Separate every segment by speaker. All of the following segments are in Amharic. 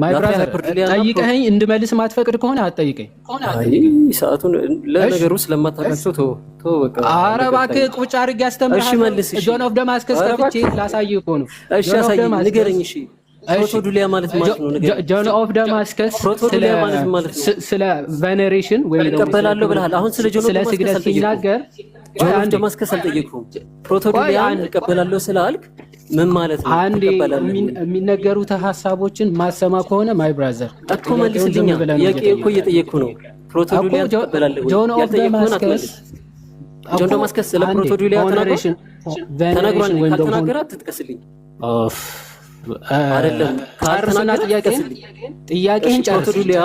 Speaker 1: ማይ ብራዘር ጠይቀኸኝ እንድመልስ ማትፈቅድ ከሆነ አትጠይቀኝ።
Speaker 2: አይ ሰዓቱን ለነገሩ ስለማታውቃቸው ተው በቃ።
Speaker 1: ኧረ እባክህ ቁጭ አድርጌ አስተምርሃለሁ። ጆን ኦፍ ደማስከስ ከፍቼ ላሳይህ እኮ ነው።
Speaker 2: እሺ አሳየኝ፣ ንገረኝ። እሺ ፕሮቶዱሊያ ማለት ነው?
Speaker 1: ጆን ኦፍ ደማስከስ ስለ ቬኔሬሽን ወይ ነው
Speaker 2: እቀበላለሁ ብለሃል። አሁን ስለ ጆን ኦፍ ደማስከስ ሲናገር ጆን ኦፍ ደማስከስ አልጠየቅኩም። ፕሮቶዱሊያን እቀበላለሁ ስላልክ ምን ማለት ነው?
Speaker 1: አንዴ የሚነገሩት ሐሳቦችን ማሰማ ከሆነ ማይ ብራዘር
Speaker 2: እኮ መልስልኛ። ጥያቄ እኮ እየጠየቅኩ ነው። ፕሮቶዱሊያን እቀበላለሁ
Speaker 1: ጆን ኦፍ ደማስከስ
Speaker 2: ጆን ደማስከስ ስለ ፕሮቶዱሊያ ተናግሯል። ካልተናገረ አትጥቀስልኝ። አይደለም ካርና ጥያቄህን ፕሮቶዱሊያ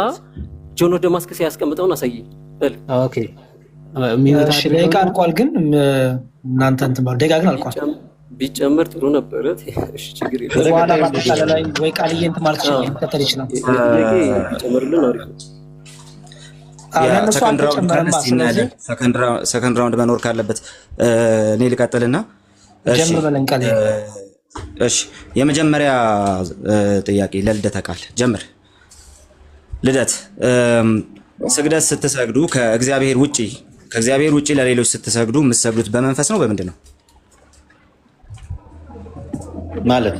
Speaker 2: ጆን ኦፍ ደማስከስ ያስቀምጠውን አሳየኝ በል።
Speaker 1: ኦኬ
Speaker 3: እሺ ደቂቃ አልቋል፣ ግን እናንተ እንትን ባል ደቂቃ ግን አልቋል።
Speaker 2: ቢጨምር ጥሩ ነበረ። እሺ ችግር የለም።
Speaker 3: ዋና ማጣጣለ ላይ ወይ ቃልዬ እንትን ማለት ይችላል።
Speaker 2: ቢጨምርልን አሪፍ ነው።
Speaker 4: ሰከንድ ራውንድ መኖር ካለበት እኔ ልቀጥልና
Speaker 3: ጀምር በለን ቃል።
Speaker 4: እሺ የመጀመሪያ ጥያቄ ለልደተ ቃል ጀምር። ልደት ስግደት ስትሰግዱ ከእግዚአብሔር ውጪ ለሌሎች ስትሰግዱ የምትሰግዱት በመንፈስ ነው በምንድን ነው?
Speaker 5: ማለት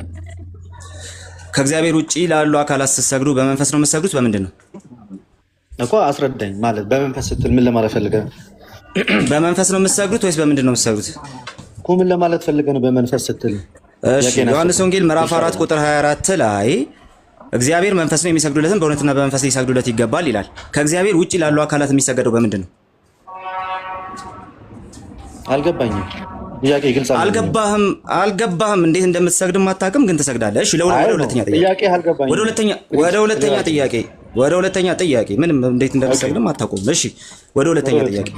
Speaker 4: ከእግዚአብሔር ውጪ ላሉ አካላት ስትሰግዱ በመንፈስ ነው የምትሰግዱት በምንድን ነው
Speaker 5: እኮ አስረዳኝ። ማለት በመንፈስ ስትል ምን ለማለት ፈልገህ ነው?
Speaker 4: በመንፈስ ነው የምትሰግዱት ወይስ በምንድን ነው የምትሰግዱት
Speaker 5: እኮ ምን ለማለት ፈልገህ ነው በመንፈስ ስትል?
Speaker 4: እሺ ዮሐንስ ወንጌል ምዕራፍ 4 ቁጥር 24 ላይ እግዚአብሔር መንፈስ ነው የሚሰግዱለትም በእውነትና በመንፈስ ሊሰግዱለት ይገባል ይላል። ከእግዚአብሔር ውጪ ላሉ አካላት የሚሰገደው በምንድን ነው?
Speaker 5: አልገባኝም። ጥያቄ ግልጽ
Speaker 4: አልገባህም። እንዴት እንደምትሰግድ ማታውቅም ግን ትሰግዳለህ። እሺ ወደ ሁለተኛ ጥያቄ ምንም እንዴት እንደምትሰግድ ማታውቁም። እሺ ወደ ሁለተኛ ጥያቄ።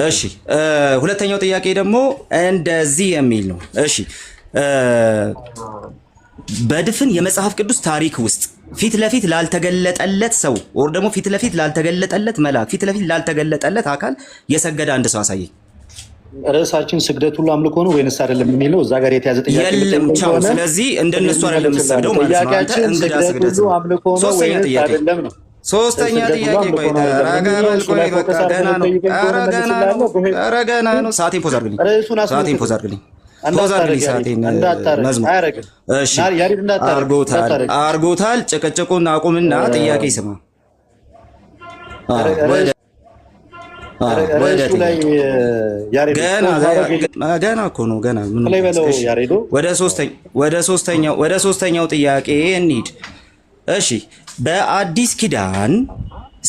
Speaker 4: እሺ ሁለተኛው ጥያቄ ደግሞ እንደዚህ የሚል ነው። እሺ በድፍን የመጽሐፍ ቅዱስ ታሪክ ውስጥ ፊት ለፊት ላልተገለጠለት ሰው ወር ደግሞ ፊት ለፊት ላልተገለጠለት መልአክ ፊት ለፊት ላልተገለጠለት አካል የሰገደ አንድ ሰው አሳየኝ።
Speaker 5: ርዕሳችን ስግደት ሁሉ አምልኮ ነው ወይንስ አይደለም የሚለው እዛ ጋር የተያዘ ጥያቄ
Speaker 4: የለም። ቻው። ስለዚህ እንደነሱ አይደለም የምትሰግደው ማለት ነው። አንተ እንግዳ ስግደት ሁሉ አምልኮ ነው ወይንስ አይደለም ነው። ሶስተኛ ጥያቄ ቆይ ተረጋጋል። ቆይ በቃ ገና ነው። ኧረ ገና ነው። ሰዓቴን ፖዝ አድርግልኝ። እሺ አርጎታል። ጭቅጭቁን አቁምና ጥያቄ ስማ። ገና እኮ ነው ገና። ወደ ሶስተኛው ጥያቄ እንሂድ። እሺ በአዲስ ኪዳን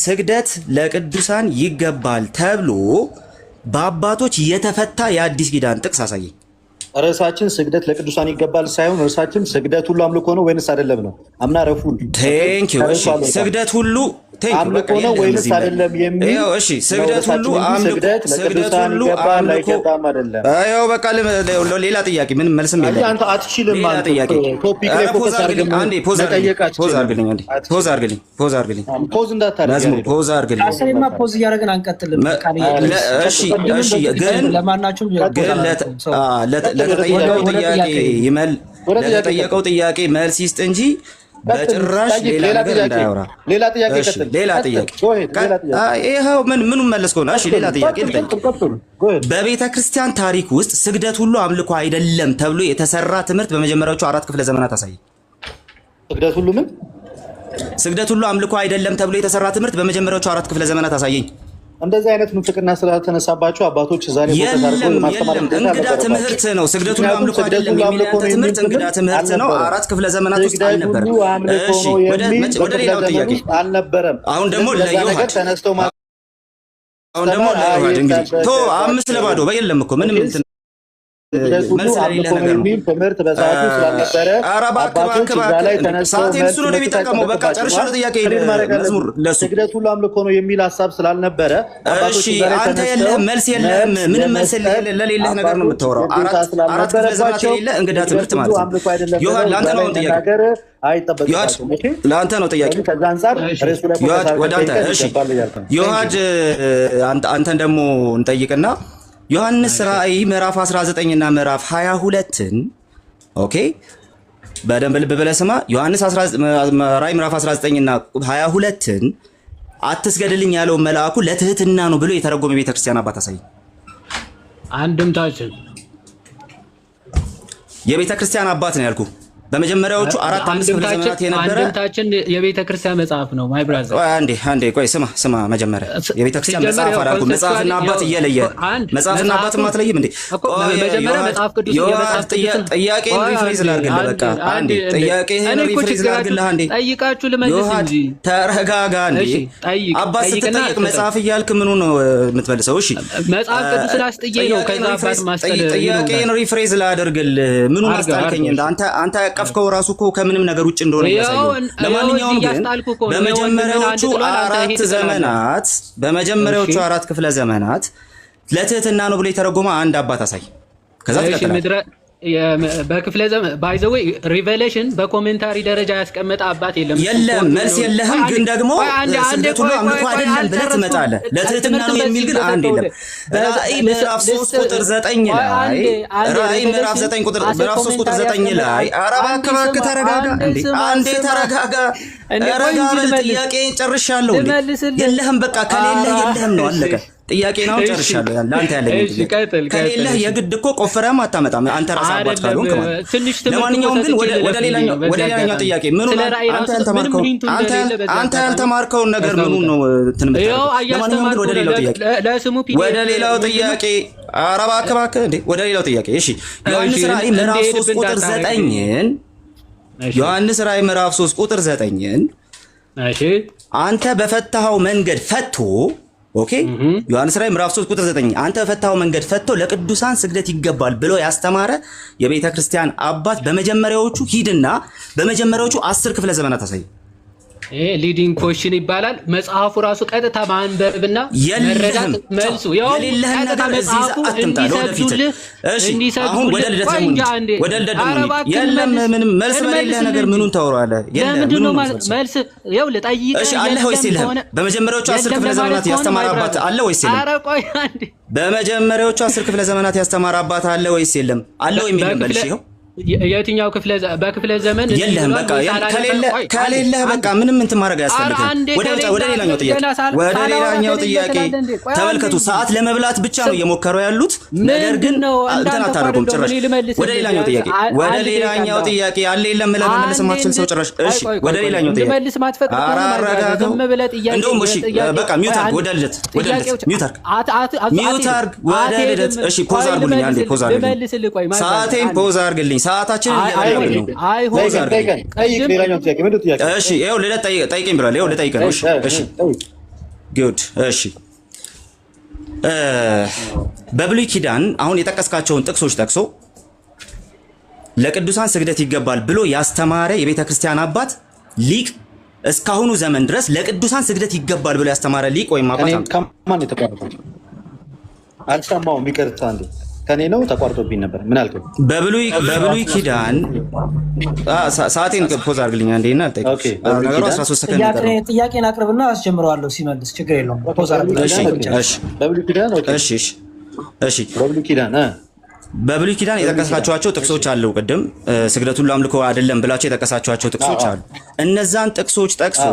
Speaker 4: ስግደት ለቅዱሳን ይገባል ተብሎ በአባቶች የተፈታ የአዲስ ኪዳን ጥቅስ አሳየኝ።
Speaker 5: ርዕሳችን ስግደት ለቅዱሳን ይገባል ሳይሆን ርዕሳችን ስግደት ሁሉ አምልኮ ነው ወይንስ አይደለም ነው። አምና ረፉን
Speaker 4: ቴንክ ዩ። እሺ ስግደት ሁሉ
Speaker 5: አምልኮ ነው ወይንስ አይደለም የሚል
Speaker 4: እሺ ስግደት ሁሉ አምልኮ
Speaker 5: አይደለም።
Speaker 4: አዎ በቃ ሌላ ጥያቄ ምንም መልስም የለም።
Speaker 5: አንተ አትችልም ማለት ነው። ቶፒክ ላይ ፎከስ አድርገን አንዴ ፖዝ አድርግልኝ። ፖዝ እንዳታደርግ
Speaker 4: ፖዝ አድርግልኝ።
Speaker 3: አሰይማ ፖዝ እያደረግን አንቀጥልም።
Speaker 4: እሺ ግን ለማናችሁም ለተጠየቀው ጥያቄ መልስ ይስጥ እንጂ በጭራሽ ሌላ ነገር እንዳያወራ።
Speaker 5: ሌላ ጥያቄ ቀጥል።
Speaker 4: ሌላ ጥያቄ ይኸው ምኑን መለስከው? እሺ ሌላ ጥያቄ ልጠይቅ። በቤተ ክርስቲያን ታሪክ ውስጥ ስግደት ሁሉ አምልኮ አይደለም ተብሎ የተሰራ ትምህርት በመጀመሪያዎቹ 4 ክፍለ ዘመናት አሳይ። ስግደት ሁሉ አምልኮ አይደለም ተብሎ የተሰራ ትምህርት በመጀመሪያዎቹ 4 ክፍለ ዘመናት አሳየኝ።
Speaker 5: እንደዚህ አይነት ምንፍቅና ስላልተነሳባቸው አባቶች ዛሬ
Speaker 4: እንግዳ ትምህርት ነው። ስግደቱ አምልኮ አይደለም የሚለው ትምህርት እንግዳ ትምህርት ነው። 4 ክፍለ ዘመናት ውስጥ አልነበረም። እሺ ወደ ሌላው ጥያቄ
Speaker 5: አልነበረም።
Speaker 4: አሁን ደግሞ ለዮሐድ እንግዲህ 5-0 በየለም እኮ ምንም መልስ ለሌለ ነገር ነው።
Speaker 5: ትምህርት በሰዓቱ ስላልነበረ
Speaker 4: ሰዓቴን እሱ ነው የሚጠቀመው። በቃ ጨርሻለሁ። ጥያቄ መዝሙር ለሱ
Speaker 5: ስግደት ሁሉ አምልኮ ነው የሚል ሀሳብ ስላልነበረ
Speaker 4: እሺ አንተ የለህም መልስ የለህም። ምንም መልስ ለሌለህ ነገር ነው የምታወራው። 4 ክፍለ ዘመናት የሌለ እንግዳ ትምህርት ማለት ነው። ዮሐድ ለአንተ ነው ጥያቄ። ለአንተ ነው ጥያቄ። ወደ አንተ እሺ ዮሐድ አንተን ደግሞ እንጠይቅና ዮሐንስ ራእይ ምዕራፍ 19 እና ምዕራፍ 22ን ኦኬ በደንብ ልብ ብለህ ስማ። ዮሐንስ ራዕይ ምዕራፍ 19 እና 22ን አትስገድልኝ ያለው መልአኩ ለትህትና ነው ብሎ የተረጎመ የቤተክርስቲያን አባት አሳይ።
Speaker 1: አንድምታችን
Speaker 4: የቤተክርስቲያን አባት ነው ያልኩ። በመጀመሪያዎቹ 4-5 ክፍለ ዘመናት የነበረ
Speaker 1: አንድምታችን የቤተክርስቲያን መጽሐፍ ነው። ማይ ብራዘር
Speaker 4: አንዴ ቆይ ስማ። መጀመሪያ የቤተክርስቲያን መጽሐፍ አላልኩም። መጽሐፍና አባት እየለየ መጽሐፍና አባት ማትለይም እንዴ?
Speaker 1: መጀመሪያ መጽሐፍ ቅዱስ
Speaker 4: ጥያቄን ሪፍሬዝ ላድርግልህ። በቃ አንዴ ጥያቄን ሪፍሬዝ ላድርግልህ። አንዴ
Speaker 1: ጠይቃችሁ ልመልስ እንጂ
Speaker 4: ተረጋጋ። አንዴ አባት ስትጠይቅ መጽሐፍ እያልክ ምኑ ነው የምትመልሰው? እሺ
Speaker 1: መጽሐፍ ቅዱስ ላስጥዬ ነው ከዛ አባት ማስተር
Speaker 4: ጥያቄን ሪፍሬዝ ላድርግልህ። ምኑ ማስጣልከኝ? አንተ ያቀፍከው ራሱ እኮ ከምንም ነገር ውጭ እንደሆነ ያሳየው። ለማንኛውም ግን በመጀመሪያዎቹ 4 ክፍለ ዘመናት ለትህትና ነው ብሎ የተረጎመ አንድ አባት አሳይ። ከዛ ትቀጥላለህ።
Speaker 1: በክፍለ ዘመን ባይ ዘ ዌይ ሪቨሌሽን በኮሜንታሪ ደረጃ ያስቀመጠ አባት
Speaker 4: የለም። መልስ የለህም። ግን ደግሞ ስግደቱ ነው አምልኮ አይደለም ብለህ ትመጣለህ። ለትህትና ነው የሚል ግን አንድ የለም። ራዕይ ምዕራፍ 3 ቁጥር 9 ላይ ራዕይ ምዕራፍ 3 ቁጥር 9 ላይ ኧረ እባክህ ተረጋጋ። አንዴ ተረጋጋ። ጥያቄ ጨርሻለሁ። የለህም በቃ ከሌለህ የለህም ነው አለቀ። ጥያቄ ነው ጨርሻለሁ። አንተ ያለኝ ከሌለህ የግድ እኮ ቆፍረህም አታመጣም። አንተ ራስህ አባት ካልሆንክ ማለት። ለማንኛውም ግን ወደ ሌላኛው ጥያቄ ምኑ አንተ ያልተማርከውን ነገር ምኑ ነው ትንምታለህ? ለማንኛውም ግን ወደ ሌላው ጥያቄ ኧረ እባክህ እንዴ ወደ ሌላው ጥያቄ። እሺ ዮሐንስ ራዕይ ምዕራፍ 3 ቁጥር 9ን ዮሐንስ ራዕይ ምዕራፍ 3 ቁጥር 9ን
Speaker 1: እሺ
Speaker 4: አንተ በፈታኸው መንገድ ፈቶ ኦኬ ዮሐንስ ራዕይ ምዕራፍ 3 ቁጥር 9 አንተ በፈታኸው መንገድ ፈቶ ለቅዱሳን ስግደት ይገባል ብሎ ያስተማረ የቤተ ክርስቲያን አባት በመጀመሪያዎቹ ሂድና በመጀመሪያዎቹ 10 ክፍለ ዘመናት አሳይ።
Speaker 1: ሊዲንግ ኮሽን ይባላል። መጽሐፉ ራሱ ቀጥታ ማንበብና መረዳት መልሱ ያው ቀጥታ መጽሐፉ እንዲሰብዱልህ
Speaker 4: አሁን ወደ ልደት የለም ምንም መልስ በሌለህ ነገር ምኑን ታወራለህ?
Speaker 1: የለም መልስ ያው ለጠይቅ
Speaker 4: እሺ አለ ወይስ የለም? በመጀመሪያዎቹ 10 ክፍለ ዘመናት ያስተማረ አባት አለ ወይስ የለም?
Speaker 1: ኧረ ቆይ አንዴ
Speaker 4: በመጀመሪያዎቹ 10 ክፍለ ዘመናት ያስተማረ አባት አለ ወይስ የለም? አለ ወይ የሚል በልሽ ይኸው
Speaker 1: የትኛው በክፍለ ዘመን
Speaker 4: የለም። በቃ ከሌለ በቃ ምንም እንትን ማድረግ አያስፈልግም። ወደ ሌላኛው ጥያቄ ተመልከቱ። ሰዓት ለመብላት ብቻ ነው እየሞከሩ ያሉት፣ ነገር ግን እንትን አታደርጉም ጭራሽ። ወደ ሌላኛው ጥያቄ አለ የለም ለመመለስ የማትችል ሰው ጭራሽ። እሺ ወደ ሌላኛው ጥያቄ እንደውም እሺ በቃ ሚውት አድርግ። ወደ ልደት ሚውት አድርግ። ወደ ልደት እሺ ፖዝ አድርጉልኝ። አንዴ ፖዝ አድርጉልኝ። ሰዓቴን ፖዝ አድርግልኝ። ሰዓታችን እያለቀ ነው። እሺ ይኸው ልደት ጠይቀኝ ብሏል። ይኸው ልጠይቀህ ነው። እሺ ጉድ። እሺ በብሉይ ኪዳን አሁን የጠቀስካቸውን ጥቅሶች ጠቅሶ ለቅዱሳን ስግደት ይገባል ብሎ ያስተማረ የቤተ ክርስቲያን አባት ሊቅ እስካሁኑ ዘመን ድረስ ለቅዱሳን ስግደት ይገባል ብሎ ያስተማረ ሊቅ ወይም አባት
Speaker 5: ከማን የተቋረጠው? አልሰማሁም። ይቅርታ አንዴ ከኔ ነው ተቋርጦብኝ ነበር። ምን አልከኝ?
Speaker 4: በብሉይ ኪዳን ሰዓቴን ፖዝ አድርግልኝ አንዴና አልጠይቅ። ነገሩ 13 ሰከንድ ነው።
Speaker 3: ጥያቄን አቅርብና አስጀምረዋለሁ። ሲመልስ ችግር የለውም። ፖዝ አድርግልኝ።
Speaker 4: እሺ በብሉይ ኪዳን እሺ በብሉይ ኪዳን የጠቀሳቸዋቸው ጥቅሶች አሉ። ቅድም ስግደቱን ለአምልኮ አይደለም ብላቸው የጠቀሳቸዋቸው ጥቅሶች አሉ። እነዛን ጥቅሶች ጠቅሶ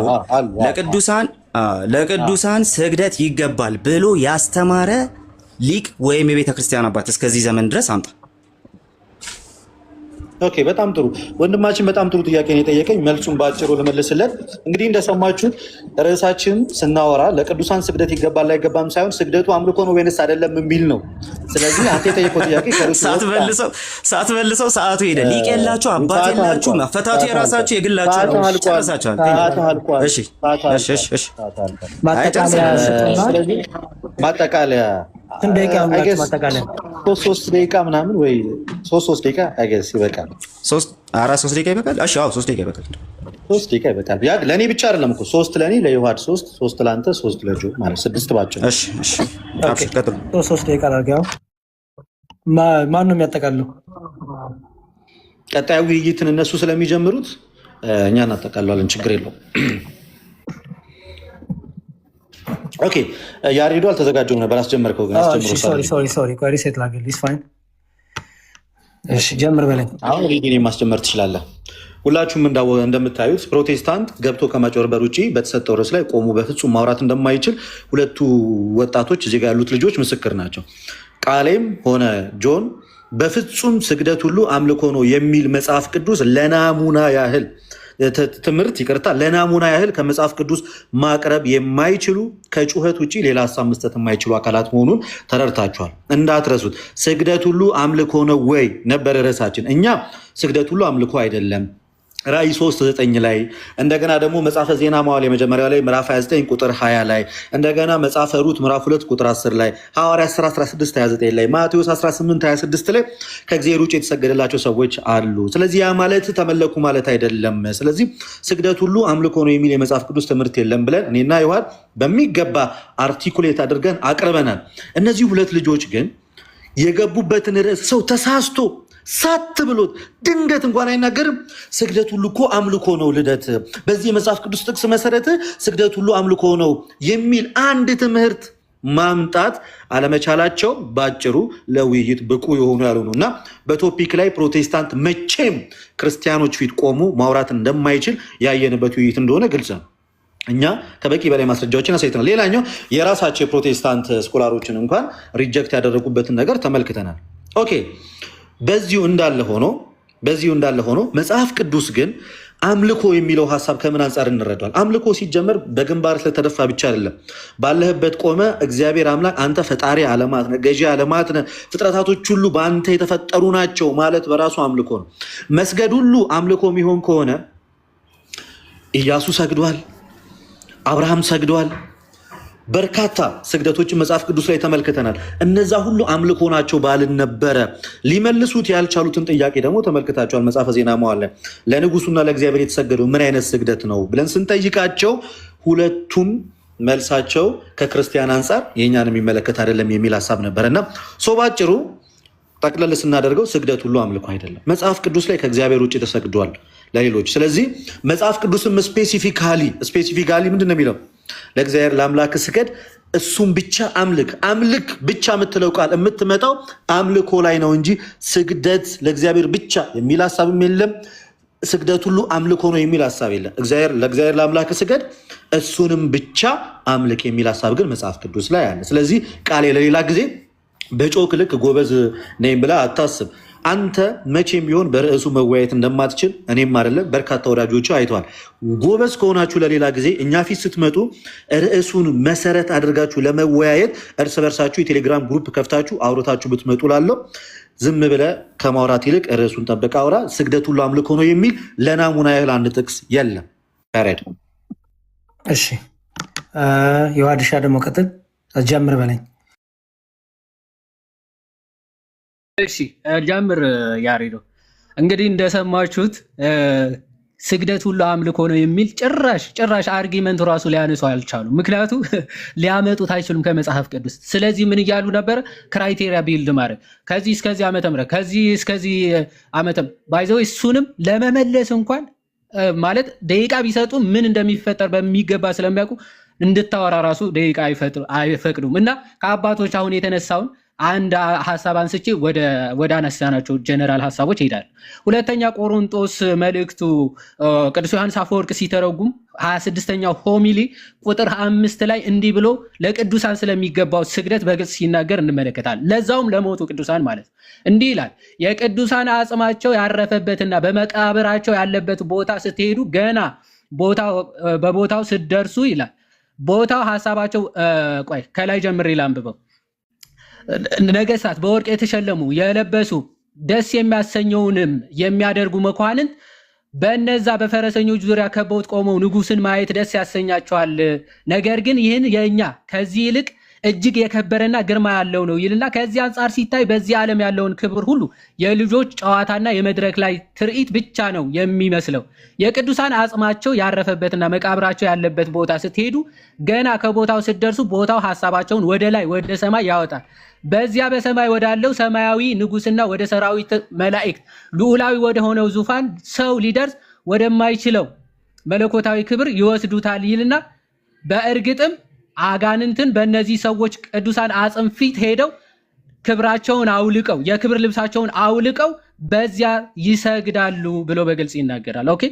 Speaker 4: ለቅዱሳን ስግደት ይገባል ብሎ ያስተማረ ሊቅ ወይም የቤተ ክርስቲያን አባት እስከዚህ ዘመን ድረስ አምጣ።
Speaker 5: ኦኬ በጣም ጥሩ ወንድማችን፣ በጣም ጥሩ ጥያቄ ነው የጠየቀኝ። መልሱን ባጭሩ ልመልስለት። እንግዲህ እንደሰማችሁት ርዕሳችን ስናወራ ለቅዱሳን ስግደት ይገባል አይገባም ሳይሆን ስግደቱ አምልኮ ነው ወይንስ አይደለም የሚል ነው። ስለዚህ አንተ የጠየቀው ጥያቄ
Speaker 4: ሳትመልሰው ሰዓቱ ሄደ። ሊቅ የላችሁ አባት የላችሁ መፈታቱ የራሳችሁ የግላችሁ ነው።
Speaker 5: ማጠቃለያ ሶስት ደቂቃ ምናምን ወይ ሶስት ደቂቃ አይገስ ይበቃል።
Speaker 4: 3 ደቂቃ ይበቃል። እሺ አዎ 3 ደቂቃ ይበቃል።
Speaker 5: 3 ደቂቃ ይበቃል። ያ ለኔ ብቻ አይደለም እኮ 3 ለኔ ለዮሐድ 3 ለአንተ 3 ለጆ ማለት 6 ባጭሩ።
Speaker 4: እሺ አብሽር ቀጥሉ።
Speaker 3: 3 ደቂቃ አድርገው። ማን ነው የሚያጠቃልለው?
Speaker 5: ቀጣዩ ውይይትን እነሱ ስለሚጀምሩት እኛ እናጠቃልላለን። ችግር የለውም። ኦኬ ያሬዶ አልተዘጋጀሁም ነበር። አስጀመርከው ግን አስጀምሮ
Speaker 3: ሶሪ ቆይ ሪሴት ላድርግ። ኢትስ ፋይን። እሺ ጀምር በለኝ።
Speaker 5: አሁን ሪዲን ማስጀመር ትችላለህ። ሁላችሁም እንደምታዩት ፕሮቴስታንት ገብቶ ከማጭበርበር ውጪ በተሰጠው ርዕስ ላይ ቆሙ በፍጹም ማውራት እንደማይችል ሁለቱ ወጣቶች እዚህ ጋር ያሉት ልጆች ምስክር ናቸው። ቃሌም ሆነ ጆን በፍጹም ስግደት ሁሉ አምልኮ ነው የሚል መጽሐፍ ቅዱስ ለናሙና ያህል ትምህርት ለናሙና ያህል ከመጽሐፍ ቅዱስ ማቅረብ የማይችሉ ከጩኸት ውጪ ሌላ ሀሳብ መስጠት የማይችሉ አካላት መሆኑን ተረድታችኋል። እንዳትረሱት። ስግደት ሁሉ አምልኮ ነው ወይ ነበር ርዕሳችን። እኛ ስግደት ሁሉ አምልኮ አይደለም ራእይ 3:9 ላይ እንደገና ደግሞ መጽሐፈ ዜና መዋዕል የመጀመሪያው ላይ ምዕራፍ 29 ቁጥር 20 ላይ እንደገና መጽሐፈ ሩት ምዕራፍ 2 ቁጥር 10 ላይ ሐዋርያት 16:29 ላይ ማቴዎስ 18:26 ላይ ከእግዚአብሔር ውጭ የተሰገደላቸው ሰዎች አሉ። ስለዚህ ያ ማለት ተመለኩ ማለት አይደለም። ስለዚህ ስግደት ሁሉ አምልኮ ነው የሚል የመጽሐፍ ቅዱስ ትምህርት የለም ብለን እኔና ዮሐን በሚገባ አርቲኩሌት አድርገን አቅርበናል። እነዚህ ሁለት ልጆች ግን የገቡበትን ርዕስ ሰው ተሳስቶ ሳት ብሎት ድንገት እንኳን አይናገርም። ስግደት ሁሉ እኮ አምልኮ ነው ልደት፣ በዚህ የመጽሐፍ ቅዱስ ጥቅስ መሰረት ስግደት ሁሉ አምልኮ ነው የሚል አንድ ትምህርት ማምጣት አለመቻላቸው ባጭሩ ለውይይት ብቁ የሆኑ ያልሆኑ እና በቶፒክ ላይ ፕሮቴስታንት መቼም ክርስቲያኖች ፊት ቆሙ ማውራት እንደማይችል ያየንበት ውይይት እንደሆነ ግልጽ ነው። እኛ ከበቂ በላይ ማስረጃዎችን አሳይተናል። ሌላኛው የራሳቸው የፕሮቴስታንት ስኮላሮችን እንኳን ሪጀክት ያደረጉበትን ነገር ተመልክተናል። ኦኬ በዚሁ እንዳለ ሆኖ መጽሐፍ ቅዱስ ግን አምልኮ የሚለው ሀሳብ ከምን አንጻር እንረዳዋል? አምልኮ ሲጀመር በግንባር ስለተደፋ ብቻ አይደለም። ባለህበት ቆመ እግዚአብሔር አምላክ አንተ ፈጣሪ ዓለማት ነህ፣ ገዢ ዓለማት ነህ፣ ፍጥረታቶች ሁሉ በአንተ የተፈጠሩ ናቸው ማለት በራሱ አምልኮ ነው። መስገድ ሁሉ አምልኮ የሚሆን ከሆነ ኢያሱ ሰግዷል፣ አብርሃም ሰግዷል። በርካታ ስግደቶችን መጽሐፍ ቅዱስ ላይ ተመልክተናል። እነዛ ሁሉ አምልኮ ናቸው ባልን ነበረ። ሊመልሱት ያልቻሉትን ጥያቄ ደግሞ ተመልክታቸዋል። መጽሐፈ ዜና መዋዕል ላይ ለንጉሱና ለእግዚአብሔር የተሰገደው ምን አይነት ስግደት ነው ብለን ስንጠይቃቸው ሁለቱም መልሳቸው ከክርስቲያን አንጻር የእኛን የሚመለከት አይደለም የሚል ሀሳብ ነበረ እና ባጭሩ ጠቅለል ስናደርገው ስግደት ሁሉ አምልኮ አይደለም። መጽሐፍ ቅዱስ ላይ ከእግዚአብሔር ውጭ ተሰግዷል ለሌሎች። ስለዚህ መጽሐፍ ቅዱስም ስፔሲፊካሊ ምንድን ነው የሚለው? ለእግዚአብሔር ለአምላክ ስገድ፣ እሱም ብቻ አምልክ ብቻ የምትለው ቃል የምትመጣው አምልኮ ላይ ነው እንጂ ስግደት ለእግዚአብሔር ብቻ የሚል ሀሳብም የለም። ስግደት ሁሉ አምልኮ ነው የሚል ሀሳብ የለም። ለእግዚአብሔር ለአምላክ ስገድ፣ እሱንም ብቻ አምልክ የሚል ሀሳብ ግን መጽሐፍ ቅዱስ ላይ አለ። ስለዚህ ቃሌ ለሌላ ጊዜ በጮክ ልክ ጎበዝ ነኝ ብላ አታስብ። አንተ መቼም ቢሆን በርዕሱ መወያየት እንደማትችል እኔም አይደለም በርካታ ወዳጆቹ አይተዋል። ጎበዝ ከሆናችሁ ለሌላ ጊዜ እኛ ፊት ስትመጡ ርዕሱን መሰረት አድርጋችሁ ለመወያየት እርስ በርሳችሁ የቴሌግራም ግሩፕ ከፍታችሁ አውርታችሁ ብትመጡ ላለው ዝም ብለህ ከማውራት ይልቅ ርዕሱን ጠብቀህ አውራ። ስግደት ሁሉ አምልኮ ነው የሚል ለናሙና ያህል አንድ ጥቅስ የለም። ያሬድ
Speaker 3: እሺ፣ የዋድሻ ደግሞ ቀጥል ጀምር በለኝ።
Speaker 1: እሺ ጀምር ያሬዶ። እንግዲህ እንደሰማችሁት ስግደት ሁሉ አምልኮ ነው የሚል ጭራሽ አርጊመንት ራሱ ሊያነሱ አልቻሉም። ምክንያቱ ሊያመጡት አይችሉም ከመጽሐፍ ቅዱስ። ስለዚህ ምን እያሉ ነበር? ክራይቴሪያ ቢልድ ማድረግ ከዚህ እስከዚህ ዓመተ ምህረት ከዚህ እስከዚህ ዓመተ ባይዘው እሱንም ለመመለስ እንኳን ማለት ደቂቃ ቢሰጡ ምን እንደሚፈጠር በሚገባ ስለሚያውቁ እንድታወራ ራሱ ደቂቃ አይፈቅዱም። እና ከአባቶች አሁን የተነሳውን አንድ ሀሳብ አንስቼ ወደ አነሳናቸው ጀነራል ሀሳቦች ይሄዳል። ሁለተኛ ቆሮንጦስ መልእክቱ ቅዱስ ዮሐንስ አፈወርቅ ሲተረጉም 26ኛው ሆሚሊ ቁጥር 5 ላይ እንዲህ ብሎ ለቅዱሳን ስለሚገባው ስግደት በግልጽ ሲናገር እንመለከታለን። ለዛውም ለሞቱ ቅዱሳን ማለት እንዲህ ይላል። የቅዱሳን አጽማቸው ያረፈበትና በመቃብራቸው ያለበት ቦታ ስትሄዱ ገና በቦታው ስትደርሱ ይላል። ቦታው ሀሳባቸው ከላይ ጀምሬ ላንብበው። ነገስታት በወርቅ የተሸለሙ የለበሱ ደስ የሚያሰኘውንም የሚያደርጉ መኳንንት በእነዛ በፈረሰኞች ዙሪያ ከበውት ቆመው ንጉስን ማየት ደስ ያሰኛቸዋል። ነገር ግን ይህን የእኛ ከዚህ ይልቅ እጅግ የከበረና ግርማ ያለው ነው ይልና ከዚህ አንጻር ሲታይ በዚህ ዓለም ያለውን ክብር ሁሉ የልጆች ጨዋታና የመድረክ ላይ ትርኢት ብቻ ነው የሚመስለው። የቅዱሳን አጽማቸው ያረፈበትና መቃብራቸው ያለበት ቦታ ስትሄዱ ገና ከቦታው ስትደርሱ ቦታው ሀሳባቸውን ወደ ላይ ወደ ሰማይ ያወጣል። በዚያ በሰማይ ወዳለው ሰማያዊ ንጉስና ወደ ሰራዊት መላእክት ልዑላዊ ወደሆነው ዙፋን ሰው ሊደርስ ወደማይችለው መለኮታዊ ክብር ይወስዱታል ይልና በእርግጥም አጋንንትን በእነዚህ ሰዎች ቅዱሳን አጽም ፊት ሄደው ክብራቸውን አውልቀው የክብር ልብሳቸውን አውልቀው በዚያ ይሰግዳሉ ብሎ በግልጽ ይናገራል። ኦኬ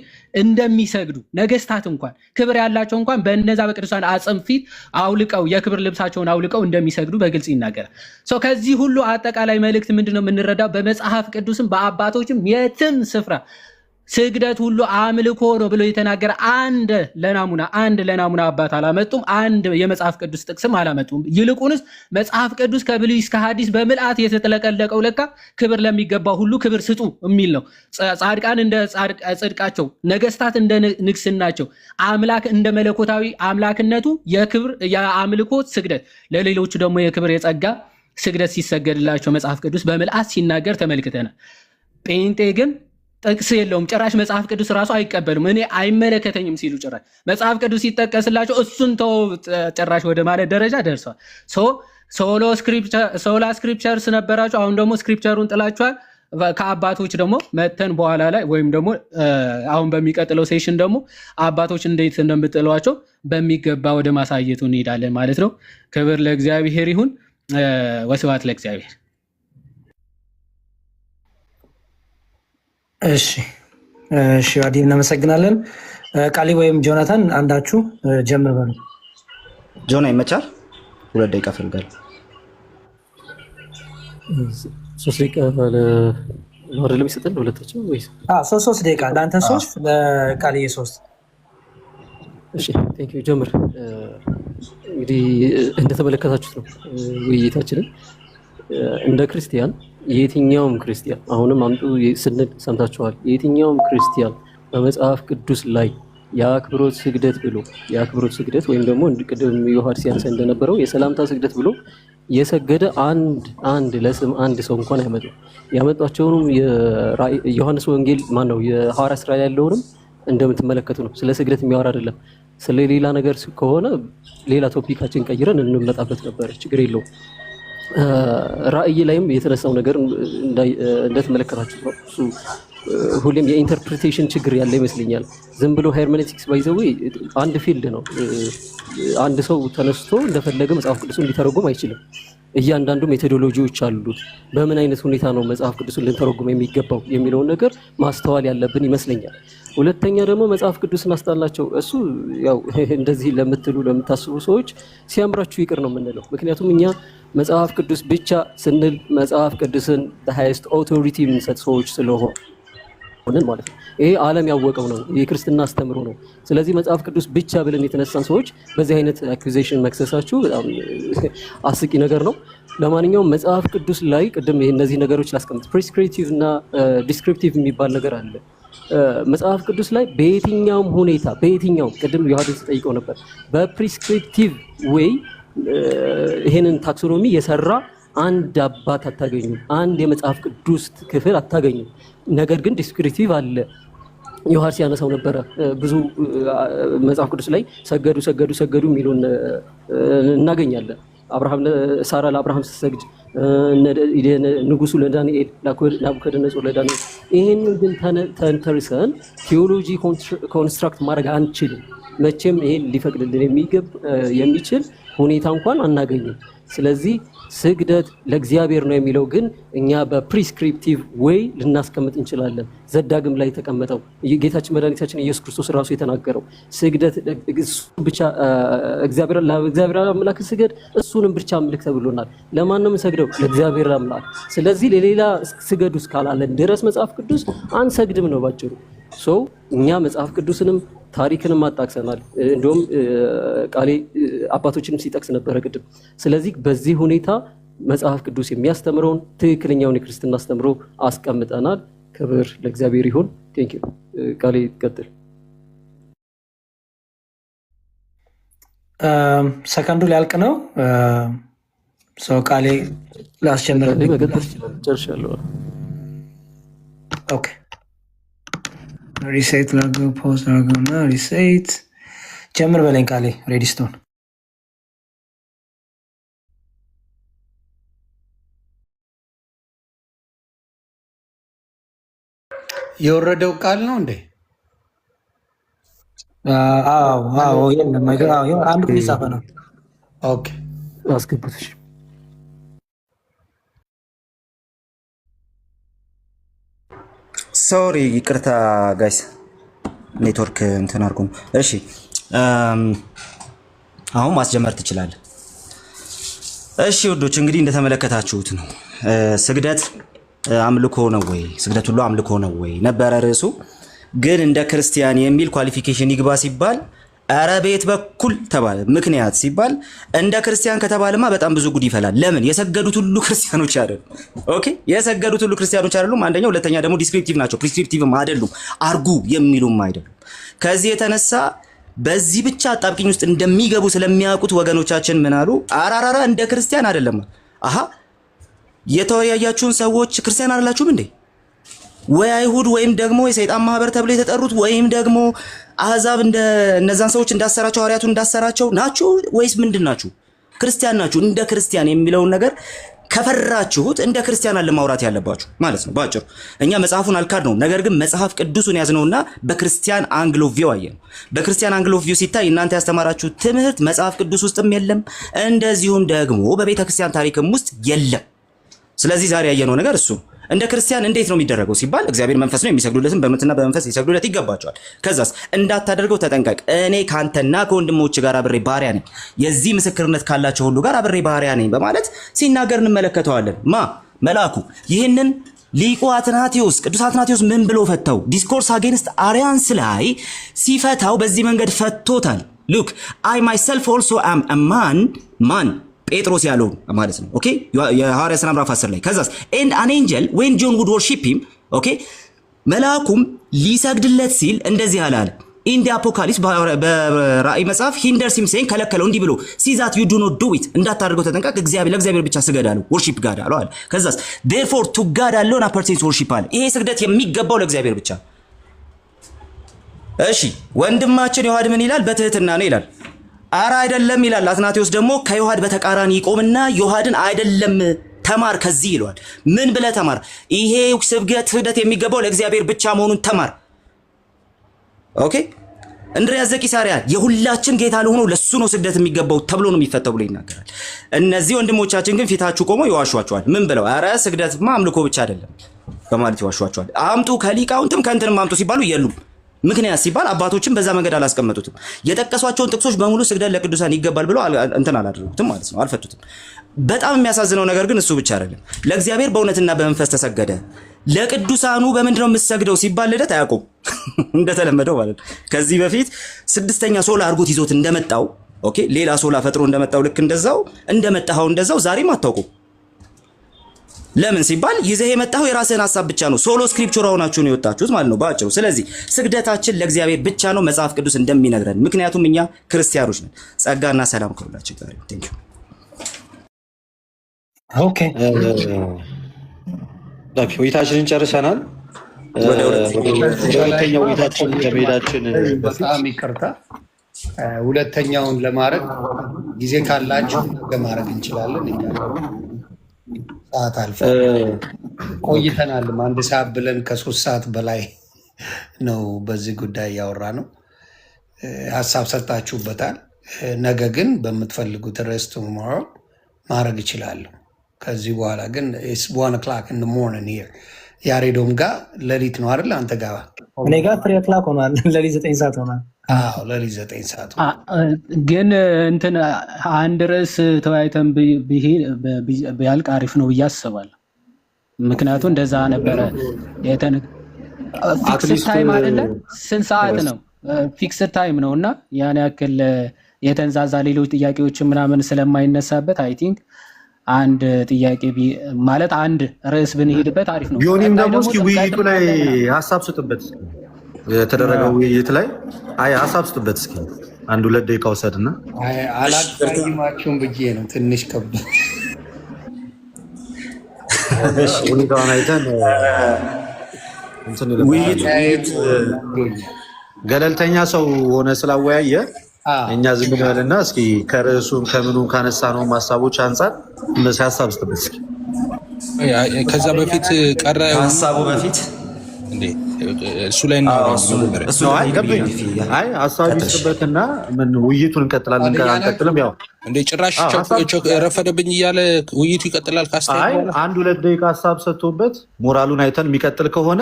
Speaker 1: እንደሚሰግዱ ነገስታት እንኳን ክብር ያላቸው እንኳን በእነዛ በቅዱሳን አጽም ፊት አውልቀው የክብር ልብሳቸውን አውልቀው እንደሚሰግዱ በግልጽ ይናገራል። ከዚህ ሁሉ አጠቃላይ መልእክት ምንድነው የምንረዳው? በመጽሐፍ ቅዱስም በአባቶችም የትም ስፍራ ስግደት ሁሉ አምልኮ ነው ብሎ የተናገረ አንድ ለናሙና አባት አላመጡም። አንድ የመጽሐፍ ቅዱስ ጥቅስም አላመጡም። ይልቁንስ መጽሐፍ ቅዱስ ከብሉይ እስከ ሐዲስ በምልአት የተጠለቀለቀው ለካ ክብር ለሚገባው ሁሉ ክብር ስጡ የሚል ነው። ጻድቃን እንደ ጽድቃቸው፣ ነገስታት እንደ ንግስናቸው፣ አምላክ እንደ መለኮታዊ አምላክነቱ የክብር የአምልኮት ስግደት፣ ለሌሎቹ ደግሞ የክብር የጸጋ ስግደት ሲሰገድላቸው መጽሐፍ ቅዱስ በምልአት ሲናገር ተመልክተናል። ጴንጤ ግን ጥቅስ የለውም። ጭራሽ መጽሐፍ ቅዱስ ራሱ አይቀበሉም። እኔ አይመለከተኝም ሲሉ ጭራሽ መጽሐፍ ቅዱስ ሲጠቀስላቸው እሱን ተው ጭራሽ ወደ ማለት ደረጃ ደርሷል። ሶላ ስክሪፕቸርስ ነበራቸው። አሁን ደግሞ ስክሪፕቸሩን ጥላችኋል። ከአባቶች ደግሞ መተን በኋላ ላይ ወይም ደግሞ አሁን በሚቀጥለው ሴሽን ደግሞ አባቶች እንዴት እንደምጥሏቸው በሚገባ ወደ ማሳየቱ እንሄዳለን ማለት ነው። ክብር ለእግዚአብሔር ይሁን። ወስብሐት ለእግዚአብሔር።
Speaker 3: እሺ ዋዲ እናመሰግናለን። ቃሊ ወይም ጆናታን አንዳችሁ ጀምር በሉ።
Speaker 4: ጆና ይመቻል። 2 ደቂቃ ፈልጋለሁ።
Speaker 2: 3 ደቂቃ ለወረለ የሚሰጠን ሁለታችን ወይስ
Speaker 3: 3 ደቂቃ ለአንተ 3 ለቃሊ 3።
Speaker 2: እሺ ቴንክ ዩ ጀምር። እንግዲህ እንደተመለከታችሁት ነው ውይይታችንን እንደ ክርስቲያን የትኛውም ክርስቲያን አሁንም አምጡ ስንል ሰምታችኋል። የትኛውም ክርስቲያን በመጽሐፍ ቅዱስ ላይ የአክብሮት ስግደት ብሎ የአክብሮት ስግደት ወይም ደግሞ ቅድም ዮሐንስ ያነሳ እንደነበረው የሰላምታ ስግደት ብሎ የሰገደ አንድ ለስም አንድ ሰው እንኳን አይመጡም። ያመጧቸውንም የዮሐንስ ወንጌል ማነው የሐዋርያት ሥራ ያለውንም እንደምትመለከቱ ነው። ስለ ስግደት የሚያወራ አይደለም። ስለ ሌላ ነገር ከሆነ ሌላ ቶፒካችን ቀይረን እንመጣበት ነበር። ችግር የለውም። ራእይ ላይም የተነሳው ነገር እንደተመለከታችሁ ነው። እሱ ሁሌም የኢንተርፕሪቴሽን ችግር ያለ ይመስለኛል። ዝም ብሎ ሄርሜኔቲክስ ባይዘው አንድ ፊልድ ነው። አንድ ሰው ተነስቶ እንደፈለገ መጽሐፍ ቅዱስን ሊተረጉም አይችልም። እያንዳንዱ ሜቶዶሎጂዎች አሉት። በምን አይነት ሁኔታ ነው መጽሐፍ ቅዱስን ልንተረጉም የሚገባው የሚለውን ነገር ማስተዋል ያለብን ይመስለኛል። ሁለተኛ ደግሞ መጽሐፍ ቅዱስን አስጣላቸው። እሱ ያው እንደዚህ ለምታስቡ ሰዎች ሲያምራችሁ ይቅር ነው የምንለው። ምክንያቱም እኛ መጽሐፍ ቅዱስ ብቻ ስንል መጽሐፍ ቅዱስን ሃይስት ኦቶሪቲ የምንሰጥ ሰዎች ስለሆንን ማለት ነው። ይሄ ዓለም ያወቀው ነው፣ የክርስትና አስተምሮ ነው። ስለዚህ መጽሐፍ ቅዱስ ብቻ ብለን የተነሳን ሰዎች በዚህ አይነት አኩዜሽን መክሰሳችሁ በጣም አስቂ ነገር ነው። ለማንኛውም መጽሐፍ ቅዱስ ላይ ቅድም እነዚህ ነገሮች ላስቀምጥ። ፕሪስክሪፕቲቭ እና ዲስክሪፕቲቭ የሚባል ነገር አለ መጽሐፍ ቅዱስ ላይ በየትኛውም ሁኔታ በየትኛውም ቅድም ዮሐንስ ጠይቀው ነበር። በፕሪስክሪፕቲቭ ወይ ይሄንን ታክሶኖሚ የሰራ አንድ አባት አታገኙም፣ አንድ የመጽሐፍ ቅዱስ ክፍል አታገኙም። ነገር ግን ዲስክሪፕቲቭ አለ። ዮሐንስ ያነሳው ነበረ። ብዙ መጽሐፍ ቅዱስ ላይ ሰገዱ የሚሉን እናገኛለን። አብርሃም ሳራ ለአብርሃም ስትሰግድ፣ ንጉሱ ለዳንኤል፣ ናቡከደነጾር ለዳንኤል። ይህንን ግን ተንተርሰን ቴዎሎጂ ኮንስትራክት ማድረግ አንችልም። መቼም ይሄን ሊፈቅድልን የሚችል ሁኔታ እንኳን አናገኝም። ስለዚህ ስግደት ለእግዚአብሔር ነው የሚለው ግን እኛ በፕሪስክሪፕቲቭ ወይ ልናስቀምጥ እንችላለን። ዘዳግም ላይ የተቀመጠው ጌታችን መድኃኒታችን ኢየሱስ ክርስቶስ ራሱ የተናገረው ስግደት ብቻ እግዚአብሔር አምላክ ስገድ፣ እሱንም ብቻ አምልክ ተብሎናል። ለማን ነው የምንሰግደው? ለእግዚአብሔር አምላክ። ስለዚህ ለሌላ ስገዱ እስካላለን ድረስ መጽሐፍ ቅዱስ አንሰግድም ነው ባጭሩ። እኛ መጽሐፍ ቅዱስንም ታሪክንም አጣቅሰናል። እንዲሁም ቃሌ አባቶችንም ሲጠቅስ ነበረ ቅድም። ስለዚህ በዚህ ሁኔታ መጽሐፍ ቅዱስ የሚያስተምረውን ትክክለኛውን የክርስትና አስተምሮ አስቀምጠናል። ክብር ለእግዚአብሔር ይሁን። ቴንክ ዩ። ቃሌ ይቀጥል።
Speaker 3: ሰከንዱ ሊያልቅ ነው። ቃሌ ላስጀምር።
Speaker 2: መቀጠል ይችላል። ጨርሻለሁ።
Speaker 3: ኦኬ ሪሴት ላድርገው፣ ፖዝ ላድርገውና ሪሴት ጀምር በለኝ ቃሌ ሬዲ ስትሆን።
Speaker 6: የወረደው ቃል ነው እንዴ?
Speaker 3: አዎ የለም፣ አንዱ ሊጻፈ ነው።
Speaker 6: ኦኬ
Speaker 2: አስገቡት።
Speaker 4: ሶሪ ይቅርታ ጋይስ ኔትወርክ እንትን አድርጎ ነው። እሺ አሁን ማስጀመር ትችላለህ። እሺ ውዶች እንግዲህ እንደተመለከታችሁት ነው ስግደት አምልኮ ነው ወይ? ስግደት ሁሉ አምልኮ ነው ወይ ነበረ ርዕሱ። ግን እንደ ክርስቲያን የሚል ኳሊፊኬሽን ይግባ ሲባል ኧረ ቤት በኩል ተባለ። ምክንያት ሲባል እንደ ክርስቲያን ከተባለማ በጣም ብዙ ጉድ ይፈላል። ለምን? የሰገዱት ሁሉ ክርስቲያኖች አይደሉም። ኦኬ የሰገዱት ሁሉ ክርስቲያኖች አይደሉም። አንደኛ፣ ሁለተኛ ደግሞ ዲስክሪፕቲቭ ናቸው። ፕሪስክሪፕቲቭም አይደሉም። አርጉ የሚሉም አይደሉም። ከዚህ የተነሳ በዚህ ብቻ አጣብቂኝ ውስጥ እንደሚገቡ ስለሚያውቁት ወገኖቻችን ምን አሉ? አራራራ እንደ ክርስቲያን አይደለም። አሃ የተወያያችሁን ሰዎች ክርስቲያን አይደላችሁም እንዴ? ወይ አይሁድ ወይም ደግሞ የሰይጣን ማህበር ተብሎ የተጠሩት ወይም ደግሞ አህዛብ እንደ እነዛን ሰዎች እንዳሰራቸው ሐዋርያቱ እንዳሰራቸው ናችሁ ወይስ ምንድን ናችሁ? ክርስቲያን ናችሁ። እንደ ክርስቲያን የሚለውን ነገር ከፈራችሁት እንደ ክርስቲያን አለ ማውራት ያለባችሁ ማለት ነው ባጭሩ። እኛ መጽሐፉን አልካድ ነው፣ ነገር ግን መጽሐፍ ቅዱሱን ያዝነውና በክርስቲያን አንግል ኦፍ ቪው አየን። በክርስቲያን አንግል ኦፍ ቪው ሲታይ እናንተ ያስተማራችሁ ትምህርት መጽሐፍ ቅዱስ ውስጥም የለም፣ እንደዚሁም ደግሞ በቤተ ክርስቲያን ታሪክም ውስጥ የለም። ስለዚህ ዛሬ ያየነው ነገር እሱ እንደ ክርስቲያን እንዴት ነው የሚደረገው ሲባል እግዚአብሔር መንፈስ ነው፣ የሚሰግዱለትም በእምነትና በመንፈስ ሊሰግዱለት ይገባቸዋል። ከዛስ እንዳታደርገው ተጠንቀቅ፣ እኔ ካንተና ከወንድሞች ጋር አብሬ ባሪያ ነኝ፣ የዚህ ምስክርነት ካላቸው ሁሉ ጋር አብሬ ባሪያ ነኝ በማለት ሲናገር እንመለከተዋለን። መልአኩ ይህንን ሊቁ አትናቴዎስ ቅዱስ አትናቴዎስ ምን ብሎ ፈታው? ዲስኮርስ አጌንስት አሪያንስ ላይ ሲፈታው በዚህ መንገድ ፈቶታል። ሉክ አይ ማይሰልፍ ኦልሶ አም አ ማን ጴጥሮስ ያለው ማለት ነው። ኦኬ የሐዋርያት ሥራ ምዕራፍ 10 ላይ ከዛስ ኤንድ አን ኤንጀል ዌን ጆን ውድ ወርሺፕ ሂም ኦኬ መልአኩም ሊሰግድለት ሲል እንደዚህ አለ ኢን ዲ አፖካሊፕስ በራእይ መጽሐፍ ሂንደርስ ሂም ሴይንግ ከለከለው እንዲህ ብሎ ሲዛት ዩ ዱ ኖት ዱ ኢት እንዳታደርገው ተጠንቀቅ፣ ለእግዚአብሔር ብቻ ስገድ አለው። ወርሺፕ ጋድ አለው አለ። ከዛስ ዴርፎር ቱ ጋድ አሎን አፐርቴንስ ወርሺፕ አለ። ይሄ ስግደት የሚገባው ለእግዚአብሔር ብቻ። እሺ ወንድማችን ዮሐድ ምን ይላል? በትህትና ነው ይላል። አራ አይደለም ይላል። አትናቴዎስ ደግሞ ከዮሐድ በተቃራኒ ይቆምና ዮሐድን አይደለም ተማር ከዚህ ይለዋል። ምን ብለህ ተማር? ይሄ ስግደት የሚገባው ለእግዚአብሔር ብቻ መሆኑን ተማር። ኦኬ እንድርያስ ዘቂሳርያ የሁላችን ጌታ ለሆነው ለሱ ነው ስግደት የሚገባው ተብሎ ነው የሚፈተው ብሎ ይናገራል። እነዚህ ወንድሞቻችን ግን ፊታችሁ ቆመው ይዋሿቸዋል። ምን ብለው? አረ ስግደትማ አምልኮ ብቻ አይደለም በማለት ይዋሿቸዋል። አምጡ ከሊቃውንትም ከእንትንም አምጡ ሲባሉ የሉም። ምክንያት ሲባል አባቶችን በዛ መንገድ አላስቀመጡትም። የጠቀሷቸውን ጥቅሶች በሙሉ ስግደት ለቅዱሳን ይገባል ብለው እንትን አላደረጉትም ማለት ነው፣ አልፈቱትም። በጣም የሚያሳዝነው ነገር ግን እሱ ብቻ አይደለም። ለእግዚአብሔር በእውነትና በመንፈስ ተሰገደ። ለቅዱሳኑ በምንድን ነው የምትሰግደው ሲባል ልደት አያውቁም እንደተለመደው ማለት ነው። ከዚህ በፊት ስድስተኛ ሶላ አድርጎት ይዞት እንደመጣው ኦኬ ሌላ ሶላ ፈጥሮ እንደመጣው ልክ እንደዛው ዛሬም አታውቁም። ለምን ሲባል ይዘህ የመጣው የራስህን ሐሳብ ብቻ ነው። ሶሎ ስክሪፕቸር ሆናችሁ ነው የወጣችሁት ማለት ነው ባጭሩ። ስለዚህ ስግደታችን ለእግዚአብሔር ብቻ ነው መጽሐፍ ቅዱስ እንደሚነግረን፣ ምክንያቱም እኛ ክርስቲያኖች ነን። ጸጋና ሰላም ከሁላችን ጋር ይሁን። ቴንክ ዩ።
Speaker 5: ኦኬ ውይይታችንን ጨርሰናል። ወደ ሁለተኛው ውይይታችን ከመሄዳችን
Speaker 6: በጣም ይቅርታ፣ ሁለተኛውን ለማድረግ ጊዜ ካላችሁ ለማድረግ እንችላለን። ሰዓት አልፎ ቆይተናል። አንድ ሰዓት ብለን ከ3 ሰዓት በላይ ነው በዚህ ጉዳይ ያወራ ነው። ሀሳብ ሰጣችሁበታል። ነገ ግን በምትፈልጉት ርዕስ ቱሞሮ ማድረግ ይችላለሁ። ከዚህ በኋላ ግን one o'clock in the morning here ያሬዶም ጋር ሌሊት ነው አይደል? አንተ ጋር
Speaker 3: እኔ ጋር 3 o'clock ሆኗል። ሌሊት 9 ሰዓት ሆኗል።
Speaker 6: አዎ ሌሊት 9 ሰዓት
Speaker 1: ግን እንትን አንድ ርዕስ ተወያይተን ቢያልቅ አሪፍ ነው ብዬ አስባለሁ። ምክንያቱም እንደዛ ነበረ ፊክስድ ታይም አይደለ? ስንት ሰዓት ነው? ፊክስድ ታይም ነው እና ያን ያክል የተንዛዛ ሌሎች ጥያቄዎች ምናምን ስለማይነሳበት አይ ቲንክ አንድ ጥያቄ ማለት አንድ ርዕስ ብንሄድበት አሪፍ ነው።
Speaker 5: ቢሆንም ደግሞ እስኪ ውይይቱ ላይ ሀሳብ ስጡበት። የተደረገው ውይይት ላይ ሀሳብ ስጡበት እስኪ 1-2 ደቂቃ ወሰድና
Speaker 6: አላቀይማችሁም ብዬ ነው። ትንሽ ከብዶ
Speaker 5: ሁኔታውን አይተን ውይይት ገለልተኛ ሰው ሆነ ስላወያየ እኛ ዝም ብለንና እስኪ ከርዕሱ ከምኑ ካነሳ ነው ሀሳቦች አንፃር እነዚህ ሀሳብ ስጥበት እስኪ።
Speaker 7: ከዛ በፊት ቀረ
Speaker 4: ሀሳቡ በፊት
Speaker 7: እሱ ላይ
Speaker 5: ሀሳብ ይስጥበትና ምን ውይይቱን እንቀጥላለን አንቀጥልም? ያው
Speaker 7: እንደ ጭራሽ ረፈደብኝ እያለ ውይይቱ ይቀጥላል።
Speaker 5: አንድ 2 ደቂቃ ሀሳብ ሰጥቶበት ሞራሉን አይተን የሚቀጥል ከሆነ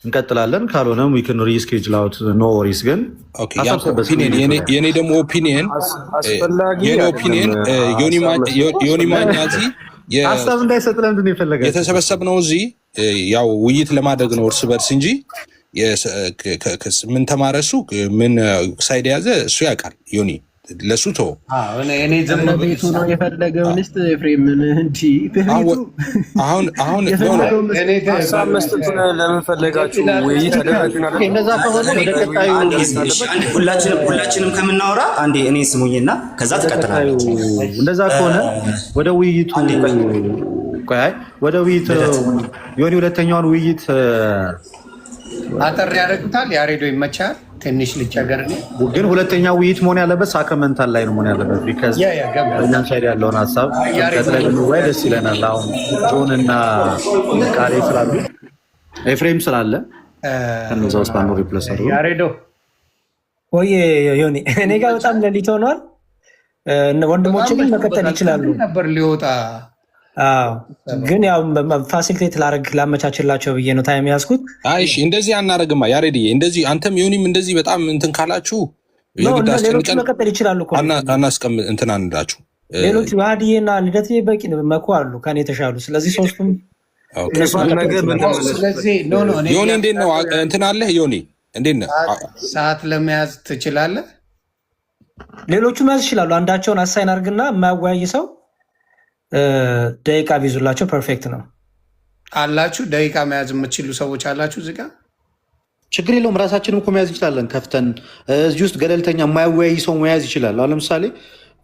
Speaker 5: እንቀጥላለን፣ ካልሆነም ዊ ካን ሪስኬጁል አውት ኖ ወሪስ። ግን
Speaker 7: የኔ ደግሞ ኦፒኒየን ዮኒ ማኛ እዚህ
Speaker 5: ሀሳብ እንዳይሰጥ ለምንድን ነው የፈለጋችሁት?
Speaker 7: የተሰበሰብነው እዚህ ያው ውይይት ለማድረግ ነው እርስ በርስ እንጂ ምን ተማረ እሱ ምን ሳይድ ያዘ እሱ ያውቃል። ዮኒ ለሱ ቶ
Speaker 1: እኔ ዝም ቤቱ ነው የፈለገው ንስት ፍሬም እንጂ
Speaker 7: አሁን
Speaker 2: ሀሳብ መስጠቱን ለምን ፈለጋችሁ? ውይይት አደረግናል።
Speaker 5: እንደዛ ከሆነ ወደ ቀጣዩ
Speaker 4: ሁላችንም ከምናወራ አንዴ እኔ ስሙኝና ከዛ ትቀጥላለች።
Speaker 5: እንደዛ ከሆነ ወደ ውይይቱ ዮኒ ሁለተኛውን ውይይት
Speaker 6: አጠር ያደርጉታል። ያሬዶ ይመቻል። ትንሽ ልቸገር
Speaker 5: ግን ሁለተኛ ውይይት መሆን ያለበት ሳክራመንታል ላይ ነው መሆን ያለበት። ቢካዝ እኛም ሳይድ ያለውን ሀሳብ ላይ ደስ ይለናል። አሁን ጆን እና ቃሌ ስላሉ ኤፍሬም ስላለ ከነዛ ውስጥ አንዱ ሪፕለስ አድርጎ
Speaker 6: ያሬዶ
Speaker 3: ወይ ዮኒ እኔ ጋር በጣም ሌሊት ሆኗል። ወንድሞች ግን መቀጠል ይችላሉ
Speaker 6: ነበር ሊወጣ
Speaker 3: ግን ያው ፋሲሊቴት ላመቻችላቸው ብዬ ነው ታይም ያዝኩት።
Speaker 7: እሺ እንደዚህ አናረግማ ያሬድዬ፣ እንደዚህ አንተም ዮኒም እንደዚህ በጣም እንትን ካላችሁ
Speaker 3: ሌሎቹ መቀጠል ይችላሉ እኮ
Speaker 7: አናስቀምጥ እንትን አንላችሁ።
Speaker 3: ሌሎቹ ዋህድዬና ልደት በቂ መኩ አሉ ከኔ የተሻሉ። ስለዚህ ሶስቱም
Speaker 7: ዮኒ እንዴት ነው እንትን አለህ? ዮኒ እንዴት ነው
Speaker 6: ሰዓት ለመያዝ ትችላለህ?
Speaker 3: ሌሎቹ መያዝ ይችላሉ። አንዳቸውን አሳይን አድርግና የማያወያይ ሰው ደቂቃ ቢይዙላቸው ፐርፌክት ነው።
Speaker 6: አላችሁ ደቂቃ መያዝ የምትችሉ ሰዎች አላችሁ እዚህ ጋር
Speaker 5: ችግር የለውም። ራሳችንም እኮ መያዝ እንችላለን ከፍተን። እዚህ ውስጥ ገለልተኛ የማያወያይ ሰው መያዝ ይችላል። አሁን ለምሳሌ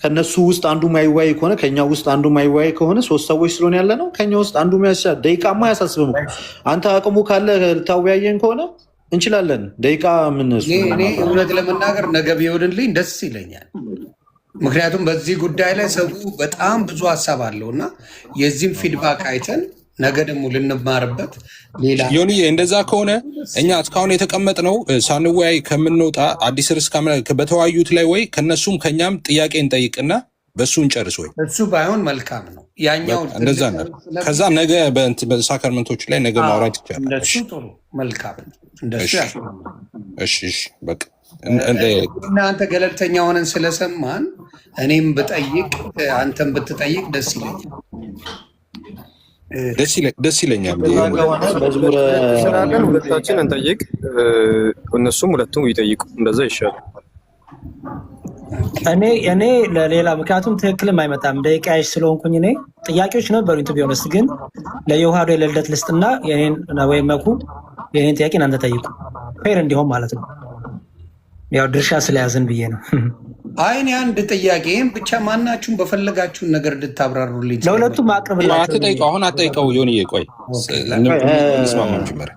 Speaker 5: ከነሱ ውስጥ አንዱ የማይወያይ ከሆነ ከኛ ውስጥ አንዱ የማይወያይ ከሆነ 3 ሰዎች ስለሆነ ያለ ነው ከኛ ውስጥ አንዱ መያዝ ይችላል። ደቂቃማ አያሳስብም። አንተ አቅሙ ካለ ልታወያየን ከሆነ እንችላለን። ደቂቃ ምን
Speaker 6: እኔ እውነት ለመናገር ነገ ቢሆንልኝ ደስ ይለኛል። ምክንያቱም በዚህ ጉዳይ ላይ ሰው በጣም ብዙ ሀሳብ አለው እና የዚህም ፊድባክ አይተን ነገ ደግሞ ልንማርበት ሌላ
Speaker 7: ዮኒዬ፣ እንደዛ ከሆነ እኛ እስካሁን የተቀመጥነው ሳንወያይ ከምንወጣ አዲስ ርዕስ በተወያዩት ላይ ወይ ከነሱም ከኛም ጥያቄ እንጠይቅና በሱ እንጨርስ። ወይ
Speaker 6: እሱ ባይሆን መልካም ነው። ያኛው
Speaker 7: እንደዛ ነው። ከዛ ነገ በሳክራመንቶች ላይ ነገ ማውራት ይቻላል።
Speaker 6: እንደሱ ጥሩ መልካም እንደሱ ያስማማል።
Speaker 7: እሺ በቃ
Speaker 6: እናንተ ገለልተኛ ሆነን ስለሰማን እኔም ብጠይቅ አንተም ብትጠይቅ ደስ ይለኛል።
Speaker 7: ደስ ይለኛል።
Speaker 2: ስላለን ሁለታችን እንጠይቅ፣ እነሱም ሁለቱም ይጠይቁ። እንደዛ ይሻላል።
Speaker 3: እኔ ለሌላ ምክንያቱም ትክክልም አይመጣም ደቂቃዎች ስለሆንኩኝ እኔ ጥያቄዎች ነበሩኝ ቱ ቢሆንስ ግን ለየውሃዶ የልደት ልስጥና የኔን ወይም መኩ የኔን ጥያቄ እናንተ ጠይቁ ፌር እንዲሆን ማለት ነው። ያው ድርሻ ስለያዝን ብዬ ነው።
Speaker 6: አይኔ አንድ ጥያቄም ብቻ ማናችሁም በፈለጋችሁን ነገር እንድታብራሩልኝ
Speaker 3: ለሁለቱም አቅርብላችሁ።
Speaker 7: አትጠይቀው፣ አሁን አትጠይቀው ዮኒዬ፣ ቆይ እንስማማም ጀመረ።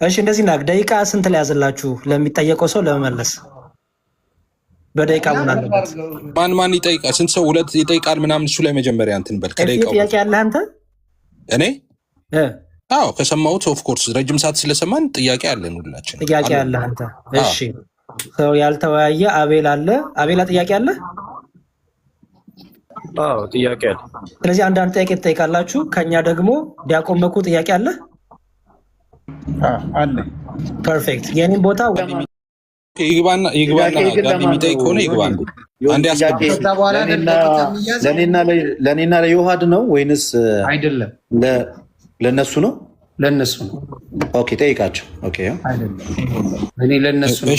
Speaker 3: እሺ እንደዚህ ናግ ደቂቃ ስንት ላይ ያዝላችሁ ለሚጠየቀው ሰው ለመመለስ? በደቂቃ ምን አለበት?
Speaker 7: ማን ይጠይቃል? ስንት ሰው ሁለት ይጠይቃል ምናምን። እሱ ላይ መጀመሪያ እንትን በል። ከደቂቃው
Speaker 3: ጥያቄ ያለህ አንተ?
Speaker 7: እኔ አዎ ከሰማሁት ኦፍኮርስ ረጅም ሰዓት ስለሰማን ጥያቄ አለን ሁላችን።
Speaker 3: ጥያቄ አለ አንተ? እሺ ሰው ያልተወያየ አቤል አለ። አቤላ ጥያቄ አለ?
Speaker 2: አዎ ጥያቄ አለ።
Speaker 3: ስለዚህ አንዳንድ ጥያቄ ትጠይቃላችሁ። ከኛ ደግሞ ዲያቆን መኩ ጥያቄ አለ?
Speaker 8: አለ።
Speaker 3: ፐርፌክት። የኔን ቦታ
Speaker 7: ይግባና ጋር የሚጠይቅ ከሆነ ይግባ። አንዴ
Speaker 5: ለእኔና ለዮሐድ ነው ወይንስ
Speaker 6: አይደለም?
Speaker 5: ለነሱ ነው።
Speaker 6: ለነሱ ነው።
Speaker 5: ኦኬ ጠይቃቸው። ኦኬ
Speaker 6: እኔ ለነሱ ነው።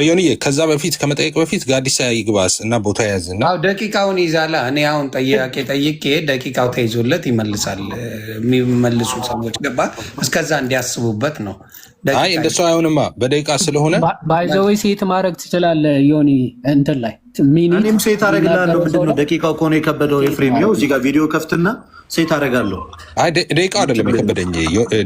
Speaker 7: ዮኒዬ ከዛ በፊት ከመጠየቅ በፊት ጋዲሳ ይግባስ እና ቦታ ያዝና
Speaker 6: ደቂቃውን ይዛላ። እኔ አሁን ጥያቄ ጠይቄ ደቂቃው ተይዞለት ይመልሳል። የሚመልሱ ሰዎች ገባ እስከዛ እንዲያስቡበት ነው።
Speaker 7: አይ እንደሱ አይሆንማ በደቂቃ ስለሆነ
Speaker 1: ባይዘዌ ሴት ማድረግ ትችላለህ ዮኒ። እንትን ላይ
Speaker 5: እኔም ሴት አደርግልሃለሁ። ምንድነው ደቂቃው ከሆነ የከበደው ኤፍሬም፣ ይኸው እዚህ ጋር ቪዲዮ ከፍትና ሴት አደርጋለሁ።
Speaker 7: አይ ደቂቃው አይደለም የከበደኝ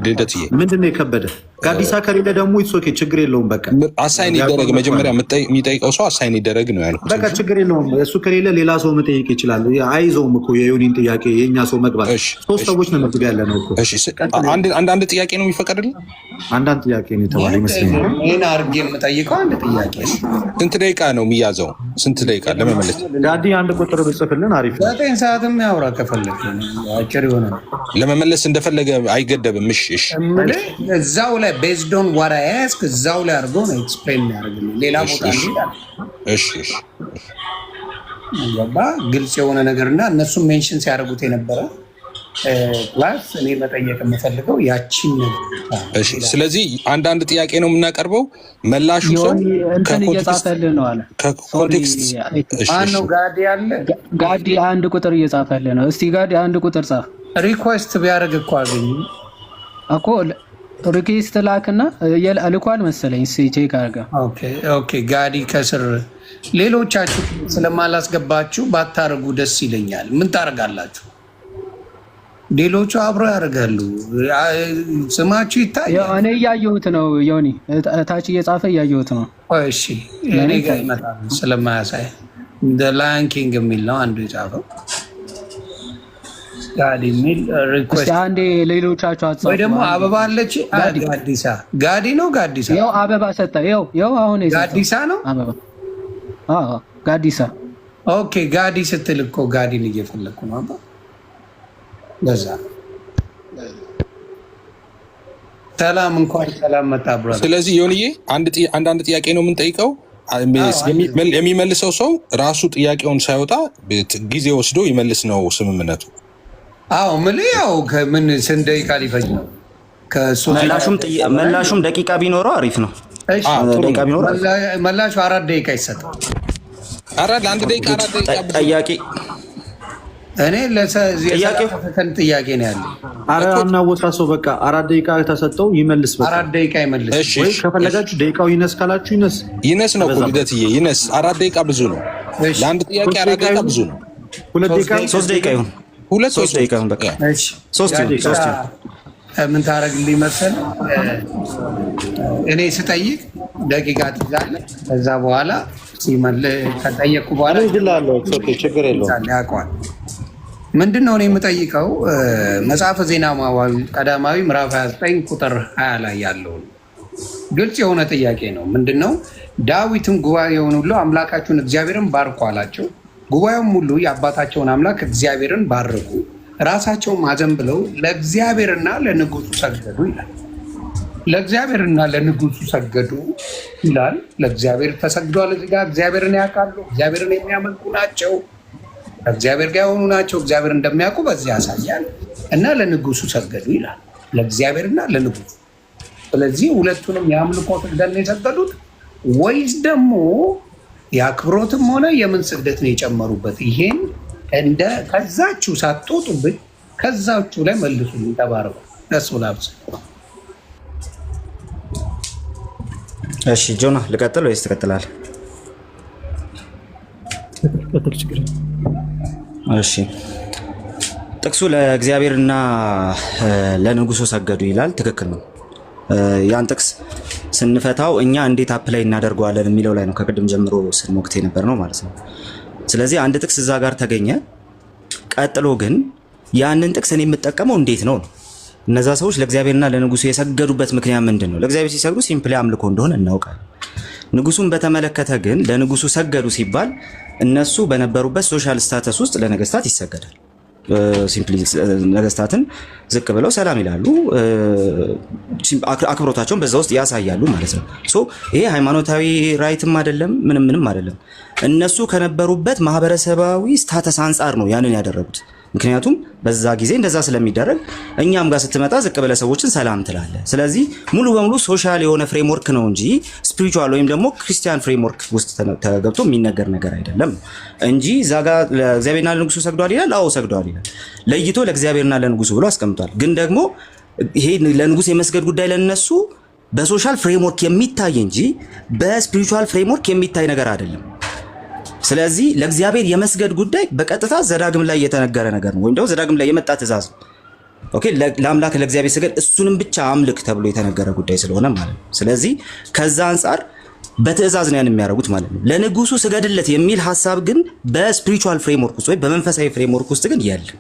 Speaker 7: ልደትዬ።
Speaker 5: ምንድነው የከበደ? ጋዲሳ ከሌለ ደግሞ ኢትስ ኦኬ፣ ችግር የለውም። በቃ
Speaker 7: አሳይን ይደረግ። መጀመሪያ የሚጠይቀው ሰው አሳይን ይደረግ ነው ያልኩት።
Speaker 5: በቃ ችግር የለውም። እሱ ከሌለ ሌላ ሰው መጠየቅ ይችላል። አይዞውም እኮ የዮኒን ጥያቄ የእኛ ሰው መግባት። ሶስት ሰዎች ነው መግቢያ ያለ ነው እኮ።
Speaker 7: አንዳንድ ጥያቄ ነው የሚፈቀድልን።
Speaker 5: አንዳንድ ጥያቄ ነው የተባለ ይመስለኛል።
Speaker 6: ይህን አድርጌ የምጠይቀው አንድ ጥያቄ።
Speaker 7: ስንት ደቂቃ ነው የሚያዘው? ስንት ደቂቃ ለመመለስ?
Speaker 5: ዳዲ አንድ ቁጥር ብጽፍልን አሪፍ ነው።
Speaker 6: 9 ሰዓትም ያውራ ከፈለግ አጭር የሆነ
Speaker 7: ለመመለስ እንደፈለገ አይገደብም። እሺ
Speaker 6: እዛው ላይ ቤዝድ ኦን ዋት አይ አስክ እዛው ላይ አድርጎ ነው ኤክስፕሌን ያደርግልኝ። ሌላ ቦታ
Speaker 7: እሺ
Speaker 6: ግልጽ የሆነ ነገርና እነሱም ሜንሽን ሲያደርጉት የነበረ ፕላስ እኔ መጠየቅ የምፈልገው ያቺን
Speaker 7: እሺ። ስለዚህ አንዳንድ ጥያቄ ነው የምናቀርበው። መላሹ ሰው
Speaker 1: እየጻፈልህ ነው አለ።
Speaker 7: ከኮንቴክስት
Speaker 6: ማነው? ጋዲ አለ።
Speaker 1: ጋዲ አንድ ቁጥር እየጻፈልህ ነው። እስቲ ጋዲ አንድ ቁጥር ጻፍ።
Speaker 6: ሪኳስት ቢያደርግ እኮ አገኙ እኮ
Speaker 1: ሪኩዌስት ላክና ልኳል መሰለኝ። ቼክ አድርገህ።
Speaker 6: ኦኬ ጋዲ ከስር ሌሎቻችሁ ስለማላስገባችሁ ባታረጉ ደስ ይለኛል። ምን ታደርጋላችሁ? ሌሎቹ አብረው ያደርጋሉ። ስማችሁ ይታያል።
Speaker 1: እኔ እያየሁት ነው። ዮኒ ታች እየጻፈ እያየሁት ነው።
Speaker 6: እሺ እኔ ጋር ይመጣል ስለማያሳይ ላይን ኪንግ የሚል ነው አንዱ የጻፈው። ጋዲ የሚል ሪኩዌስት
Speaker 1: አንዴ ሌሎቻችሁ አጻፉ።
Speaker 6: ወይ ደግሞ አበባ አለች። ጋዲሳ ጋዲ ነው። ጋዲሳ
Speaker 1: ያው አበባ ሰጠ። ያው አሁን
Speaker 6: ጋዲሳ ነው
Speaker 1: አበባ። ጋዲሳ።
Speaker 6: ኦኬ ጋዲ ስትል እኮ ጋዲን እየፈለኩ ነው አባ በዛ ሰላም እንኳን ሰላም መጣ ብራ።
Speaker 7: ስለዚህ ዮኒዬ አንዳንድ ጥያቄ ነው የምንጠይቀው። የሚመልሰው ሰው ራሱ ጥያቄውን ሳይወጣ ጊዜ ወስዶ ይመልስ ነው ስምምነቱ።
Speaker 6: አዎ ምን ያው ከምን ስንት ደቂቃ ሊፈጅ ነው?
Speaker 4: መላሹም ደቂቃ ቢኖረው አሪፍ ነው።
Speaker 6: እሺ
Speaker 4: ደቂቃ ቢኖረው
Speaker 6: መላሹ 4 ደቂቃ ይሰጣል።
Speaker 7: አንድ ደቂቃ 4 ደቂቃ
Speaker 4: ጥያቄ
Speaker 6: እኔ ጥያቄ ነው ያለኝ።
Speaker 5: አረ አናወሳሰው በቃ 4 ደቂቃ ተሰጠው ይመልስ። በቃ
Speaker 6: 4 ደቂቃ ይመልስ።
Speaker 5: ወይ ከፈለጋችሁ ደቂቃው ይነስ ካላችሁ
Speaker 7: ይነስ ነው። ልደትዬ ይነስ። 4 ደቂቃ ብዙ ነው ለአንድ ጥያቄ። 4 ደቂቃ ብዙ ነው።
Speaker 5: 2 ደቂቃ
Speaker 4: 3 ደቂቃ ይሁን። 3 ደቂቃ ይሁን። በቃ
Speaker 6: እሺ
Speaker 4: 3
Speaker 6: ምን ታደርግልኝ መሰለህ? እኔ ስጠይቅ ደቂቃ ትይዛለህ። ከዛ በኋላ ከጠየቅኩ በኋላ
Speaker 5: ችግር የለውም
Speaker 6: ያውቀዋል። ምንድን ነው እኔ የምጠይቀው? መጽሐፈ ዜና መዋዕል ቀዳማዊ ምዕራፍ 29 ቁጥር 20 ላይ ያለውን ግልጽ የሆነ ጥያቄ ነው። ምንድን ነው? ዳዊትም ጉባኤውን ሁሉ አምላካችሁን እግዚአብሔርን ባርኩ አላቸው። ጉባኤውም ሁሉ የአባታቸውን አምላክ እግዚአብሔርን ባረኩ፣ ራሳቸውን አዘንብለው ለእግዚአብሔርና ለንጉሱ ሰገዱ ይላል። ለእግዚአብሔርና ለንጉሱ ሰገዱ ይላል። ለእግዚአብሔር ተሰግዷል። እዚህ ጋር እግዚአብሔርን ያውቃሉ፣ እግዚአብሔርን የሚያመልኩ ናቸው፣ ከእግዚአብሔር ጋር የሆኑ ናቸው፣ እግዚአብሔር እንደሚያውቁ በዚህ ያሳያል። እና ለንጉሱ ሰገዱ ይላል፣ ለእግዚአብሔርና ለንጉሱ። ስለዚህ ሁለቱንም የአምልኮ ስግደት ነው የሰገዱት ወይስ ደግሞ የአክብሮትም ሆነ የምን ስግደት ነው የጨመሩበት? ይሄን እንደ ከዛችሁ ሳትወጡብኝ ከዛችሁ ላይ መልሱልኝ። ተባረኩ። ደስ ብላብስ።
Speaker 4: እሺ ጆና ልቀጥል ወይስ ትቀጥላለህ? እሺ ጥቅሱ ለእግዚአብሔርና ለንጉሱ ሰገዱ ይላል። ትክክል ነው። ያን ጥቅስ ስንፈታው እኛ እንዴት አፕላይ እናደርገዋለን የሚለው ላይ ነው ከቅድም ጀምሮ ስንሞክት የነበር ነው ማለት ነው። ስለዚህ አንድ ጥቅስ እዛ ጋር ተገኘ። ቀጥሎ ግን ያንን ጥቅስ እኔ የምጠቀመው እንዴት ነው? እነዛ ሰዎች ለእግዚአብሔርና ለንጉሱ የሰገዱበት ምክንያት ምንድን ነው? ለእግዚአብሔር ሲሰግዱ ሲምፕሊ አምልኮ እንደሆነ እናውቃለን። ንጉሱን በተመለከተ ግን ለንጉሱ ሰገዱ ሲባል እነሱ በነበሩበት ሶሻል ስታተስ ውስጥ ለነገስታት ይሰገዳል። ሲምፕሊ ነገስታትን ዝቅ ብለው ሰላም ይላሉ፣ አክብሮታቸውን በዛ ውስጥ ያሳያሉ ማለት ነው። ይሄ ሃይማኖታዊ ራይትም አይደለም፣ ምንም አይደለም። እነሱ ከነበሩበት ማህበረሰባዊ ስታተስ አንጻር ነው ያንን ያደረጉት። ምክንያቱም በዛ ጊዜ እንደዛ ስለሚደረግ እኛም ጋር ስትመጣ ዝቅ ብለህ ሰዎችን ሰላም ትላለህ። ስለዚህ ሙሉ በሙሉ ሶሻል የሆነ ፍሬምወርክ ነው እንጂ ስፒሪቹዋል ወይም ደግሞ ክርስቲያን ፍሬምወርክ ውስጥ ተገብቶ የሚነገር ነገር አይደለም እንጂ እዛ ጋር ለእግዚአብሔርና ለንጉሱ ሰግዷል ይላል። አዎ ሰግዷል ይላል። ለይቶ ለእግዚአብሔርና ለንጉሱ ብሎ አስቀምጧል። ግን ደግሞ ይሄ ለንጉስ የመስገድ ጉዳይ ለነሱ በሶሻል ፍሬምወርክ የሚታይ እንጂ በስፒሪቹዋል ፍሬምወርክ የሚታይ ነገር አይደለም። ስለዚህ ለእግዚአብሔር የመስገድ ጉዳይ በቀጥታ ዘዳግም ላይ የተነገረ ነገር ነው፣ ወይም ደግሞ ዘዳግም ላይ የመጣ ትእዛዝ ነው። ኦኬ ለአምላክ ለእግዚአብሔር ስገድ እሱንም ብቻ አምልክ ተብሎ የተነገረ ጉዳይ ስለሆነ ማለት ነው። ስለዚህ ከዛ አንጻር በትእዛዝ ነው ያን የሚያደርጉት ማለት ነው። ለንጉሱ ስገድለት የሚል ሐሳብ ግን በስፒሪቹዋል ፍሬምወርክ ውስጥ ወይ በመንፈሳዊ ፍሬምወርክ ውስጥ ግን የለም።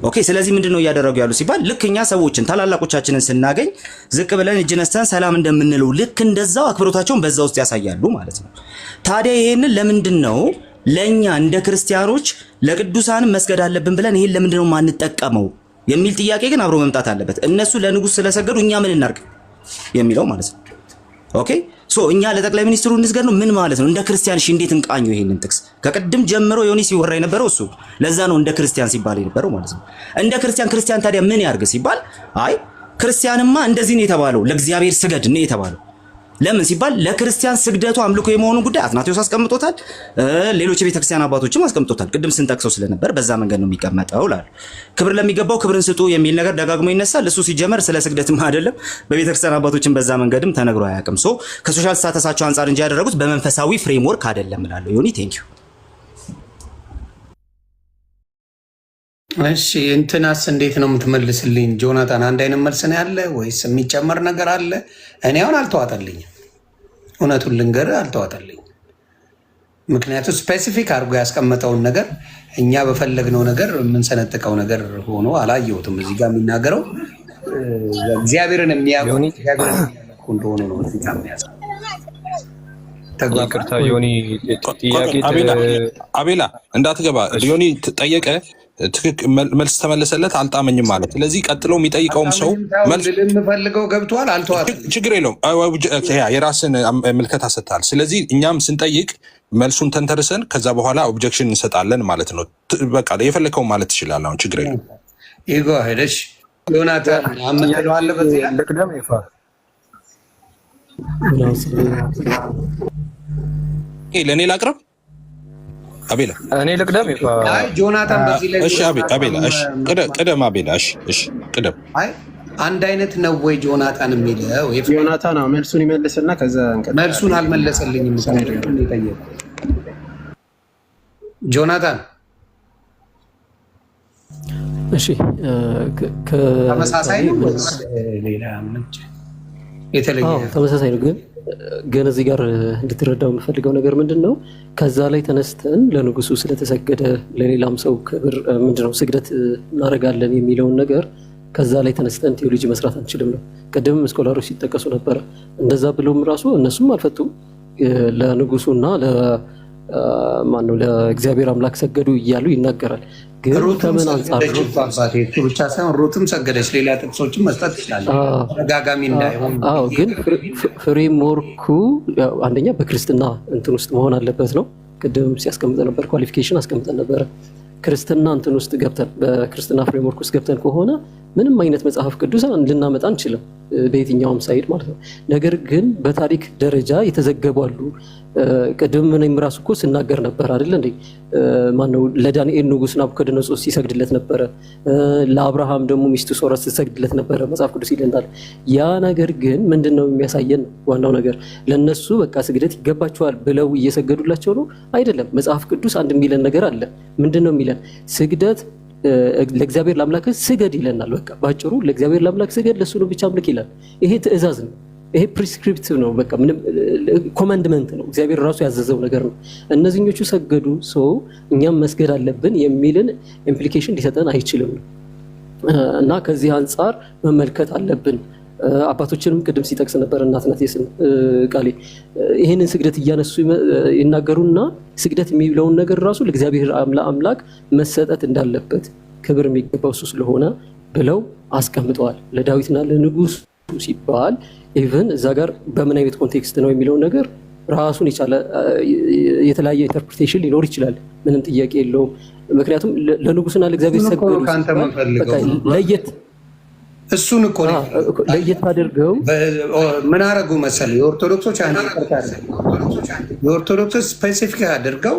Speaker 4: ኦኬ ስለዚህ ምንድነው እያደረጉ ያሉ ሲባል ልክ እኛ ሰዎችን ታላላቆቻችንን ስናገኝ ዝቅ ብለን እጅ ነስተን ሰላም እንደምንለው ልክ እንደዛው አክብሮታቸውን በዛ ውስጥ ያሳያሉ ማለት ነው። ታዲያ ይሄንን ለምንድነው ለኛ እንደ ክርስቲያኖች ለቅዱሳን መስገድ አለብን ብለን ይሄን ለምንድነው ማንጠቀመው የሚል ጥያቄ ግን አብሮ መምጣት አለበት። እነሱ ለንጉስ ስለሰገዱ እኛ ምን እናርግ የሚለው ማለት ነው። ኦኬ ሶ እኛ ለጠቅላይ ሚኒስትሩ እንስገድ ነው ምን ማለት ነው? እንደ ክርስቲያን እሺ እንዴት እንቃኘው ይሄንን ጥቅስ? ከቅድም ጀምሮ ዮኒ ሲወራ የነበረው እሱ ለዛ ነው እንደ ክርስቲያን ሲባል የነበረው ማለት ነው። እንደ ክርስቲያን ታዲያ ምን ያርግ ሲባል አይ ክርስቲያንማ እንደዚህ ነው የተባለው፣ ለእግዚአብሔር ስገድ ነው የተባለው። ለምን ሲባል ለክርስቲያን ስግደቱ አምልኮ የመሆኑን ጉዳይ አትናቴዎስ አስቀምጦታል፣ ሌሎች የቤተክርስቲያን አባቶችም አስቀምጦታል። ቅድም ስንጠቅሰው ስለነበር በዛ መንገድ ነው የሚቀመጠው ላል ክብር ለሚገባው ክብርን ስጡ የሚል ነገር ደጋግሞ ይነሳል። እሱ ሲጀመር ስለ ስግደትም አይደለም በቤተክርስቲያን አባቶችም በዛ መንገድም ተነግሮ አያውቅም። ሶ ከሶሻል ስታተሳቸው አንጻር እንጂ ያደረጉት በመንፈሳዊ ፍሬምወርክ አይደለም እላለሁ። ዮኒ ቴንኪዩ።
Speaker 6: እሺ እንትናስ እንዴት ነው የምትመልስልኝ? ጆናታን አንድ አይነት መልስ ነው ያለ ወይስ የሚጨመር ነገር አለ? እኔ አሁን አልተዋጠልኝም፣ እውነቱን ልንገርህ አልተዋጠልኝም። ምክንያቱም ስፔሲፊክ አድርጎ ያስቀመጠውን ነገር እኛ በፈለግነው ነገር የምንሰነጥቀው ነገር ሆኖ አላየሁትም። እዚህ ጋር የሚናገረው እግዚአብሔርን የሚያውቁ እንደሆነ ነው። እዚህ ጋር የሚያስቀምጠው
Speaker 7: ይቅርታ ዮኒ ጥያቄ አቤላ እንዳትገባ ዮኒ ጠየቀ፣ መልስ ተመለሰለት፣ አልጣመኝም ማለት። ስለዚህ ቀጥሎ የሚጠይቀውም ሰው መልስ
Speaker 6: የምፈልገው ገብቷል፣ አልተዋጠም፣
Speaker 7: ችግር የለውም፣ የራስን ምልከታ ሰጥተሃል። ስለዚህ እኛም ስንጠይቅ መልሱን ተንተርሰን ከዛ በኋላ ኦብጀክሽን እንሰጣለን ማለት ነው። በቃ የፈለከውን ማለት ትችላለህ። አሁን ችግር የለውም።
Speaker 6: ይጎ ሄደሽ ዮናታን አምጥለው አለበት
Speaker 2: ልቅደም ይፋ
Speaker 7: ለእኔ ላቅርብ አቤላ፣
Speaker 2: እኔ ልቅደም ይፋ
Speaker 6: ጆናታን በዚህ ላይ
Speaker 7: እሺ አቤላ እሺ ቅደም አቤላ እሺ ቅደም።
Speaker 6: አይ አንድ አይነት ነው ወይ ጆናታን የሚለው?
Speaker 2: ዮናታን ነው መልሱን ይመልስና ከዛ
Speaker 6: መልሱን አልመለሰልኝም። ጆናታን
Speaker 2: እሺ
Speaker 6: ተመሳሳይ ነው ሌላ የተለየ
Speaker 2: ተመሳሳይ ነው። ግን እዚህ ጋር እንድትረዳው የምፈልገው ነገር ምንድን ነው፣ ከዛ ላይ ተነስተን ለንጉሱ ስለተሰገደ ለሌላም ሰው ክብር ምንድነው ስግደት እናደርጋለን የሚለውን ነገር ከዛ ላይ ተነስተን ቴዎሎጂ መስራት አንችልም ነው። ቅድም ስኮላሮች ሲጠቀሱ ነበረ። እንደዛ ብለውም ራሱ እነሱም አልፈቱም። ለንጉሱና ማነው ለእግዚአብሔር አምላክ ሰገዱ እያሉ ይናገራል። ግን ከምን አንጻር
Speaker 6: ብቻ ሳይሆን ሩትም ሰገደች። ሌላ ጥቅሶችን መስጠት ይችላል ተደጋጋሚ እንዳይሆን።
Speaker 2: ግን ፍሬምወርኩ አንደኛ በክርስትና እንትን ውስጥ መሆን አለበት ነው። ቅድም ሲያስቀምጠ ነበር፣ ኳሊፊኬሽን አስቀምጠን ነበረ። ክርስትና እንትን ውስጥ ገብተን በክርስትና ፍሬምወርክ ውስጥ ገብተን ከሆነ ምንም አይነት መጽሐፍ ቅዱስ ልናመጣ አንችልም፣ በየትኛውም ሳይድ ማለት ነው። ነገር ግን በታሪክ ደረጃ የተዘገቡ አሉ። ቅድም እኔም ራሱ እኮ ስናገር ነበር አይደል እንዴ? ማነው ለዳንኤል ንጉስ ናቡከደነጾር ሲሰግድለት ነበረ፣ ለአብርሃም ደግሞ ሚስቱ ሶራ ስትሰግድለት ነበረ መጽሐፍ ቅዱስ ይለናል። ያ ነገር ግን ምንድነው የሚያሳየን? ዋናው ነገር ለነሱ በቃ ስግደት ይገባቸዋል ብለው እየሰገዱላቸው ነው አይደለም። መጽሐፍ ቅዱስ አንድ የሚለን ነገር አለ። ምንድነው የሚለን? ስግደት ለእግዚአብሔር ለአምላክ ስገድ ይለናል። በቃ ባጭሩ ለእግዚአብሔር ለአምላክ ስገድ፣ ለሱ ነው ብቻ አምልክ ይላል። ይሄ ትእዛዝ ነው። ይሄ ፕሪስክሪፕቲቭ ነው። በቃ ምንም ኮማንድመንት ነው። እግዚአብሔር ራሱ ያዘዘው ነገር ነው። እነዚህኞቹ ሰገዱ፣ ሰው እኛም መስገድ አለብን የሚልን ኢምፕሊኬሽን ሊሰጠን አይችልም ነው። እና ከዚህ አንጻር መመልከት አለብን። አባቶችንም ቅድም ሲጠቅስ ነበር እናትናት የስም ቃሌ ይህንን ስግደት እያነሱ ይናገሩና ስግደት የሚለውን ነገር ራሱ ለእግዚአብሔር አምላክ መሰጠት እንዳለበት ክብር የሚገባው እሱ ስለሆነ ብለው አስቀምጠዋል። ለዳዊትና ለንጉስ ሲባል ኢቨን እዛ ጋር በምን አይነት ኮንቴክስት ነው የሚለውን ነገር ራሱን የቻለ የተለያየ ኢንተርፕሪቴሽን ሊኖር ይችላል። ምንም ጥያቄ የለውም። ምክንያቱም ለንጉስና ለእግዚአብሔር ሰገዱ ለየት
Speaker 6: እሱን እኮ
Speaker 2: ለየት አድርገው
Speaker 6: ምን አረጉ መሰለህ? የኦርቶዶክሶች የኦርቶዶክስ ስፔሲፊክ አድርገው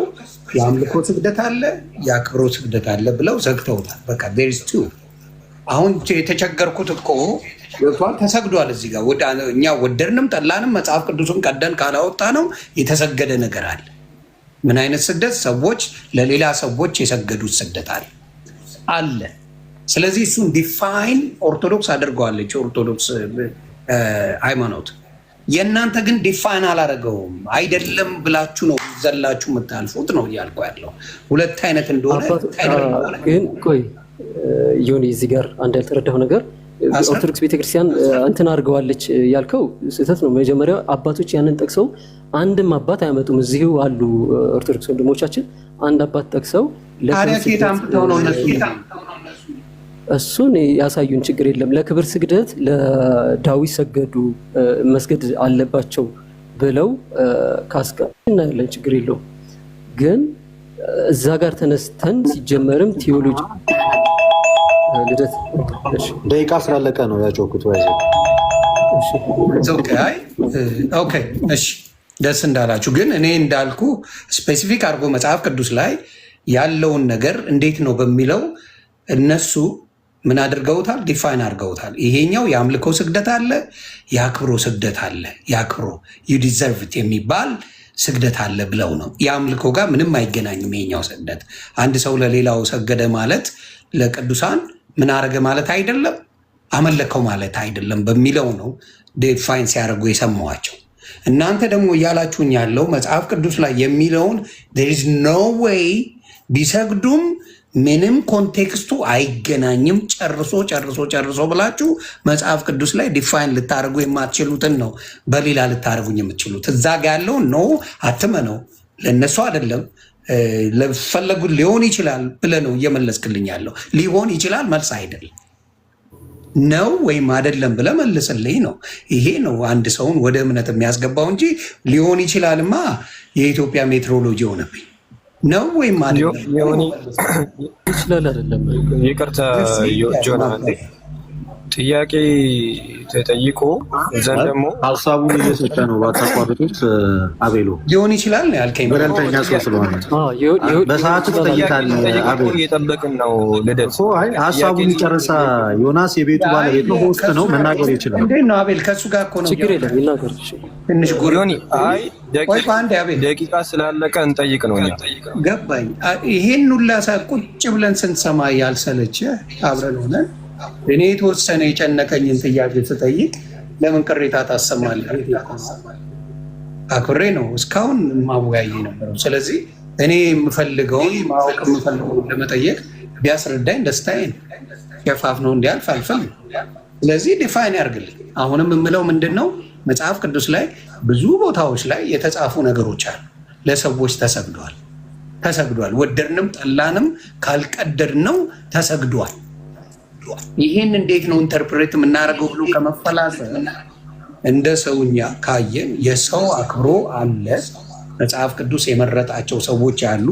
Speaker 6: የአምልኮ ስግደት አለ፣ የአክብሮ ስግደት አለ ብለው ዘግተውታል። በቃ ቤርስቱ አሁን የተቸገርኩት እኮ ወጥቷል፣ ተሰግዷል። እዚህ ጋር እኛ ወደድንም ጠላንም መጽሐፍ ቅዱስን ቀደን ካላወጣ ነው የተሰገደ ነገር አለ። ምን አይነት ስግደት? ሰዎች ለሌላ ሰዎች የሰገዱት ስግደት አለ። ስለዚህ እሱን ዲፋይን ኦርቶዶክስ አድርገዋለች፣ ኦርቶዶክስ ሃይማኖት። የእናንተ ግን ዲፋይን አላደረገውም። አይደለም ብላችሁ ነው ዘላችሁ የምታልፉት ነው እያልኩ ያለው። ሁለት አይነት እንደሆነ
Speaker 2: ግን ቆይ ዮኒ፣ እዚህ ጋር አንድ ያልተረዳው ነገር ኦርቶዶክስ ቤተክርስቲያን እንትን አድርገዋለች ያልከው ስህተት ነው። መጀመሪያ አባቶች ያንን ጠቅሰው አንድም አባት አያመጡም። እዚሁ አሉ ኦርቶዶክስ ወንድሞቻችን አንድ አባት ጠቅሰው እሱን ያሳዩን፣ ችግር የለም። ለክብር ስግደት ለዳዊት ሰገዱ መስገድ አለባቸው ብለው ካስቀ እናያለን፣ ችግር የለውም። ግን እዛ ጋር ተነስተን ሲጀመርም ቴዎሎጂ ልደት
Speaker 5: ደቂቃ ስላለቀ ነው ያጮኩት።
Speaker 6: እሺ ደስ እንዳላችሁ። ግን እኔ እንዳልኩ ስፔሲፊክ አድርጎ መጽሐፍ ቅዱስ ላይ ያለውን ነገር እንዴት ነው በሚለው እነሱ ምን አድርገውታል? ዲፋይን አድርገውታል። ይሄኛው የአምልኮ ስግደት አለ፣ የአክብሮ ስግደት አለ። የአክብሮ ዩ ዲዘርቭ የሚባል ስግደት አለ ብለው ነው። የአምልኮ ጋር ምንም አይገናኝም። ይሄኛው ስግደት አንድ ሰው ለሌላው ሰገደ ማለት ለቅዱሳን ምን አረገ ማለት አይደለም፣ አመለከው ማለት አይደለም በሚለው ነው ዲፋይን ሲያደርጉ የሰማዋቸው። እናንተ ደግሞ እያላችሁኝ ያለው መጽሐፍ ቅዱስ ላይ የሚለውን there is no way ቢሰግዱም ምንም ኮንቴክስቱ አይገናኝም ጨርሶ ብላችሁ መጽሐፍ ቅዱስ ላይ ዲፋይን ልታደርጉ የማትችሉትን ነው በሌላ ልታደርጉኝ የምትችሉት። እዛ ጋ ያለው ኖ አትመነው፣ ለእነሱ አይደለም ለፈለጉ ሊሆን ይችላል ብለህ ነው እየመለስክልኝ ያለው። ሊሆን ይችላል መልስ አይደለም፣ ነው ወይም አይደለም ብለህ መልስልኝ ነው። ይሄ ነው አንድ ሰውን ወደ እምነት የሚያስገባው እንጂ ሊሆን ይችላልማ የኢትዮጵያ ሜትሮሎጂ ሆነብኝ። ነው ወይም አይደለም
Speaker 2: ይችላል አይደለም።
Speaker 8: ይቅርታ ጆና ጥያቄ ተጠይቆ ዘንድ ደግሞ
Speaker 5: ሀሳቡን እየሰጠ ነው። ባታቋርጡት አቤሎ
Speaker 6: ሊሆን ይችላል ነው ያልከኝ።
Speaker 5: ገለልተኛ ሰው ስለሆነ በሰዓቱ ትጠይቃለህ። አቤሎ
Speaker 8: እየጠበቅን ነው። ልደት
Speaker 5: ሀሳቡን ይጨርሳ። ዮናስ የቤቱ ባለቤት ነው፣ ሆስት ነው፣ መናገር ይችላል።
Speaker 6: እንዴት ነው አቤል? ከሱ ጋር እኮ ነው።
Speaker 2: ችግር የለም ይናገር።
Speaker 6: ትንሽ
Speaker 8: ጉሪዮኒ አይ ደቂቃ ስላለቀ እንጠይቅ ነው።
Speaker 6: ገባኝ። ይሄን ሁላ ቁጭ ብለን ስንሰማ ያልሰለቸ አብረን ሆነን እኔ የተወሰነ የጨነቀኝን ጥያቄ ስጠይቅ ለምን ቅሬታ ታሰማለህ? አክብሬ ነው እስካሁን ማወያይ ነበረው። ስለዚህ እኔ የምፈልገውን ማወቅ የምፈልገውን ለመጠየቅ ቢያስረዳኝ ደስታዬ ነው። ሸፋፍ ነው እንዲያልፍ አልፈልግም። ስለዚህ ዲፋይን ያርግልኝ። አሁንም የምለው ምንድን ነው፣ መጽሐፍ ቅዱስ ላይ ብዙ ቦታዎች ላይ የተጻፉ ነገሮች አሉ። ለሰዎች ተሰግዷል። ወደድንም ጠላንም ካልቀደድነው ተሰግዷል። ይህን እንዴት ነው ኢንተርፕሬት የምናደርገው ብሎ ከመፈላሰል እንደ ሰውኛ ካየን የሰው አክብሮ አለ። መጽሐፍ ቅዱስ የመረጣቸው ሰዎች አሉ፣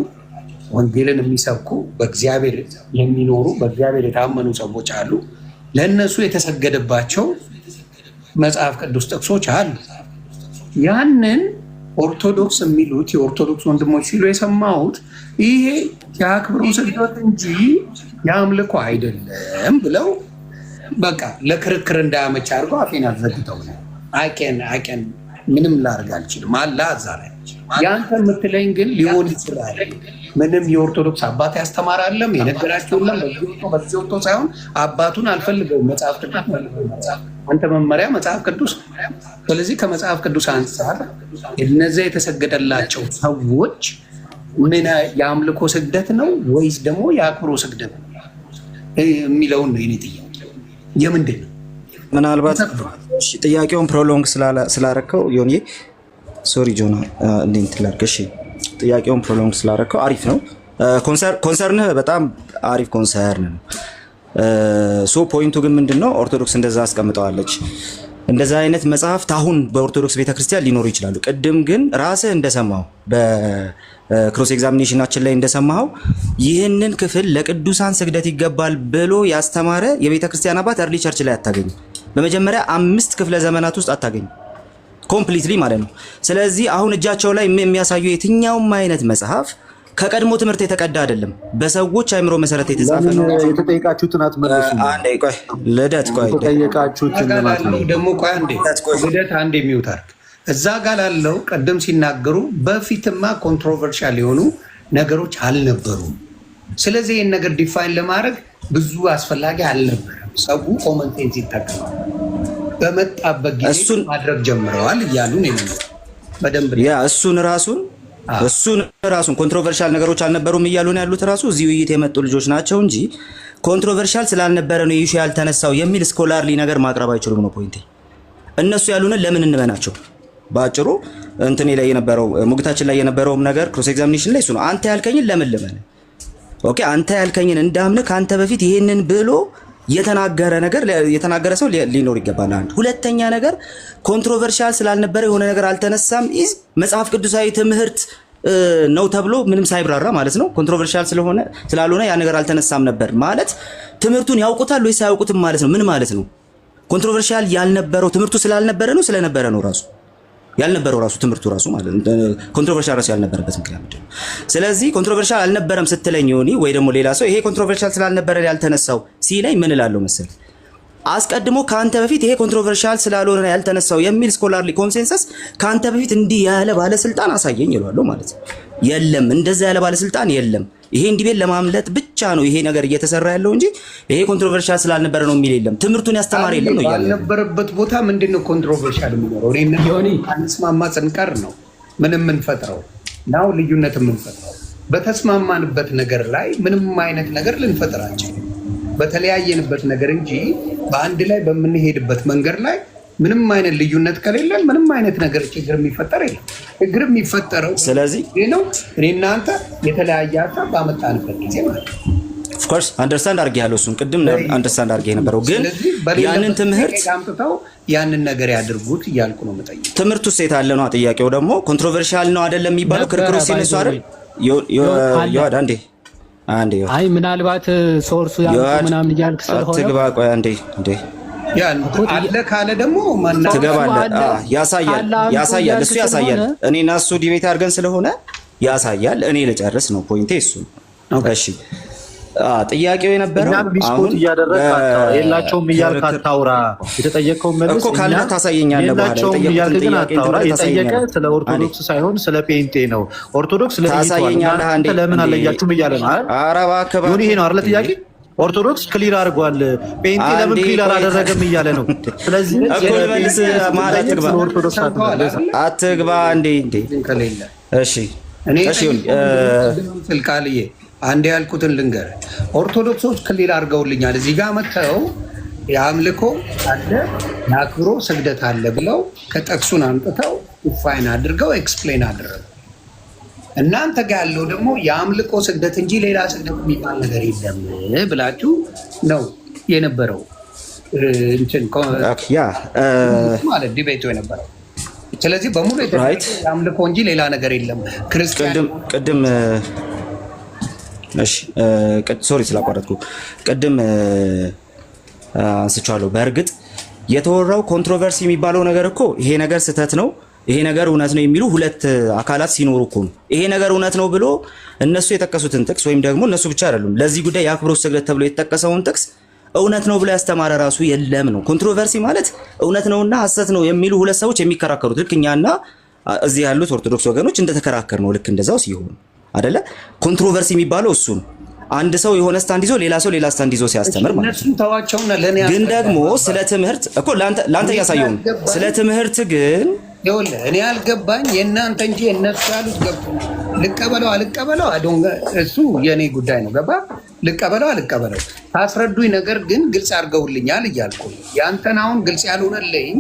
Speaker 6: ወንጌልን የሚሰብኩ በእግዚአብሔር የሚኖሩ በእግዚአብሔር የታመኑ ሰዎች አሉ። ለእነሱ የተሰገደባቸው መጽሐፍ ቅዱስ ጥቅሶች አሉ። ያንን ኦርቶዶክስ የሚሉት የኦርቶዶክስ ወንድሞች ሲሉ የሰማሁት ይሄ የአክብሮ ስግደት እንጂ የአምልኮ አይደለም ብለው በቃ ለክርክር እንዳያመች አድርገው አፌን አዘግተው ነው። አይቀን ምንም ላደርግ አልችልም አለ እዛ ላይ። ያንተ የምትለኝ ግን ሊሆን ይችላል። ምንም የኦርቶዶክስ አባት ያስተማራለም የነገራቸውለም በዚህ ወጥቶ ሳይሆን አባቱን አልፈልገውም መጽሐፍ ቅዱስ አንተ መመሪያ መጽሐፍ ቅዱስ። ስለዚህ ከመጽሐፍ ቅዱስ አንጻር እነዚያ የተሰገደላቸው ሰዎች ምን የአምልኮ ስግደት ነው ወይስ ደግሞ የአክብሮ ስግደት ነው የሚለውን ነው የኔ ጥያቄ። የምንድን ነው?
Speaker 4: ምናልባት ጥያቄውን ፕሮሎንግ ስላረከው ዮኒ ሶሪ ጆና እንዴት ላድርግ? እሺ ጥያቄውን ፕሮሎንግ ስላረከው አሪፍ ነው። ኮንሰርንህ በጣም አሪፍ ኮንሰርን ነው። ሶ ፖይንቱ ግን ምንድነው? ኦርቶዶክስ እንደዛ አስቀምጠዋለች። እንደዛ አይነት መጽሐፍት አሁን በኦርቶዶክስ ቤተክርስቲያን ሊኖሩ ይችላሉ። ቅድም ግን ራስህ እንደሰማው በክሮስ ኤግዛሚኔሽናችን ላይ እንደሰማው ይህንን ክፍል ለቅዱሳን ስግደት ይገባል ብሎ ያስተማረ የቤተክርስቲያን አባት እርሊ ቸርች ላይ አታገኙ። በመጀመሪያ 5 ክፍለ ዘመናት ውስጥ አታገኙ ኮምፕሊትሊ ማለት ነው። ስለዚህ አሁን እጃቸው ላይ የሚያሳዩ የትኛውም አይነት መጽሐፍ ከቀድሞ ትምህርት የተቀዳ አይደለም፣ በሰዎች አይምሮ መሰረት የተጻፈ ነው።
Speaker 5: የተጠየቃችሁትን አትመልሱ።
Speaker 4: አንዴ ቆይ ልደት፣ ቆይ
Speaker 5: የተጠየቃችሁትን
Speaker 6: ደግሞ ቆይ አንዴ ልደት፣ አንዴ የሚውት አድርግ። እዛ ጋር ላለው ቀደም ሲናገሩ በፊትማ ኮንትሮቨርሻል የሆኑ ነገሮች አልነበሩም። ስለዚህ ይህን ነገር ዲፋይን ለማድረግ ብዙ አስፈላጊ አልነበረም። ሰው ኮመን ሴንስ ይጠቀማል። በመጣበት ጊዜ ማድረግ ጀምረዋል እያሉ ነው። በደንብ
Speaker 4: እሱን ራሱን ኮንትሮቨርሻል ነገሮች አልነበሩም እያሉ ነው ያሉት። ራሱ እዚህ ውይይት የመጡ ልጆች ናቸው እንጂ ኮንትሮቨርሻል ስላልነበረ ነው ኢሹ ያልተነሳው የሚል ስኮላርሊ ነገር ማቅረብ አይችሉም ነው ፖይንቴ። እነሱ ያሉንን ለምን እንመናቸው? ባጭሩ እንትኔ ላይ የነበረው ሙግታችን ላይ የነበረውም ነገር ክሮስ ኤግዛሚኔሽን ላይ እሱ ነው። አንተ ያልከኝን ለምን ልመን? ኦኬ አንተ ያልከኝን እንዳምነ ካንተ በፊት ይሄንን ብሎ የተናገረ ሰው ሊኖር ይገባል። አንድ ሁለተኛ ነገር ኮንትሮቨርሻል ስላልነበረ የሆነ ነገር አልተነሳም ኢዝ መጽሐፍ ቅዱሳዊ ትምህርት ነው ተብሎ ምንም ሳይብራራ ማለት ነው። ኮንትሮቨርሻል ስላልሆነ ያ ነገር አልተነሳም ነበር ማለት ትምህርቱን ያውቁታል ወይስ አያውቁትም ማለት ነው? ምን ማለት ነው? ኮንትሮቨርሻል ያልነበረው ትምህርቱ ስላልነበረ ነው ስለነበረ ነው ራሱ ያልነበረው ራሱ ትምህርቱ ራሱ ማለት ነው። ኮንትሮቨርሻል ራሱ ያልነበረበት ምክንያት ምንድን ነው? ስለዚህ ኮንትሮቨርሻል አልነበረም ስትለኝ ዮኒ ወይ ደግሞ ሌላ ሰው ይሄ ኮንትሮቨርሻል ስላልነበረ ያልተነሳው ሲለኝ ምን እላለሁ መሰለህ? አስቀድሞ ከአንተ በፊት ይሄ ኮንትሮቨርሻል ስላልሆነ ያልተነሳው የሚል ስኮላርሊ ኮንሴንሰስ ከአንተ በፊት እንዲህ ያለ ባለስልጣን አሳየኝ ይላሉ ማለት ነው። የለም እንደዛ ያለ ባለስልጣን የለም። ይሄ እንዲህ ለማምለጥ ብቻ ነው ይሄ ነገር እየተሰራ ያለው እንጂ ይሄ ኮንትሮቨርሻል ስላልነበረ ነው የሚል የለም። ትምህርቱን ያስተማረ የለም ነው ያለው።
Speaker 6: ያልነበረበት ቦታ ምንድነው ኮንትሮቨርሻል የሚኖረው? እኔ አንስማማ ጽንቀር ነው ምንም የምንፈጥረው ነው ልዩነት የምንፈጥረው። በተስማማንበት ነገር ላይ ምንም አይነት ነገር ልንፈጥር አንችልም። በተለያየንበት ነገር እንጂ በአንድ ላይ በምንሄድበት መንገድ ላይ ምንም አይነት ልዩነት ከሌለን ምንም አይነት ነገር ችግር የሚፈጠር የለም። ችግር የሚፈጠረው
Speaker 4: ስለዚህ
Speaker 6: ነው እኔ እናንተ የተለያየ ሀሳብ ባመጣንበት ጊዜ ማለት ነው።
Speaker 4: ኦፍ ኮርስ አንደርስታንድ አድርጌያለሁ። እሱን ቅድም አንደርስታንድ አድርጌ ነበረው፣ ግን ያንን ትምህርት
Speaker 6: አምጥተው ያንን ነገር ያድርጉት እያልኩ ነው የምጠይቅ።
Speaker 4: ትምህርቱ ሴት አለ ነው ጥያቄው። ደግሞ ኮንትሮቨርሻል ነው አይደለም የሚባለው ክርክሩ ሲነሱ አይደል ይወዳ አንዴ
Speaker 1: አይ ምናልባት ሶርሱ ያልኩ ምናምን እያልክ ስለሆነ
Speaker 4: አትግባ። ቆይ አንዴ
Speaker 6: አለ ካለ ደግሞ
Speaker 4: ትገባለህ። ያሳያል እሱ ያሳያል። እኔና እሱ ዲቤት አድርገን ስለሆነ ያሳያል። እኔ ልጨርስ ነው ፖይንቴ እሱ ነው። እሺ ጥያቄው የነበረው
Speaker 5: አሁን የላቸውም እያልክ አታውራ። የተጠየቀው መልስ
Speaker 4: እኮ ካለ ታሳየኛለህ። በኋላ
Speaker 5: የጠየቀ ስለ ኦርቶዶክስ ሳይሆን ስለ ፔንቴ ነው። ኦርቶዶክስ ለምን አለያችሁም እያለ ነው።
Speaker 4: ኧረ እባክህ
Speaker 5: ይሄ ነው አይደል ጥያቄ? ኦርቶዶክስ ክሊር አድርጓል፣ ፔንቴ ለምን ክሊር አላደረገም እያለ ነው። ስለዚህ
Speaker 4: መልስ ማለት አትግባ እንዴ
Speaker 6: ከሌለ
Speaker 4: እሺ
Speaker 6: ስልቃልዬ አንድ ያልኩትን ልንገር። ኦርቶዶክሶች ክሊር አድርገውልኛል። እዚህ ጋር መጥተው የአምልኮ አለ የአክብሮ ስግደት አለ ብለው ከጠቅሱን አምጥተው ፋይን አድርገው ኤክስፕሌን አደረጉ። እናንተ ጋር ያለው ደግሞ የአምልኮ ስግደት እንጂ ሌላ ስግደት የሚባል ነገር የለም ብላችሁ ነው የነበረው ማለት ዲቤቱ የነበረው። ስለዚህ በሙሉ የአምልኮ እንጂ ሌላ ነገር የለም ክርስቲያን
Speaker 4: ቅድም እሺ ሶሪ ስላቋረጥኩ ቅድም አንስቻለሁ። በእርግጥ የተወራው ኮንትሮቨርሲ የሚባለው ነገር እኮ ይሄ ነገር ስህተት ነው፣ ይሄ ነገር እውነት ነው የሚሉ ሁለት አካላት ሲኖሩ እኮ ነው። ይሄ ነገር እውነት ነው ብሎ እነሱ የጠቀሱትን ጥቅስ ወይም ደግሞ እነሱ ብቻ አይደሉም ለዚህ ጉዳይ የአክብሮት ስግደት ተብሎ የተጠቀሰውን ጥቅስ እውነት ነው ብሎ ያስተማረ ራሱ የለም ነው። ኮንትሮቨርሲ ማለት እውነት ነውና ሐሰት ነው የሚሉ ሁለት ሰዎች የሚከራከሩት ልክ እኛና እዚህ ያሉት ኦርቶዶክስ ወገኖች እንደተከራከር ነው። ልክ እንደዛው ሲሆን አይደለ? ኮንትሮቨርሲ የሚባለው እሱ ነው። አንድ ሰው የሆነ ስታንድ ይዞ ሌላ ሰው ሌላ ስታንድ ይዞ ሲያስተምር ማለት ነው። ግን ደግሞ ስለ ትምህርት እኮ ላንተ እያሳየው ነው። ስለ ትምህርት ግን
Speaker 6: ይኸውልህ እኔ ያልገባኝ የእናንተ እንጂ እነሱ ያሉት ገብቶ ልቀበለው አልቀበለው እሱ የእኔ ጉዳይ ነው። ገባ? ልቀበለው አልቀበለው ታስረዱኝ። ነገር ግን ግልጽ አድርገውልኛል እያልኩ ያንተን አሁን ግልጽ ያልሆነልኝ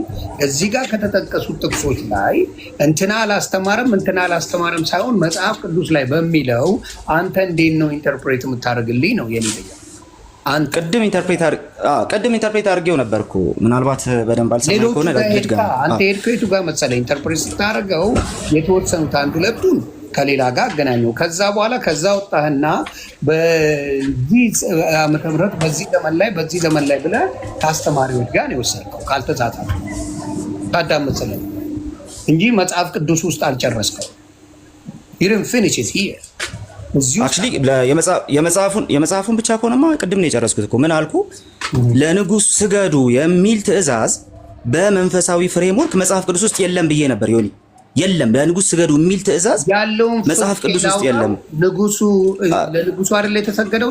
Speaker 6: እዚህ ጋር ከተጠቀሱት ጥቅሶች ላይ እንትና አላስተማረም ሳይሆን መጽሐፍ ቅዱስ ላይ በሚለው አንተ እንዴት ነው ኢንተርፕሬት የምታደርግልኝ ነው የኔ ጥያቄ።
Speaker 4: ቅድም ኢንተርፕሬት አድርጌው ነበርኩ። ምናልባት በደንብ አልሰማኝ ከሆነ
Speaker 6: አንተ ሄድከቱ ጋር መሰለኝ ኢንተርፕሬት ስታደርገው የተወሰኑት አንድ ሁለቱን ከሌላ ጋር አገናኘው። ከዛ በኋላ ከዛ ወጣህና በዚህ ዓመተ ምህረት በዚህ ዘመን ላይ ብለህ ከአስተማሪዎች ጋር ነው የወሰድከው። ካልተሳሳትኩ ታዳም መሰለኝ እንጂ መጽሐፍ ቅዱስ ውስጥ አልጨረስከው። ይርን ፊኒሽስ ሂር
Speaker 4: አክቹሊ የመጽሐፉን ብቻ ከሆነማ ቅድም ነው የጨረስኩት እኮ። ምን አልኩ? ለንጉሥ ስገዱ የሚል ትእዛዝ በመንፈሳዊ ፍሬምወርክ መጽሐፍ ቅዱስ ውስጥ የለም ብዬ ነበር። ዮኒ የለም ለንጉስ ስገዱ የሚል ትእዛዝ መጽሐፍ ቅዱስ ውስጥ የለም።
Speaker 6: ንጉሱ ለንጉሱ አይደል የተሰገደው?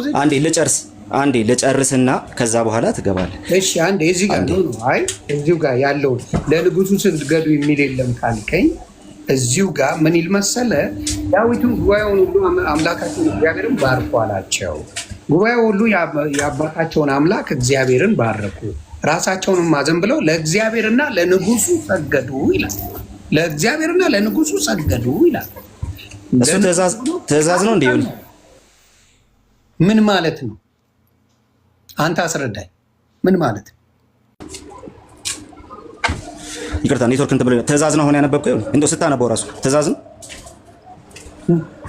Speaker 4: አንዴ ልጨርስና ከዛ በኋላ ትገባለህ።
Speaker 6: እሺ አንዴ እዚህ ጋር ነው። አይ እዚሁ ጋር ያለው ለንጉሱ ስገዱ የሚል የለም ካልከኝ እዚሁ ጋር ምን ይል መሰለ? ዳዊቱን ጉባኤውን ሁሉ አምላካቸውን እግዚአብሔርን ባርኩ አላቸው። ጉባኤው ሁሉ የአባታቸውን አምላክ እግዚአብሔርን ባረኩ፣ ራሳቸውንም ማዘን ብለው ለእግዚአብሔርና ለንጉሱ ሰገዱ ይላል። ለእግዚአብሔርና ለንጉሱ ሰገዱ ይላል።
Speaker 4: እሱ ትእዛዝ ነው እንዴ?
Speaker 6: ምን ማለት ነው? አንተ አስረዳኝ። ምን ማለት ነው?
Speaker 4: ይቅርታ ኔትወርክ እንትን ብሎ ትእዛዝ ነው አሁን ያነበብከው? ይሁን እንደው ስታነበው ራሱ ትእዛዝ ነው።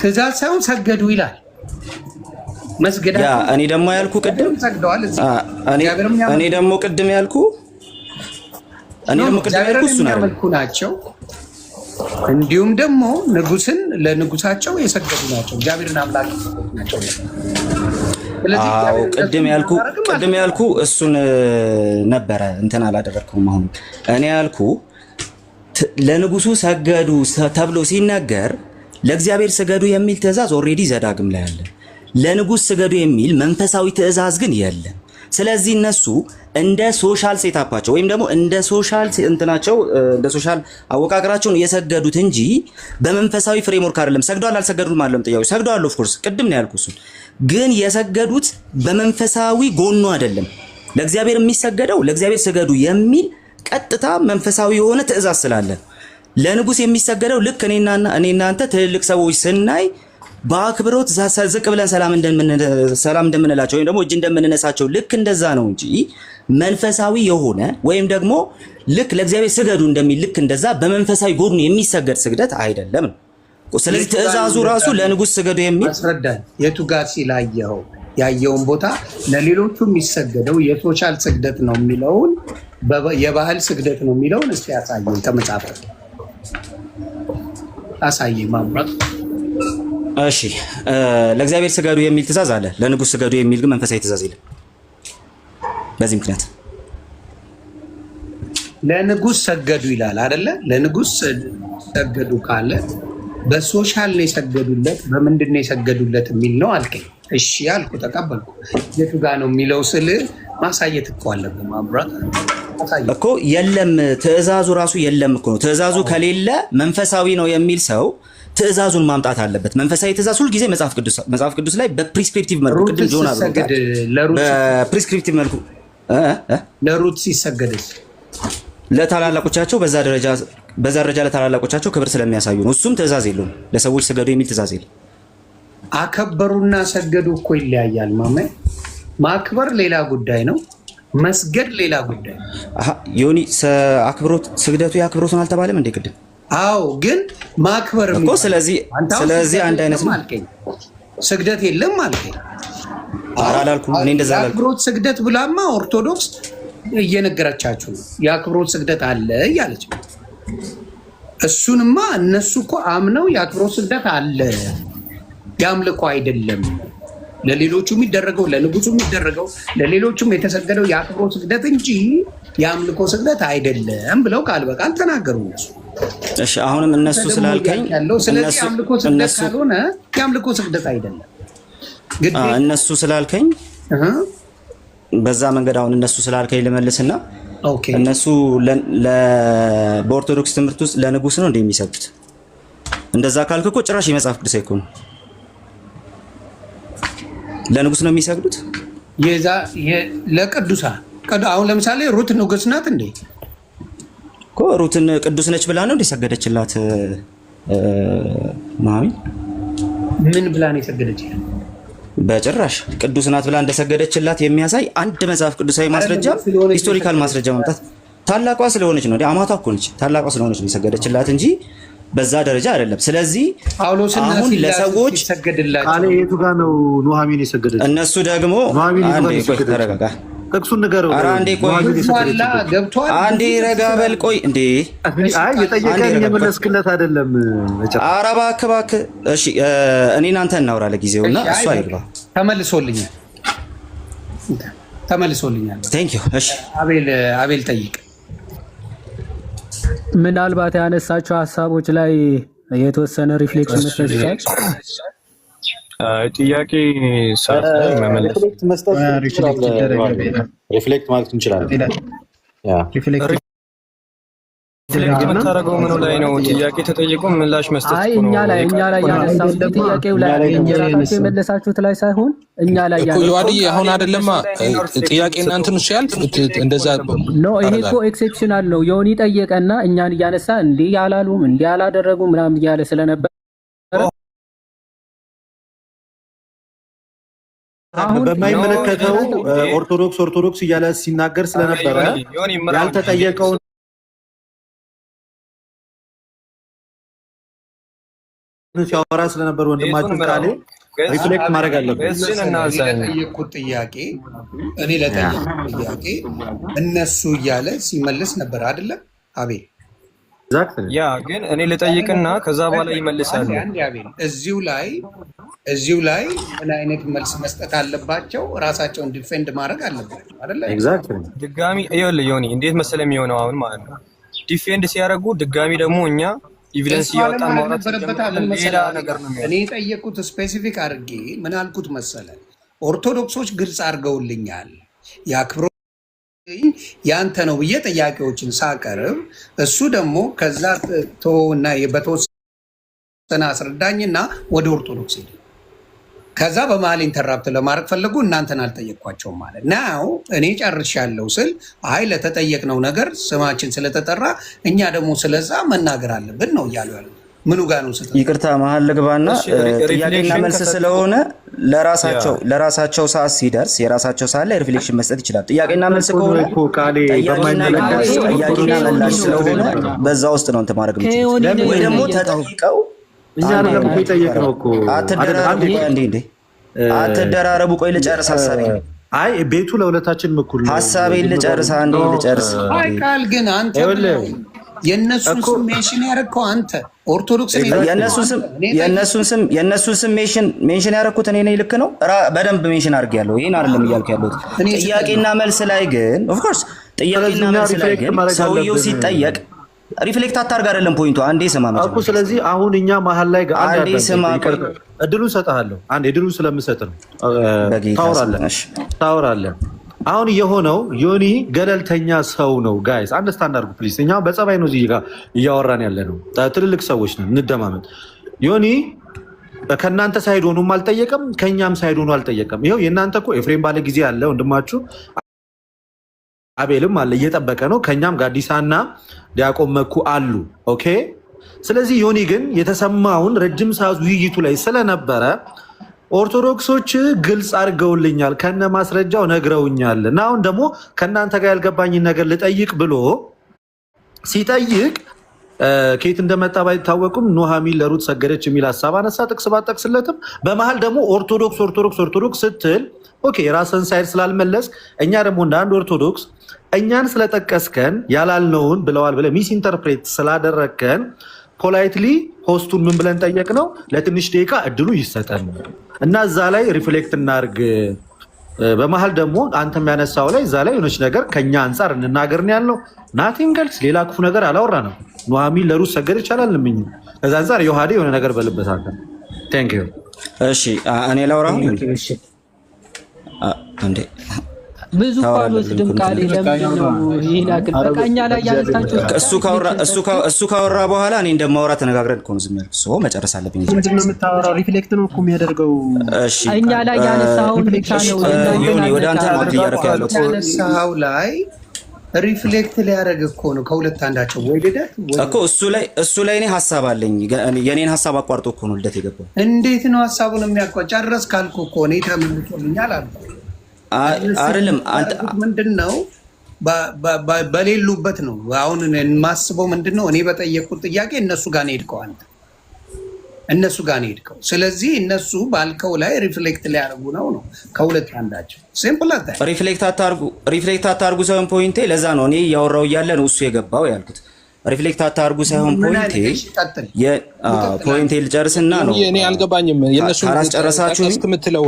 Speaker 6: ትእዛዝ ሳይሆን ሰገዱ ይላል። መስገዳ
Speaker 4: ያ እኔ ደግሞ ያልኩ ቅድም
Speaker 6: ሰግደዋል።
Speaker 4: እኔ ደግሞ ቅድም ያልኩ እሱን
Speaker 6: ናቸው። እንዲሁም ደግሞ ንጉስን ለንጉሳቸው የሰገዱ ናቸው። እግዚአብሔርን አምላክ ናቸው።
Speaker 4: ቅድም ያልኩ እሱን ነበረ እንትን አላደረግከውም። አሁን እኔ ያልኩ ለንጉሱ ሰገዱ ተብሎ ሲነገር ለእግዚአብሔር ስገዱ የሚል ትእዛዝ ኦልሬዲ ዘዳግም ላይ አለ። ለንጉስ ስገዱ የሚል መንፈሳዊ ትእዛዝ ግን የለም። ስለዚህ እነሱ እንደ ሶሻል ሴታፓቸው ወይም ደግሞ እንደ ሶሻል እንትናቸው እንደ ሶሻል አወቃቀራቸውን የሰገዱት እንጂ በመንፈሳዊ ፍሬምወርክ አይደለም። ሰግደዋል አልሰገዱም አይደለም ጥያቄው። ሰግደዋል ኦፍ ኮርስ ቅድም ነው ያልኩት። እሱን ግን የሰገዱት በመንፈሳዊ ጎኑ አይደለም። ለእግዚአብሔር የሚሰገደው ለእግዚአብሔር ስገዱ የሚል ቀጥታ መንፈሳዊ የሆነ ትእዛዝ ስላለ፣ ለንጉስ የሚሰገደው ልክ እኔና አንተ ትልልቅ ሰዎች ስናይ በአክብሮት ዝቅ ብለን ሰላም እንደምንላቸው ወይም ደግሞ እጅ እንደምንነሳቸው ልክ እንደዛ ነው እንጂ መንፈሳዊ የሆነ ወይም ደግሞ ልክ ለእግዚአብሔር ስገዱ እንደሚል ልክ እንደዛ በመንፈሳዊ ጎኑ የሚሰገድ ስግደት አይደለም ነው። ስለዚህ ትእዛዙ ራሱ ለንጉስ ስገዱ የሚል
Speaker 6: አስረዳኝ። የቱ ጋር ሲላየው ያየውን ቦታ ለሌሎቹ የሚሰገደው የሶሻል ስግደት ነው የሚለውን የባህል ስግደት ነው የሚለውን እስቲ ያሳየኝ። ከመጽሐፍ አሳየኝ ማምራት።
Speaker 4: እሺ ለእግዚአብሔር ስገዱ የሚል ትእዛዝ አለ፣ ለንጉስ ስገዱ የሚል ግን መንፈሳዊ ትእዛዝ የለም። በዚህ ምክንያት
Speaker 6: ለንጉስ ሰገዱ ይላል አይደለ? ለንጉስ ሰገዱ ካለ በሶሻል ነው የሰገዱለት፣ በምንድን ነው የሰገዱለት የሚል ነው አልከኝ። እሺ አልኩ፣ ተቀበልኩ። የቱ ጋ ነው የሚለው ስል ማሳየት እኮ አለብህ ማብራት
Speaker 4: እኮ የለም። ትእዛዙ ራሱ የለም እኮ ነው። ትእዛዙ ከሌለ መንፈሳዊ ነው የሚል ሰው ትእዛዙን ማምጣት አለበት። መንፈሳዊ ትእዛዝ ሁልጊዜ መጽሐፍ ቅዱስ ላይ በፕሪስክሪፕቲቭ መልኩ ቅድም ጆና በፕሪስክሪፕቲቭ መልኩ
Speaker 6: ለሩት ሲሰገድስ
Speaker 4: ለታላላቆቻቸው በዛ ደረጃ ለታላላቆቻቸው ክብር ስለሚያሳዩ ነው። እሱም ትእዛዝ የለውም። ለሰዎች ስገዱ የሚል ትእዛዝ የለም።
Speaker 6: አከበሩና ሰገዱ እኮ ይለያያል። ማክበር ሌላ ጉዳይ ነው፣ መስገድ ሌላ ጉዳይ ነው።
Speaker 4: ዮኒ አክብሮት ስግደቱ የአክብሮትን አልተባለም እንዴ ቅድም?
Speaker 6: አዎ ግን ማክበር
Speaker 4: እኮ ስለዚህ አንድ አይነት ነው።
Speaker 6: ስግደት የለም አልከኝ።
Speaker 4: ኧረ አላልኩም እኔ እንደዛ አላልኩም።
Speaker 6: የአክብሮት ስግደት ብላማ ኦርቶዶክስ እየነገረቻችሁ ነው። የአክብሮት ስግደት አለ እያለች ነው። እሱንማ እነሱ እኮ አምነው የአክብሮት ስግደት አለ፣ የአምልኮ አይደለም። ለሌሎቹ የሚደረገው ለንጉሱ የሚደረገው ለሌሎቹም የተሰገደው የአክብሮት ስግደት እንጂ የአምልኮ ስግደት አይደለም ብለው ቃል በቃል ተናገሩ እነሱ።
Speaker 4: እሺ አሁንም እነሱ ስላልከኝ
Speaker 6: ስለዚህ የአምልኮ ስግደት ካልሆነ የአምልኮ ስግደት አይደለም
Speaker 4: እነሱ ስላልከኝ በዛ መንገድ አሁን እነሱ ስላልከኝ ልመልስና እነሱ በኦርቶዶክስ ትምህርት ውስጥ ለንጉስ ነው እንደሚሰግዱት። እንደዛ ካልክ እኮ ጭራሽ የመጽሐፍ ቅዱስ እኮ ነው ለንጉስ ነው የሚሰግዱት።
Speaker 6: ለቅዱሳን አሁን ለምሳሌ ሩት ንጉስ ናት እንዴ?
Speaker 4: እኮ ሩትን ቅዱስ ነች ብላ ነው እንደሰገደችላት ማሚ።
Speaker 6: ምን ብላ ነው የሰገደችላት?
Speaker 4: በጭራሽ ቅዱስ ናት ብላ እንደሰገደችላት የሚያሳይ አንድ መጽሐፍ ቅዱሳዊ ማስረጃ ሂስቶሪካል ማስረጃ ማምጣት። ታላቋ ስለሆነች ነው አማቷ እኮ ነች። ታላቋ ስለሆነች ነው የሰገደችላት እንጂ በዛ ደረጃ አይደለም። ስለዚህ አሁን ለሰዎች
Speaker 5: ቃል የቱ ጋር ነው ኑሐሚን የሰገደች?
Speaker 4: እነሱ ደግሞ ተረጋጋ፣
Speaker 5: ጥቅሱን ንገረው።
Speaker 4: አንዴ ቆይ፣ አንዴ ረጋ በል። ቆይ እንዴ
Speaker 5: የጠየቀን የመለስክለት አይደለም።
Speaker 4: ኧረ እባክህ። እሺ እኔ እናንተ እናውራ ለጊዜውና እሱ አይግባ።
Speaker 6: ተመልሶልኛል።
Speaker 4: ቴንክ ዩ። እሺ
Speaker 6: አቤል ጠይቅ።
Speaker 1: ምናልባት ያነሳቸው ሀሳቦች ላይ የተወሰነ ሪፍሌክሽን መስጠት ይቻላል።
Speaker 8: ጥያቄ ሰዓት ላይ መመለስ
Speaker 5: ሪፍሌክት ማለት እንችላለን።
Speaker 8: ሪፍሌክት የምታደርገው ምኑ ላይ ነው? ጥያቄ ተጠይቆ ምላሽ መስጠት
Speaker 1: አይ እኛ ላይ ያነሳሁት ጥያቄው ላይ የራሳችሁ የመለሳችሁት ላይ ሳይሆን እኛ ላይ
Speaker 7: እኮ ዮሐንዬ አሁን አይደለማ ጥያቄ እናንተን እሱ ያልፍ እንደዛ
Speaker 1: ነው። ይሄ እኮ ኤክሴፕሽናል ነው። ዮኒ ጠየቀና እኛን እያነሳ እንዴ ያላሉም እንዴ ያላደረጉም ምናምን እያለ ስለነበር
Speaker 5: በማይመለከተው ኦርቶዶክስ እያለ ሲናገር ስለነበረ ያልተጠየቀው ሲያወራ ስለነበር ወንድማችን ቃሌ ሪፍሌክት ማድረግ አለበት።
Speaker 6: ለጠየቁት ጥያቄ እኔ ለጠየቁት ጥያቄ እነሱ እያለ ሲመልስ ነበር አይደለም? አቤል
Speaker 8: ያ ግን እኔ ልጠይቅና ከዛ በኋላ ይመልሳሉ።
Speaker 6: እዚሁ ላይ ምን አይነት መልስ መስጠት አለባቸው? ራሳቸውን ዲፌንድ ማድረግ አለባቸው አይደለ?
Speaker 8: ድጋሚ ይኸውልህ ዮኒ እንዴት መሰለህ የሚሆነው አሁን ማለት ነው ዲፌንድ ሲያደርጉ ድጋሚ ደግሞ እኛ ኤቪደንስ ያወጣን ማውራት ሌላ ነገር ነው።
Speaker 6: እኔ የጠየቁት ስፔሲፊክ አድርጌ ምን አልኩት መሰለ? ኦርቶዶክሶች ግልጽ አድርገውልኛል ያክብሮ ያንተ ነው ብዬ ጥያቄዎችን ሳቀርብ እሱ ደግሞ ከዛ ተወውና በተወሰነ አስረዳኝና ወደ ኦርቶዶክስ ሄደ። ከዛ በመሀል ኢንተራፕት ለማድረግ ፈለጉ። እናንተን አልጠየቅኳቸውም ማለት ናው። እኔ ጨርሻለሁ ስል አይ ለተጠየቅነው ነገር ስማችን ስለተጠራ እኛ ደግሞ ስለዛ መናገር አለብን ነው እያሉ ያሉ። ምኑ ጋር ነው ስህተት?
Speaker 4: ይቅርታ መሀል ልግባና ጥያቄና መልስ ስለሆነ ለራሳቸው ሰዓት ሲደርስ የራሳቸው ሰዓት ላይ ሪፍሌክሽን መስጠት ይችላል። ጥያቄና መልስ ከሆነ ጥያቄና ምላሽ ስለሆነ በዛ ውስጥ ነው እንትን ማድረግ የምችለው ወይ ደግሞ ተጠይቀው
Speaker 5: እኛ አይደለም እኮ የጠየቅነው እኮ
Speaker 4: አትደራረቡ። ቆይ ልጨርስ ሀሳቤን።
Speaker 5: አይ ቤቱ ለሁለታችንም እኩል ነው።
Speaker 4: ሀሳቤን ልጨርስ አንዴ ልጨርስ።
Speaker 6: አይ ቃል ግን አንተ የእነሱን ስም ሜንሽን ያደረግከው አንተ ኦርቶዶክስ
Speaker 4: የእነሱን ስም ሜንሽን ያደረግኩት እኔ ነኝ። ልክ ነው። በደንብ ሜንሽን አድርጌያለሁ። ይህን አይደለም እያልኩ ያለሁት። ጥያቄና መልስ ላይ ግን ኦፍኮርስ ጥያቄና መልስ ላይ ግን ሰውየው ሲጠየቅ ሪፍሌክት አታርግ አይደለም ፖይንቱ። አንዴ ስማ
Speaker 5: እኮ። ስለዚህ አሁን እኛ መሀል ላይ አንዴ ስማ፣ እድሉን ሰጥሃለሁ። አንዴ እድሉን ስለምሰጥ ነው ታወራለህ። አሁን የሆነው ዮኒ ገለልተኛ ሰው ነው። ጋይስ አንደርስታንድ አድርጉ ፕሊዝ። እኛ በጸባይ ነው እዚህ ጋር እያወራን ያለ ነው። ትልልቅ ሰዎች ነን፣ እንደማመን። ዮኒ ከእናንተ ሳይድ ሆኖም አልጠየቀም፣ ከእኛም ሳይድ ሆኖ አልጠየቀም። ይኸው የእናንተ እኮ ኤፍሬም ባለ ጊዜ አለ፣ ወንድማችሁ አቤልም አለ፣ እየጠበቀ ነው። ከእኛም ጋዲሳና ዲያቆን መኩ አሉ። ኦኬ። ስለዚህ ዮኒ ግን የተሰማውን ረጅም ሰዓት ውይይቱ ላይ ስለነበረ ኦርቶዶክሶች ግልጽ አድርገውልኛል፣ ከነ ማስረጃው ነግረውኛል እና አሁን ደግሞ ከእናንተ ጋር ያልገባኝን ነገር ልጠይቅ ብሎ ሲጠይቅ ከየት እንደመጣ ባይታወቁም ኑሃሚን ለሩት ሰገደች የሚል ሀሳብ አነሳ። ጥቅስ ባጠቅስለትም በመሀል ደግሞ ኦርቶዶክስ ስትል ኦኬ የራስን ሳይድ ስላልመለስ እኛ ደግሞ እንደ አንድ ኦርቶዶክስ እኛን ስለጠቀስከን ያላልነውን ብለዋል ብለህ ሚስ ኢንተርፕሬት ስላደረግከን ፖላይትሊ ሆስቱን ምን ብለን ጠየቅ ነው ለትንሽ ደቂቃ እድሉ ይሰጠን እና እዛ ላይ ሪፍሌክት እናርግ። በመሀል ደግሞ አንተ የሚያነሳው ላይ እዛ ላይ የሆነች ነገር ከኛ አንጻር እንናገርን ያልነው ናቲንግ ኤልስ፣ ሌላ ክፉ ነገር አላወራንም። ኑሃሚን ለሩት ሰገድ ይቻላል ልምኝ ከዛ አንጻር ዮሐዴ የሆነ ነገር በልበት አለ። ቴንክ ዩ።
Speaker 4: እሺ እኔ ላውራ እንዴ?
Speaker 1: ብዙ ቃሎች ድምቃሌ ለምንድነው ይሄን ያክል በቃኛ ላይ ያነሳችሁት?
Speaker 4: እሱ ካወራ በኋላ እኔ እንደማወራ ተነጋግረን እኮ ነው ዝም ያልኩት። ሶ መጨረስ አለብኝ።
Speaker 2: ምንድነው የምታወራው? ሪፍሌክት ነው እኮ የሚያደርገው።
Speaker 4: እሺ
Speaker 1: እኛ ላይ ያነሳውን ብቻ ነው
Speaker 4: ወደ አንተ ነው እያደረክ ያለው።
Speaker 6: ያነሳው ላይ ሪፍሌክት ሊያደርግ እኮ ነው። ከሁለት አንዳቸው ወይ ልደት
Speaker 4: እኮ እሱ ላይ እኔ ሀሳብ አለኝ። የኔን ሀሳብ አቋርጦ እኮ ነው ልደት የገባው።
Speaker 6: እንዴት ነው ሀሳቡን የሚያቋርጥ? ጨረስ ካልኩ እኮ እኔ ተመልሶልኛል አልኩ።
Speaker 4: አይደለም
Speaker 6: ምንድነው በሌሉበት ነው አሁን የማስበው። ምንድነው እኔ በጠየቁት ጥያቄ እነሱ ጋር ነው የሄድከው አንተ፣ እነሱ ጋር ነው የሄድከው። ስለዚህ እነሱ ባልከው ላይ ሪፍሌክት ሊያደርጉ ነው ከሁለት አንዳቸው። ሲምፕል አታ
Speaker 4: ሪፍሌክት አታርጉ ሳይሆን ፖይንቴ ለዛ ነው እኔ እያወራው እያለ ነው እሱ የገባው ያልኩት። ሪፍሌክት አታርጉ ሳይሆን ፖይንቴ ልጨርስና ነው።
Speaker 7: እኔ አልገባኝም። የነሱ
Speaker 4: ጨረሳችሁ
Speaker 7: የምትለው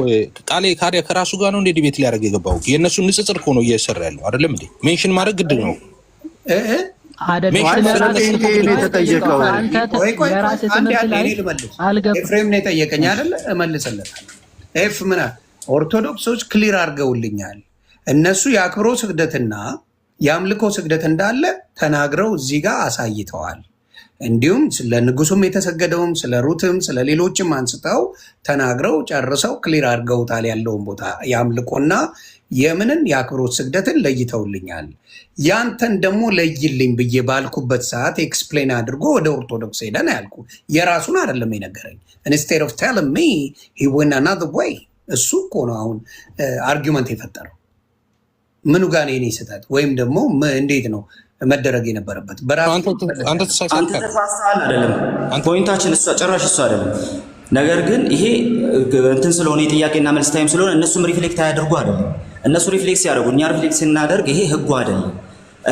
Speaker 7: ቃሌ ካዲያ ከራሱ ጋር ነው እንደ ዲቤት ሊያደርግ የገባው። የነሱ ንጽጽር እኮ ነው እየሰራ ያለው አይደለም እንዴ? ሜንሽን ማድረግ ግድ ነው።
Speaker 1: አይደለም
Speaker 6: ኤፍሬም ነው የጠየቀኝ አይደለ? እመልስለታለሁ። ኤፍ ምን ኦርቶዶክሶች ክሊር አድርገውልኛል። እነሱ የአክብሮ ስግደትና የአምልኮ ስግደት እንዳለ ተናግረው እዚህ ጋር አሳይተዋል። እንዲሁም ስለ ንጉሱም የተሰገደውም ስለ ሩትም ስለ ሌሎችም አንስተው ተናግረው ጨርሰው ክሊር አድርገውታል። ያለውን ቦታ የአምልኮና የምንን የአክብሮት ስግደትን ለይተውልኛል። ያንተን ደግሞ ለይልኝ ብዬ ባልኩበት ሰዓት ኤክስፕሌን አድርጎ ወደ ኦርቶዶክስ ሄደን ያልኩ የራሱን አይደለም የነገረኝ። ኢንስቴድ ኦፍ ቴሊንግ ሚ ሂ ዌንት አናዘር ዌይ። እሱ እኮ ነው አሁን አርጊመንት የፈጠረው። ምኑ ጋር ነው የኔ ስህተት? ወይም ደግሞ እንዴት ነው መደረግ የነበረበት?
Speaker 4: አንተ ተሳስተሃል አይደለም። ፖይንታችን ጭራሽ እሱ አይደለም። ነገር ግን ይሄ እንትን ስለሆነ የጥያቄና መልስ ታይም ስለሆነ እነሱም ሪፍሌክት አያደርጉ አይደለም። እነሱ ሪፍሌክስ ያደርጉ፣ እኛ ሪፍሌክስ ስናደርግ ይሄ ህጉ አይደለም።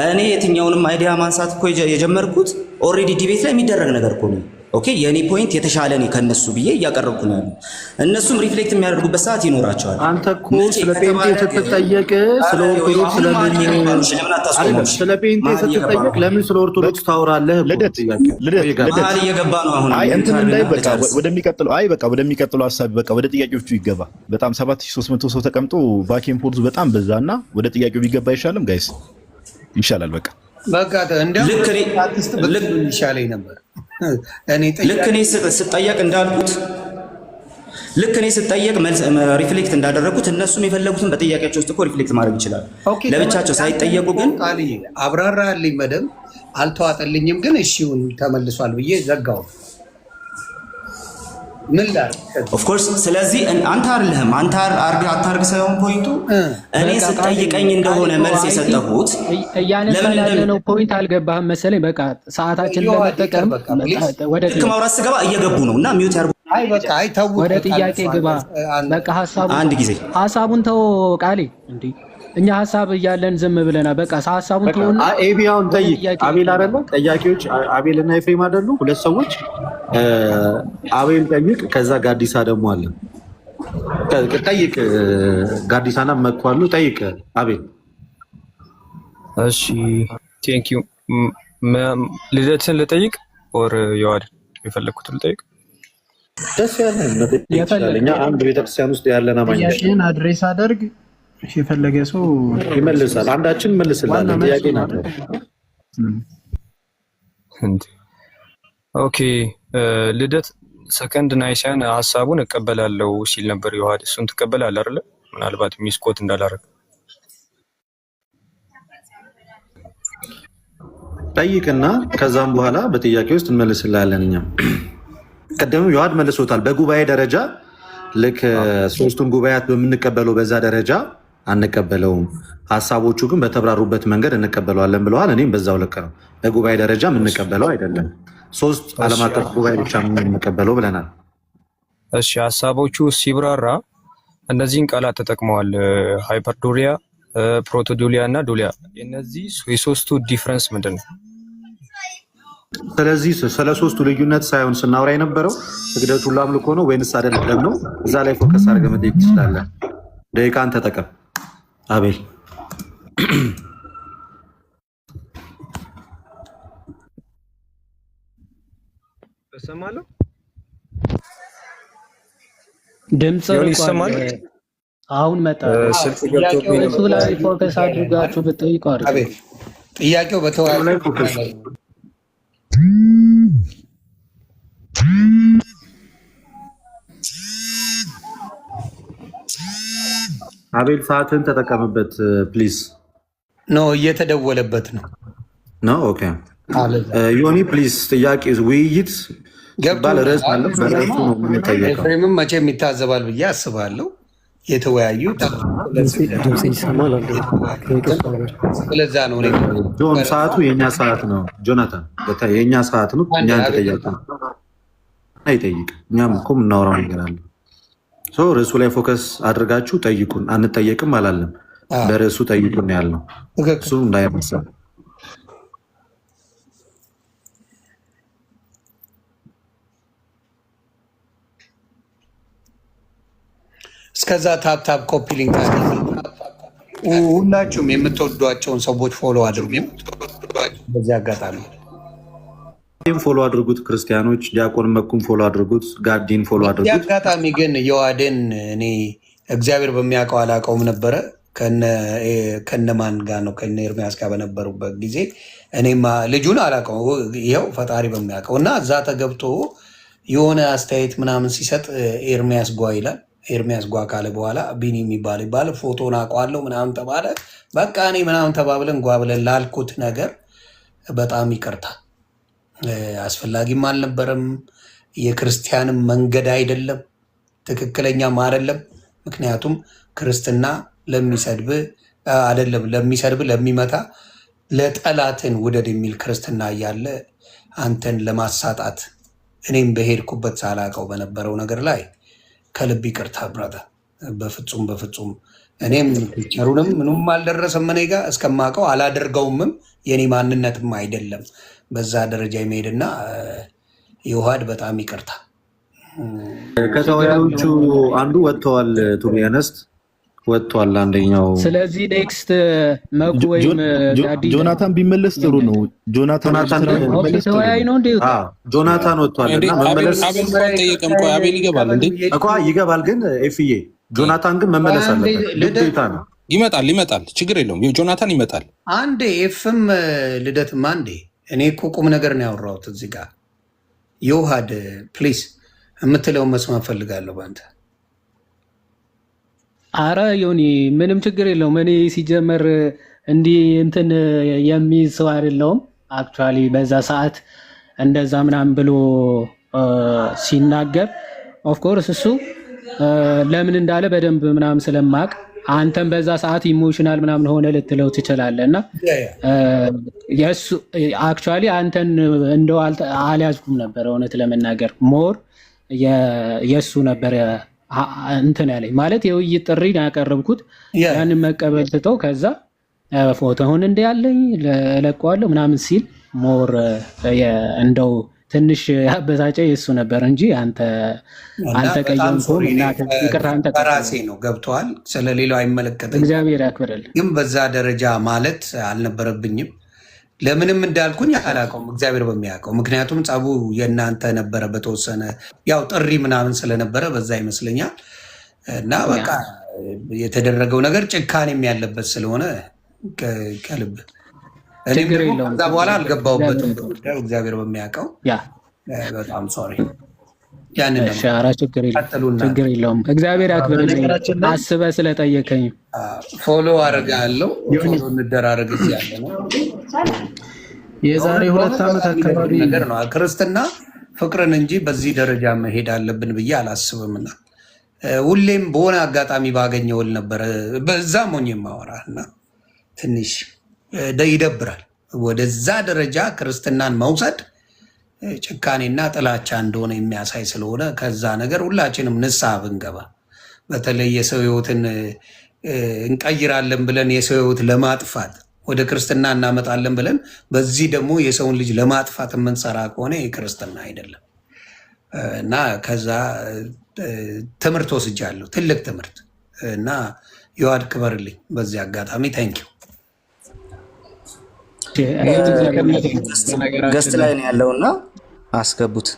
Speaker 4: እኔ የትኛውንም አይዲያ ማንሳት እኮ የጀመርኩት ኦልሬዲ ዲቤት ላይ የሚደረግ ነገር እኮ ነው። ኦኬ የኔ ፖይንት የተሻለ ነው ከነሱ ብዬ እያቀረብኩ ነው ያለው። እነሱም ሪፍሌክት የሚያደርጉበት ሰዓት ይኖራቸዋል።
Speaker 5: አንተ እኮ ስለ ፔንቴ ስትጠየቅ ስለ ኦርቶዶክስ ስለ ፔንቴ ስትጠየቅ ለምን ስለ ኦርቶዶክስ ታወራለህ? ልደት
Speaker 4: እየገባ ነው አሁን።
Speaker 9: አይ እንትን እንዳይ በቃ ወደሚቀጥለው ወደሚቀጥለው ሀሳብ በቃ ወደ ጥያቄዎቹ ይገባ። በጣም 7300 ሰው ተቀምጦ ባኬን ፎርዙ በጣም በዛና ወደ ጥያቄው ቢገባ አይሻልም? ጋይስ ይሻላል።
Speaker 6: በቃ እንደው ልክ ይሻለኝ ነበር።
Speaker 4: ልክ እኔ ስጠየቅ እንዳልኩት ልክ እኔ ስጠየቅ ሪፍሌክት እንዳደረጉት እነሱም የፈለጉትን በጥያቄያቸው ውስጥ እኮ ሪፍሌክት ማድረግ ይችላል። ለብቻቸው ሳይጠየቁ ግን
Speaker 6: አብራራልኝ በደምብ አልተዋጠልኝም። ግን እሺውን ተመልሷል ብዬ ዘጋው። ምን ላድርግ?
Speaker 4: ኦፍ ኮርስ። ስለዚህ አንተ አይደለህም አንተ አታርግ ሳይሆን ፖይንቱ እኔ ስጠይቀኝ እንደሆነ መልስ የሰጠሁት
Speaker 1: እያነሳን ያለነው ፖይንት አልገባህም መሰለኝ። በቃ ሰዓታችን ለመጠቀም
Speaker 4: ልክ ማውራት ስገባ እየገቡ ነው እና ሚዩት ያርጉ።
Speaker 1: ወደ ጥያቄ ግባ። በቃ ሀሳቡን ተው ቃሌ። እንዴ እኛ ሀሳብ እያለን ዝም ብለና በቃ ሀሳቡን ተው።
Speaker 5: ኤቢያውን ጠይቅ። አቤል አይደለ? ጠያቂዎች አቤል እና ኤፍሬም አይደሉ? ሁለት ሰዎች። አቤል ጠይቅ፣ ከዛ ጋዲሳ ደግሞ አለ። ጠይቅ። ጋዲሳና መኳሉ ጠይቅ አቤል።
Speaker 8: እሺ ቴንክ ዩ። ልደትን ልጠይቅ ኦር የዋድ የፈለኩት ልጠይቅ?
Speaker 5: ደስ ያለ እኛ አንድ ቤተክርስቲያን ውስጥ ያለን አማኞች
Speaker 10: አድሬስ አደርግ የፈለገ ሰው
Speaker 5: ይመልሳል። አንዳችን መልስላለን። ጥያቄ ነው።
Speaker 8: ኦኬ ልደት ሰከንድ ናይሳን ሀሳቡን እቀበላለሁ ሲል ነበር ዮሐድ። እሱን ትቀበላለህ አይደለ? ምናልባት ሚስኮት እንዳላረግ
Speaker 5: ጠይቅና ከዛም በኋላ በጥያቄ ውስጥ እንመልስላለን። እኛም ቀደም ዮሐድ መልሶታል። በጉባኤ ደረጃ ልክ ሶስቱን ጉባኤያት በምንቀበለው በዛ ደረጃ አንቀበለውም። ሀሳቦቹ ግን በተብራሩበት መንገድ እንቀበለዋለን ብለዋል። እኔም በዛው ልክ ነው። በጉባኤ ደረጃ የምንቀበለው አይደለም። ሶስት ዓለም አቀፍ ጉባኤ ብቻ የምንቀበለው ብለናል።
Speaker 8: እሺ ሀሳቦቹ ሲብራራ እነዚህን ቃላት ተጠቅመዋል። ሃይፐርዶሊያ፣ ፕሮቶዶሊያ እና ዶሊያ። እነዚህ የሶስቱ ዲፍረንስ ምንድን ነው?
Speaker 5: ስለዚህ ስለ ሶስቱ ልዩነት ሳይሆን ስናወራ የነበረው ስግደቱ ለአምልኮ ነው ወይንስ አይደለም ነው። እዛ ላይ ፎከስ አድርገህ መጠየቅ ትችላለህ። ደቂቃን ተጠቀም አቤል።
Speaker 8: እሰማለሁ።
Speaker 1: ድምጽ
Speaker 8: ይሰማል።
Speaker 1: አሁን መጣ። እሱ ላይ ፎከስ አድርጋችሁ ብትጠይቁ አይደል?
Speaker 6: ጥያቄው በተዋለ ላይ ፎከስ
Speaker 5: አቤል ሰዓትን ተጠቀምበት ፕሊዝ።
Speaker 6: ኖ እየተደወለበት ነው።
Speaker 5: ኖ ኦኬ ዮኒ ፕሊዝ። ጥያቄ ውይይት ባለ ርዕስ አለ። በርዕሱ ነው የምንጠየቀው።
Speaker 6: ኤፍሬምም መቼም ይታዘባል ብዬ አስባለሁ። የተወያዩ ስለዛ ነው
Speaker 5: ጆን። ሰዓቱ የእኛ ሰዓት ነው ጆናታን፣ የእኛ ሰዓት ነው። እኛን ተጠያቂ አይጠይቅ። እኛም እኮ የምናወራው ነገር አለ። ርዕሱ ላይ ፎከስ አድርጋችሁ ጠይቁን። አንጠየቅም አላለም። በርዕሱ ጠይቁን ያልነው እሱ እንዳይመሳ።
Speaker 6: እስከዛ ታፕታፕ ኮፒ ሊንክ ሁላችሁም የምትወዷቸውን ሰዎች ፎሎ አድርጉ። በዚህ አጋጣሚ
Speaker 5: ፎሎ አድርጉት፣ ክርስቲያኖች ዲያቆን መኩም ፎሎ አድርጉት፣ ጋዲን ፎሎ
Speaker 6: በዚህ
Speaker 5: አድርጉት።
Speaker 6: አጋጣሚ ግን የዋዴን እኔ እግዚአብሔር በሚያውቀው አላውቀውም ነበረ። ከነማን ጋር ነው? ከነ ኤርሚያስ ጋር በነበሩበት ጊዜ እኔማ ልጁን አላውቀው፣ ይኸው ፈጣሪ በሚያውቀው እና እዛ ተገብቶ የሆነ አስተያየት ምናምን ሲሰጥ ኤርሚያስ ጓ ይላል። ኤርሚያስ ጓ ካለ በኋላ ቢኒ ይባል ፎቶን አውቀዋለሁ ምናምን ተባለ። በቃ እኔ ምናምን ተባብለን ጓ ብለን ላልኩት ነገር በጣም ይቅርታ። አስፈላጊም አልነበረም። የክርስቲያንም መንገድ አይደለም፣ ትክክለኛም አይደለም። ምክንያቱም ክርስትና ለሚሰድብ አይደለም፣ ለሚሰድብ ለሚመታ፣ ለጠላትን ውደድ የሚል ክርስትና እያለ አንተን ለማሳጣት እኔም በሄድኩበት ሳላውቀው በነበረው ነገር ላይ ከልብ ይቅርታ ብራታ። በፍጹም በፍጹም እኔም ፒክቸሩንም ምንም አልደረሰም እኔ ጋ እስከማውቀው አላደርገውምም። የኔ ማንነትም አይደለም በዛ ደረጃ የሚሄድና የውሃድ በጣም ይቅርታ።
Speaker 5: ከተወያዮቹ አንዱ ወጥተዋል። ቱቢያነስት ወጥቷል አንደኛው።
Speaker 1: ስለዚህ ኔክስት መኩ ወይም
Speaker 9: ጆናታን ቢመለስ ጥሩ ነው። ጆናታን
Speaker 1: ተወያይ ነው እንዴ?
Speaker 5: ጆናታን ወጥቷል እና መመለስ
Speaker 7: አቤል ይገባል እንዴ?
Speaker 5: ይገባል፣ ግን ኤፍዬ ጆናታን ግን መመለስ አለበት፣ ግዴታ ነው።
Speaker 7: ይመጣል፣ ችግር የለውም። ጆናታን ይመጣል።
Speaker 6: አንዴ ኤፍም ልደትም አንዴ። እኔ እኮ ቁም ነገር ነው ያወራሁት እዚህ ጋር። የውሃድ ፕሊስ የምትለውን መስማት ፈልጋለሁ በአንተ።
Speaker 1: አረ ዮኒ ምንም ችግር የለውም። እኔ ሲጀመር እንዲህ እንትን የሚይዝ ሰው አይደለሁም። አክቹዋሊ በዛ ሰዓት እንደዛ ምናምን ብሎ ሲናገር ኦፍኮርስ እሱ ለምን እንዳለ በደንብ ምናምን ስለማቅ አንተም በዛ ሰዓት ኢሞሽናል ምናምን ሆነ ልትለው ትችላለህ። እና የሱ አክቹዋሊ አንተን እንደው አልያዝኩም ነበር እውነት ለመናገር ሞር የሱ ነበር እንትን ያለኝ ማለት የውይይት ጥሪ ያቀረብኩት ያንን መቀበል ትተው ከዛ ፎቶውን እንደ ያለኝ ለቀዋለሁ ምናምን ሲል ሞር እንደው ትንሽ ያበሳጨ የሱ ነበር እንጂ አንተ አልተቀየምኩም። እና ይቅርታን
Speaker 6: በራሴ ነው ገብተዋል። ስለሌላው አይመለከተኝም።
Speaker 1: እግዚአብሔር ያክብርልህ።
Speaker 6: ግን በዛ ደረጃ ማለት አልነበረብኝም። ለምንም እንዳልኩኝ አላውቀውም፣ እግዚአብሔር በሚያውቀው። ምክንያቱም ጸቡ የእናንተ ነበረ በተወሰነ ያው ጥሪ ምናምን ስለነበረ በዛ ይመስለኛል። እና በቃ የተደረገው ነገር ጭካኔም ያለበት ስለሆነ ከልብ እኔም ከዛ በኋላ አልገባሁበትም በጉዳዩ እግዚአብሔር በሚያውቀው። በጣም ሶሪ።
Speaker 1: ችግር የለውም። እግዚአብሔር ያክብርልኝ አስበህ ስለጠየቀኝ።
Speaker 6: ፎሎ አደርጋለሁ። ፎሎ እንደራረግ እዚህ ያለ ነው።
Speaker 10: የዛሬ 2 ዓመት አካባቢ
Speaker 6: ነገር ነው ክርስትና ፍቅርን እንጂ በዚህ ደረጃ መሄድ አለብን ብዬ አላስብምና ሁሌም በሆነ አጋጣሚ ባገኘውል ነበረ በዛ ሞኝ የማወራ እና ትንሽ ይደብራል። ወደዛ ደረጃ ክርስትናን መውሰድ ጭካኔና ጥላቻ እንደሆነ የሚያሳይ ስለሆነ ከዛ ነገር ሁላችንም ንስሐ ብንገባ፣ በተለይ የሰው ሕይወትን እንቀይራለን ብለን የሰው ሕይወት ለማጥፋት ወደ ክርስትና እናመጣለን ብለን በዚህ ደግሞ የሰውን ልጅ ለማጥፋት የምንሰራ ከሆነ የክርስትና አይደለም እና ከዛ ትምህርት ወስጃለሁ፣ ትልቅ ትምህርት እና የዋድ ክበርልኝ በዚህ አጋጣሚ ታንኪዩ።
Speaker 4: ገስት ላይ ነው ያለውና አስገቡት።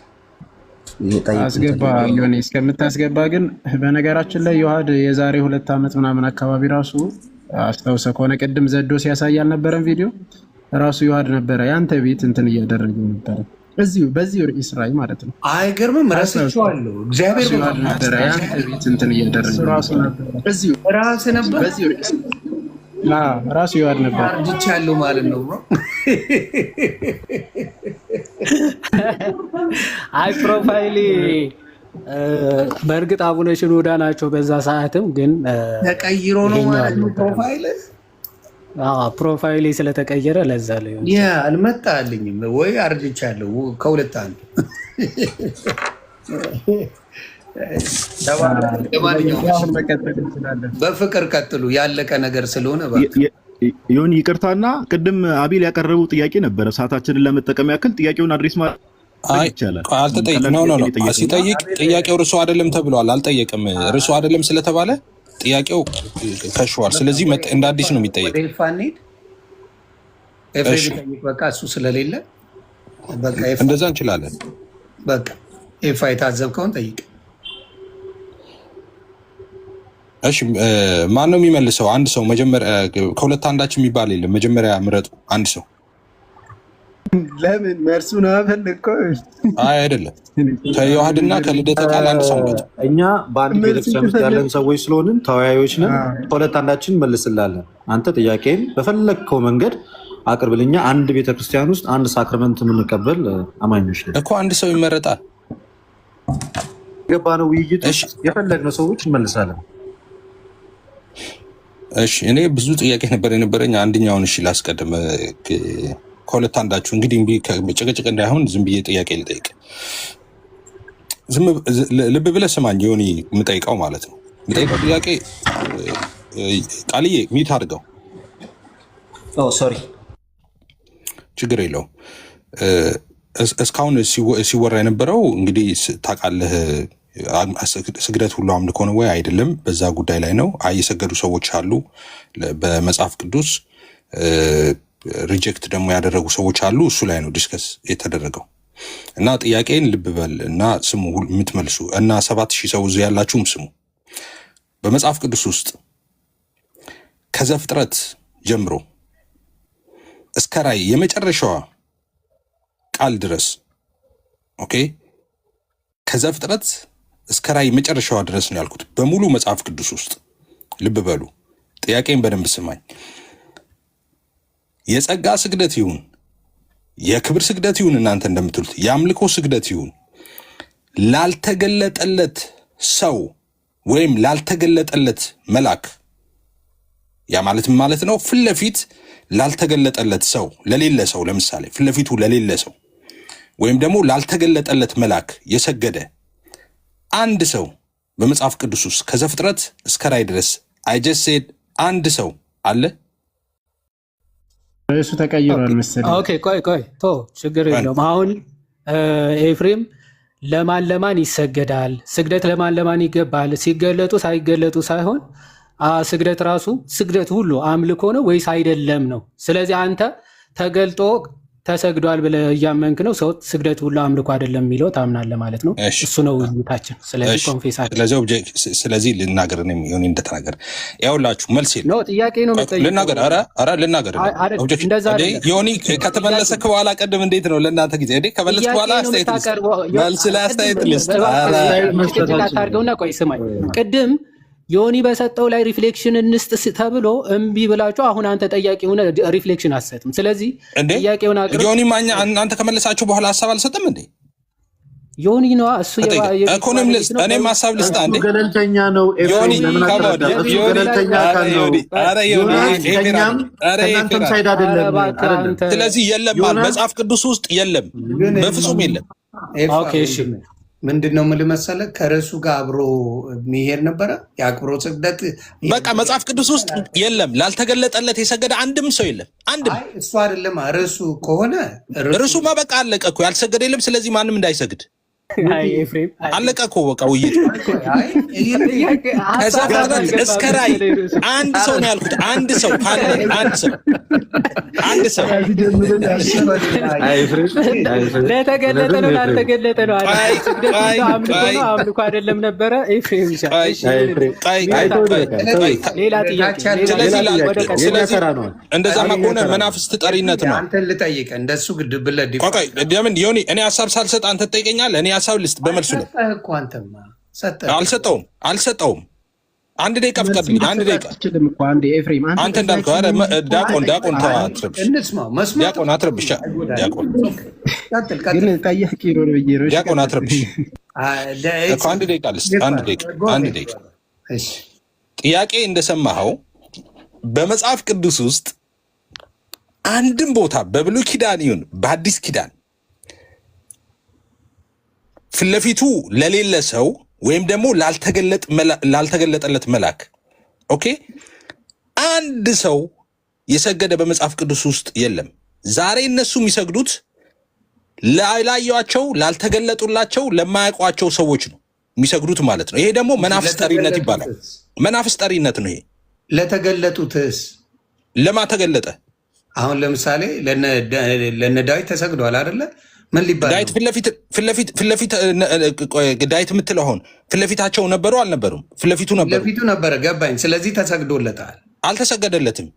Speaker 10: አስገባ ዮኒ እስከምታስገባ ግን በነገራችን ላይ የዋድ የዛሬ 2 ዓመት ምናምን አካባቢ ራሱ አስታውሰ ከሆነ ቅድም ዘዶ ሲያሳይ አልነበረም ቪዲዮ ራሱ የዋድ ነበረ ያንተ ቤት እንትን እያደረገ ነበረ በዚሁ ርዕስ ላይ ማለት ነው።
Speaker 6: አይገርምም? ረስቼዋለሁ። እግዚአብሔር
Speaker 10: ነበረ ያንተ ቤት እንትን እያደረገ ራሱ ነበር በዚሁ ርዕስ ራሱ የዋድ ነበር።
Speaker 6: አርጅቻለሁ ማለት ነው።
Speaker 1: አይ ፕሮፋይሌ በእርግጥ አቡነ ሽኖዳ ናቸው። በዛ ሰዓትም ግን
Speaker 6: ተቀይሮ ነው ማለት ነው ፕሮፋይል።
Speaker 1: ፕሮፋይሌ ስለተቀየረ ለዛ ላይ
Speaker 6: አልመጣልኝም ወይ አርጅቻለሁ ከሁለት አንዱ። በፍቅር ቀጥሉ። ያለቀ ነገር ስለሆነ
Speaker 9: ዮኒ ይቅርታና ቅድም አቤል ያቀረቡ ጥያቄ ነበረ። ሰዓታችንን ለመጠቀም ያክል ጥያቄውን አድሬስ ይቻላል።
Speaker 7: ሲጠይቅ ጥያቄው ርዕሱ አይደለም ተብሏል። አልጠየቅም። ርዕሱ አይደለም ስለተባለ ጥያቄው ከሽዋል። ስለዚህ እንደ አዲስ ነው የሚጠየቅ።
Speaker 6: ኤፍሬም ይጠይቅ። በቃ እሱ ስለሌለ በቃ
Speaker 7: እንደዛ እንችላለን።
Speaker 6: በቃ ኤፋ የታዘብከውን ጠይቅ።
Speaker 7: እሺ ማን ነው የሚመልሰው? አንድ ሰው መጀመሪያ፣ ከሁለት አንዳችን የሚባል የለም። መጀመሪያ ምረጡ አንድ ሰው።
Speaker 10: ለምን መርሱ ነው አፈልከው?
Speaker 7: አይ አይደለም፣ ከዮሐድና ከልደተ ቃል አንድ ሰው ምረጡ።
Speaker 5: እኛ በአንድ ቤተክርስቲያን ውስጥ ያለን ሰዎች ስለሆንን ተወያዮች ነን። ከሁለት አንዳችን መልስላለን። አንተ ጥያቄን በፈለግከው መንገድ አቅርብልኛ። አንድ ቤተክርስቲያን ውስጥ አንድ ሳክረመንት የምንቀበል አማኞች ነን
Speaker 7: እኮ። አንድ ሰው ይመረጣል።
Speaker 5: ገባ ነው ውይይቱ። የፈለግነው ሰዎች እንመልሳለን።
Speaker 7: እሺ እኔ ብዙ ጥያቄ ነበር የነበረኝ። አንደኛውን እሺ ላስቀድም። ከሁለት አንዳችሁ እንግዲህ ጭቅጭቅ እንዳይሆን ዝም ብዬ ጥያቄ ልጠይቅ። ልብ ብለህ ስማኝ። ዮኒ የምጠይቀው ማለት ነው የምጠይቀው ጥያቄ ቃልዬ ሚት አድርገው።
Speaker 4: ሶሪ
Speaker 7: ችግር የለውም። እስካሁን ሲወራ የነበረው እንግዲህ ታውቃለህ፣ ስግደት ሁሉ አምልኮ ነው ወይ አይደለም፣ በዛ ጉዳይ ላይ ነው። የሰገዱ ሰዎች አሉ በመጽሐፍ ቅዱስ፣ ሪጀክት ደግሞ ያደረጉ ሰዎች አሉ። እሱ ላይ ነው ዲስከስ የተደረገው እና ጥያቄን ልብ በል እና ስሙ የምትመልሱ እና 7000 ሰው እዚህ ያላችሁም ስሙ። በመጽሐፍ ቅዱስ ውስጥ ከዘፍጥረት ጀምሮ እስከ ራዕይ የመጨረሻዋ ቃል ድረስ ኦኬ፣ ከዘፍጥረት እስከ ራዕይ መጨረሻዋ ድረስ ነው ያልኩት በሙሉ መጽሐፍ ቅዱስ ውስጥ። ልብ በሉ፣ ጥያቄን በደንብ ስማኝ። የጸጋ ስግደት ይሁን የክብር ስግደት ይሁን እናንተ እንደምትሉት የአምልኮ ስግደት ይሁን ላልተገለጠለት ሰው ወይም ላልተገለጠለት መልአክ፣ ያ ማለትም ማለት ነው ፊት ለፊት ላልተገለጠለት ሰው ለሌለ ሰው፣ ለምሳሌ ፊት ለፊቱ ለሌለ ሰው ወይም ደግሞ ላልተገለጠለት መልአክ የሰገደ አንድ ሰው በመጽሐፍ ቅዱስ ውስጥ ከዘፍጥረት እስከ ራዕይ ድረስ አይጀሴድ አንድ ሰው አለ?
Speaker 10: እሱ ተቀይሯል መሰለኝ።
Speaker 1: ኦኬ ቆይ ችግር የለውም። አሁን ኤፍሬም ለማን ይሰገዳል? ስግደት ለማን ይገባል? ሲገለጡ ሳይገለጡ ሳይሆን ስግደት ራሱ ስግደት ሁሉ አምልኮ ነው ወይስ አይደለም ነው። ስለዚህ አንተ ተገልጦ ተሰግዷል ብለህ እያመንክ ነው ሰው ስግደት ሁሉ አምልኮ አይደለም የሚለው ታምናለህ ማለት ነው። እሱ ነው ውይይታችን። ስለዚህ ኮንፌሳችን
Speaker 7: ስለዚህ ልናገር ነው የሚሆን እንደተናገር ያውላችሁ መልስ
Speaker 1: ነው ጥያቄ ነው መጠየቅ
Speaker 7: ልናገር። ኧረ ልናገር ዮኒ ከተመለሰ በኋላ ቀደም እንዴት ነው ለእናንተ ጊዜ እንዴ ከመለስክ በኋላ አስተያየት መልስ ላይ አስተያየት ልስጥ
Speaker 1: አድርገውና ቆይ ስማኝ ቅድም ዮኒ በሰጠው ላይ ሪፍሌክሽን እንስጥ ተብሎ እምቢ ብላችሁ አሁን አንተ ጠያቂ ሆነ ሪፍሌክሽን አትሰጥም። ስለዚህ ጥያቄውን አቅርብ።
Speaker 7: ዮኒ ማኛ እናንተ ከመለሳችሁ በኋላ ሐሳብ አልሰጥም እንዴ?
Speaker 1: ዮኒ ነው እሱ
Speaker 7: ኢኮኖሚ ልስጥ እኔም ሐሳብ ልስጥ አንዴ።
Speaker 5: ገለልተኛ ነው
Speaker 7: ዮኒ ከማድ
Speaker 5: ገለልተኛ ነው። ከእናንተም ሳይድ አይደለም።
Speaker 7: ስለዚህ የለም መጽሐፍ ቅዱስ ውስጥ የለም፣ በፍጹም የለም።
Speaker 1: ኦኬ እሺ
Speaker 6: ምንድን ነው የምልህ መሰለህ ከርዕሱ ጋር አብሮ የሚሄድ ነበረ የአክብሮ ስግደት።
Speaker 7: በቃ መጽሐፍ ቅዱስ ውስጥ የለም፣ ላልተገለጠለት የሰገደ አንድም ሰው የለም። አንድም
Speaker 6: እሱ አይደለም ርዕሱ ከሆነ
Speaker 7: ርዕሱማ በቃ አለቀ እኮ ያልሰገደ የለም። ስለዚህ ማንም እንዳይሰግድ አለቀ እኮ በቃ ውይይት። ከዘፍጥረት እስከ ራዕይ አንድ ሰው ነው ያልኩት። አንድ ሰው ካለ አንድ ሰው
Speaker 1: ለተገለጠ ነው ላልተገለጠ ነው አምልኮ አይደለም ነበረ። ሌላ ጥያቄ።
Speaker 7: እንደዛማ ከሆነ መናፍስት ጠሪነት ነው።
Speaker 6: አንተን ልጠይቅህ እንደሱ ግድ ብለህ
Speaker 7: ለምን ዮኒ እኔ ሀሳብ ሳልሰጥ አንተ ትጠይቀኛለህ? እኔ ሀሳብ ልስጥ በመልሱ ላይ አልሰጠውም። አንድ ደቂቃ ፍቀድልኝ። አንድ ደቂቃ አንተ እንዳልከው ዲያቆን ዲያቆን አትረብሽ። ዲያቆን አትረብሽ። አንድ ደቂቃ ልስጥ። አንድ ደቂቃ ጥያቄ እንደሰማኸው በመጽሐፍ ቅዱስ ውስጥ አንድም ቦታ በብሉይ ኪዳን ይሁን በአዲስ ኪዳን ፊት ለፊቱ ለሌለ ሰው ወይም ደግሞ ላልተገለጠለት መልአክ ኦኬ አንድ ሰው የሰገደ በመጽሐፍ ቅዱስ ውስጥ የለም። ዛሬ እነሱ የሚሰግዱት ላላዩአቸው፣ ላልተገለጡላቸው፣ ለማያውቋቸው ሰዎች ነው የሚሰግዱት ማለት ነው። ይሄ ደግሞ መናፍስት ጠሪነት ይባላል። መናፍስት ጠሪነት ነው ይሄ።
Speaker 6: ለተገለጡትስ
Speaker 7: ለማ ተገለጠ?
Speaker 6: አሁን ለምሳሌ ለነ ዳዊት ተሰግዷል አይደለ? ምን ሊባል
Speaker 7: ዳዊት ፊት ለፊት ዳዊት የምትለው አሁን ፊት ለፊታቸው ነበሩ አልነበሩም? ፊት ለፊቱ
Speaker 6: ነበረ። ገባኝ። ስለዚህ ተሰግዶለታል።
Speaker 7: አልተሰገደለትም።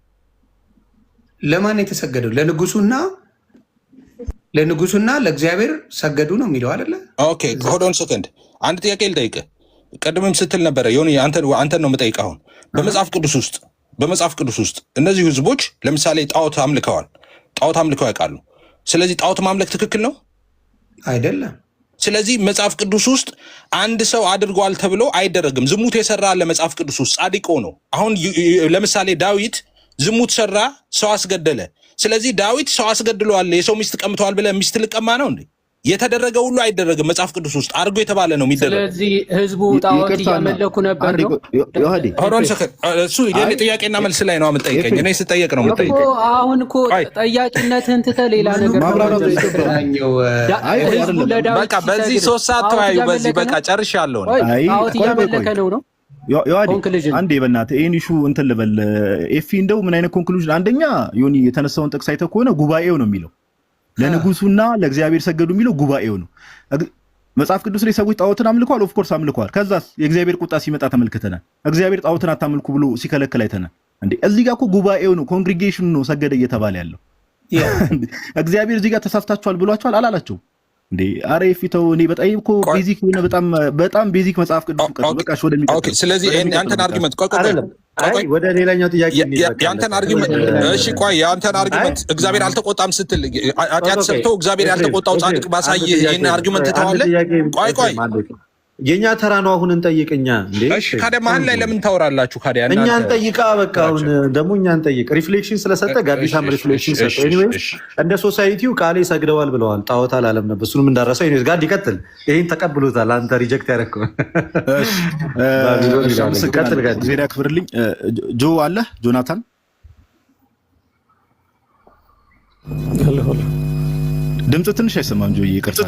Speaker 6: ለማን የተሰገደው? ለንጉሱና ለእግዚአብሔር ሰገዱ ነው የሚለው አይደለ?
Speaker 7: ኦኬ ሆዶን ሰከንድ አንድ ጥያቄ ልጠይቅህ። ቀድምም ስትል ነበረ ዮኒ፣ አንተን ነው የምጠይቅህ። አሁን በመጽሐፍ ቅዱስ ውስጥ እነዚህ ህዝቦች ለምሳሌ ጣዖት አምልከው ያውቃሉ። ስለዚህ ጣዖት ማምለክ ትክክል ነው
Speaker 6: አይደለም?
Speaker 7: ስለዚህ መጽሐፍ ቅዱስ ውስጥ አንድ ሰው አድርጓል ተብሎ አይደረግም። ዝሙት የሰራ ለመጽሐፍ ቅዱስ ውስጥ ጻድቅ ነው። አሁን ለምሳሌ ዳዊት ዝሙት ሰራ፣ ሰው አስገደለ። ስለዚህ ዳዊት ሰው አስገድለዋል፣ የሰው ሚስት ቀምተዋል ብለህ ሚስት ልቀማ ነው እንዴ? የተደረገ ሁሉ አይደረግም። መጽሐፍ ቅዱስ ውስጥ አድርጎ የተባለ ነው የሚደረግ።
Speaker 1: ስለዚህ ህዝቡ ጣዖት እያመለኩ ነበር ነው።
Speaker 7: እሱ የኔ ጥያቄና መልስ ላይ ነው የምጠይቀኝ። እኔ ስጠየቅ ነው የምጠይቀኝ።
Speaker 1: አሁን እኮ ጠያቂነትህን ትተህ ሌላ ነገር
Speaker 7: በቃ በዚህ 3 ሰዓት ተወያዩ። በዚህ በቃ ጨርሻለሁ።
Speaker 1: ጣዖት እያመለከ ነው።
Speaker 9: አንዴ በእናትህ ይህን ኢሹ እንትን ልበል። ኤፊ እንደው ምን አይነት ኮንክሉዥን? አንደኛ ዮኒ የተነሳውን ጥቅስ አይተህ ከሆነ ጉባኤው ነው የሚለው ለንጉሱና ለእግዚአብሔር ሰገዱ የሚለው ጉባኤው ነው። መጽሐፍ ቅዱስ ላይ ሰዎች ጣዖትን አምልከዋል፣ ኦፍኮርስ አምልከዋል። ከዛስ የእግዚአብሔር ቁጣ ሲመጣ ተመልክተናል። እግዚአብሔር ጣዖትን አታምልኩ ብሎ ሲከለክል አይተናል እንዴ? እዚህ ጋር እኮ ጉባኤው ነው ኮንግሪጌሽኑ ነው ሰገደ እየተባለ ያለው። እግዚአብሔር እዚህ ጋር ተሳስታችኋል ብሏቸዋል አላላቸው እንዴ? አረ ፊተው እኔ በጣም እኮ ቤዚክ ነው፣ በጣም ቤዚክ መጽሐፍ ቅዱስ ነው። በቃ ወደ
Speaker 7: ኦኬ። ስለዚህ ያንተን አርጊመንት
Speaker 5: ወደ ሌላኛው ጥያቄ
Speaker 7: ያንተን አርጊመንት እሺ፣ ቆይ ያንተን አርጊመንት እግዚአብሔር አልተቆጣም ስትል ኃጢአት ሰርቶ እግዚአብሔር ያልተቆጣው ጻድቅ ባሳየህ ይሄን አርጊመንት ተዋለ። ቆይ
Speaker 5: የኛ ተራ ነው አሁን እንጠይቅኛ እንዴ?
Speaker 7: እሺ ካደ መሀል ላይ ለምን ታወራላችሁ? ካደ
Speaker 5: እኛ እንጠይቃ በቃ አሁን ደግሞ እኛ እንጠይቅ። ሪፍሌክሽን ስለሰጠ ጋዲሳም ሪፍሌክሽን ሰጠ። ኤኒዌይስ እንደ ሶሳይቲው ቃሌ ሰግደዋል ብለዋል። ጣዖት አላለም ነበር። እሱንም እንዳረሰው ኤኒዌይስ ጋድ ይቀጥል። ይሄን ተቀብሎታል። አንተ ሪጀክት ያደረከው ቀጥል። ጋድ
Speaker 9: ዜና ክብርልኝ። ጆ አለ ጆናታን ድምፅ ትንሽ አይሰማም። ጆ ይቅርታ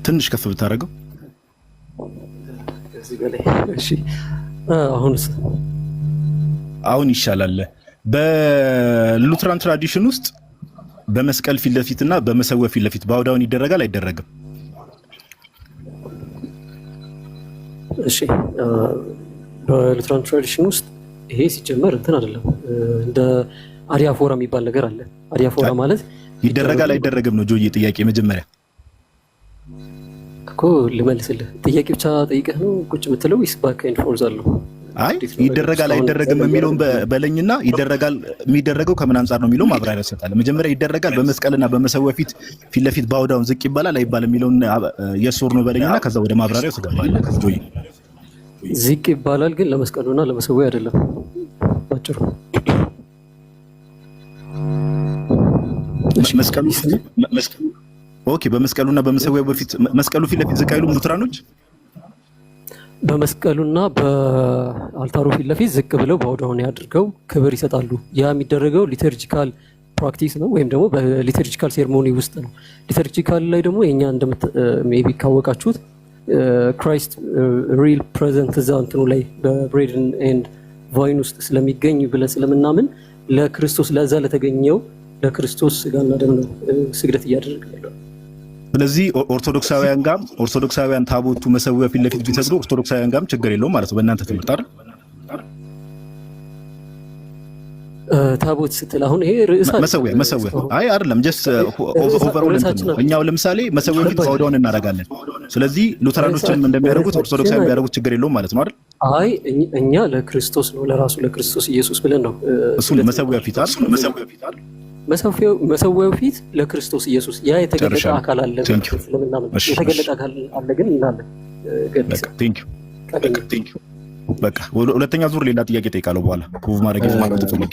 Speaker 9: ትንሽ ከፍ ብታደርገው። አሁን ይሻላል። በሉትራን ትራዲሽን ውስጥ በመስቀል ፊት ለፊት እና በመሰዊያ ፊት ለፊት በአውዳውን ይደረጋል አይደረግም?
Speaker 2: እሺ በሉትራን ትራዲሽን ውስጥ ይሄ ሲጀመር እንትን አይደለም። እንደ አዲያፎራ የሚባል ነገር አለ። አዲያፎራ ማለት
Speaker 9: ይደረጋል አይደረግም ነው ጆዬ ጥያቄ መጀመሪያ
Speaker 2: እኮ ልመልስልህ። ጥያቄ ብቻ ጠይቀህ ነው ቁጭ የምትለው ወይስ ባክ ኤንድ ፎርዝ አለው?
Speaker 9: አይ ይደረጋል አይደረግም የሚለውን በለኝና ይደረጋል የሚደረገው ከምን አንጻር ነው የሚለው ማብራሪያ ሰጣለ። መጀመሪያ ይደረጋል በመስቀልና በመሰዊያ ፊት ለፊት ባውዳውን ዝቅ ይባላል አይባልም የሚለውን የሶር ነው በለኝና ከዛ ወደ ማብራሪያው ትገባለህ። ጆይ
Speaker 2: ዝቅ ይባላል ግን ለመስቀሉና ለመሰዊያ አይደለም ባጭሩ። ኦኬ በመስቀሉና በመሰዊያው በፊት መስቀሉ ፊት ለፊት ዝቅ አይሉም ሉትራኖች? በመስቀሉና በአልታሩ ፊት ለፊት ዝቅ ብለው በአውዳውን ያድርገው ክብር ይሰጣሉ። ያ የሚደረገው ሊተርጂካል ፕራክቲስ ነው ወይም ደግሞ በሊተርጂካል ሴርሞኒ ውስጥ ነው። ሊተርጂካል ላይ ደግሞ የኛ ሜይ ቢ ካወቃችሁት ክራይስት ሪል ፕሬዘንት እዛ እንትኑ ላይ በብሬድ ኤንድ ቫይን ውስጥ ስለሚገኝ ብለን ስለምናምን ለክርስቶስ ለዛ ለተገኘው ለክርስቶስ ስጋና ደም ነው ስግደት እያደረግን ያለው።
Speaker 9: ስለዚህ ኦርቶዶክሳውያን ታቦቱ መሰዊያ ፊት ለፊት ቢሰግዱ ኦርቶዶክሳውያን ጋርም ችግር የለውም ማለት ነው በእናንተ ትምህርት አይደል?
Speaker 2: ታቦት ስትል አሁን ይሄ ርዕሳ
Speaker 9: መሰዊያ አይ አይደለም ጀስት ኦቨርኦል ነው። እኛው ለምሳሌ መሰዊያ ፊት ባውዳውን እናደርጋለን። ስለዚህ ሉተራኖችም እንደሚያደርጉት ኦርቶዶክሳውያን ቢያደርጉት ችግር የለውም ማለት ነው አይደል?
Speaker 2: አይ እኛ ለክርስቶስ ነው ለራሱ ለክርስቶስ ኢየሱስ ብለን ነው
Speaker 9: እሱ መሰዊያ ፊት አይደል?
Speaker 2: መሰዊያው ፊት ለክርስቶስ ኢየሱስ ያ የተገለጠ አካል አለ። ስለምናምን የተገለጠ አካል አለ ግን እናለ
Speaker 9: በቃ ሁለተኛ ዙር ሌላ ጥያቄ ጠይቃለሁ። በኋላ ፕሩቭ ማድረግ ተፈልግ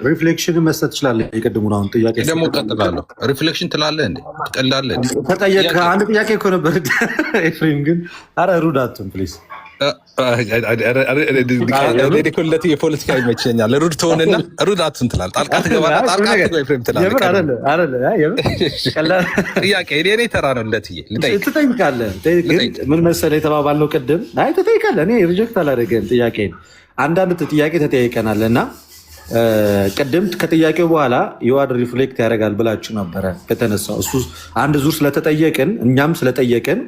Speaker 5: ሪፍሌክሽን መስጠት ትችላለህ። የቀድሙን አሁን ጥያቄ
Speaker 7: ደግሞ ቀጥላለሁ። ሪፍሌክሽን ትላለህ እንዴ? ትቀላለህ እንዴ?
Speaker 5: ተጠየቀ። አንድ ጥያቄ እኮ ነበር ኤፍሬም ግን ኧረ ሩድ አትሁን ፕሊዝ።
Speaker 7: ሪኮለት የፖለቲካ ይመቸኛል። ሩድ ትሆንና ሩድ አትሁን ትላለህ። ጣልቃ ትገባና ጣልቃ ትገባ ኤፍሬም ትላለህ። ጥያቄ እኔ ተራ ነው ለትዬ
Speaker 5: ትጠይቃለህ። ግን ምን መሰለህ የተባባልነው ቅድም አይ ትጠይቃለህ። እኔ ሪጀክት አላደረገም ጥያቄ። አንዳንድ ጥያቄ ተጠያይቀናል እና ቅድም ከጥያቄው በኋላ ዮሐድ ሪፍሌክት ያደርጋል ብላችሁ ነበረ ከተነሳው እሱ አንድ ዙር ስለተጠየቅን እኛም ስለጠየቅን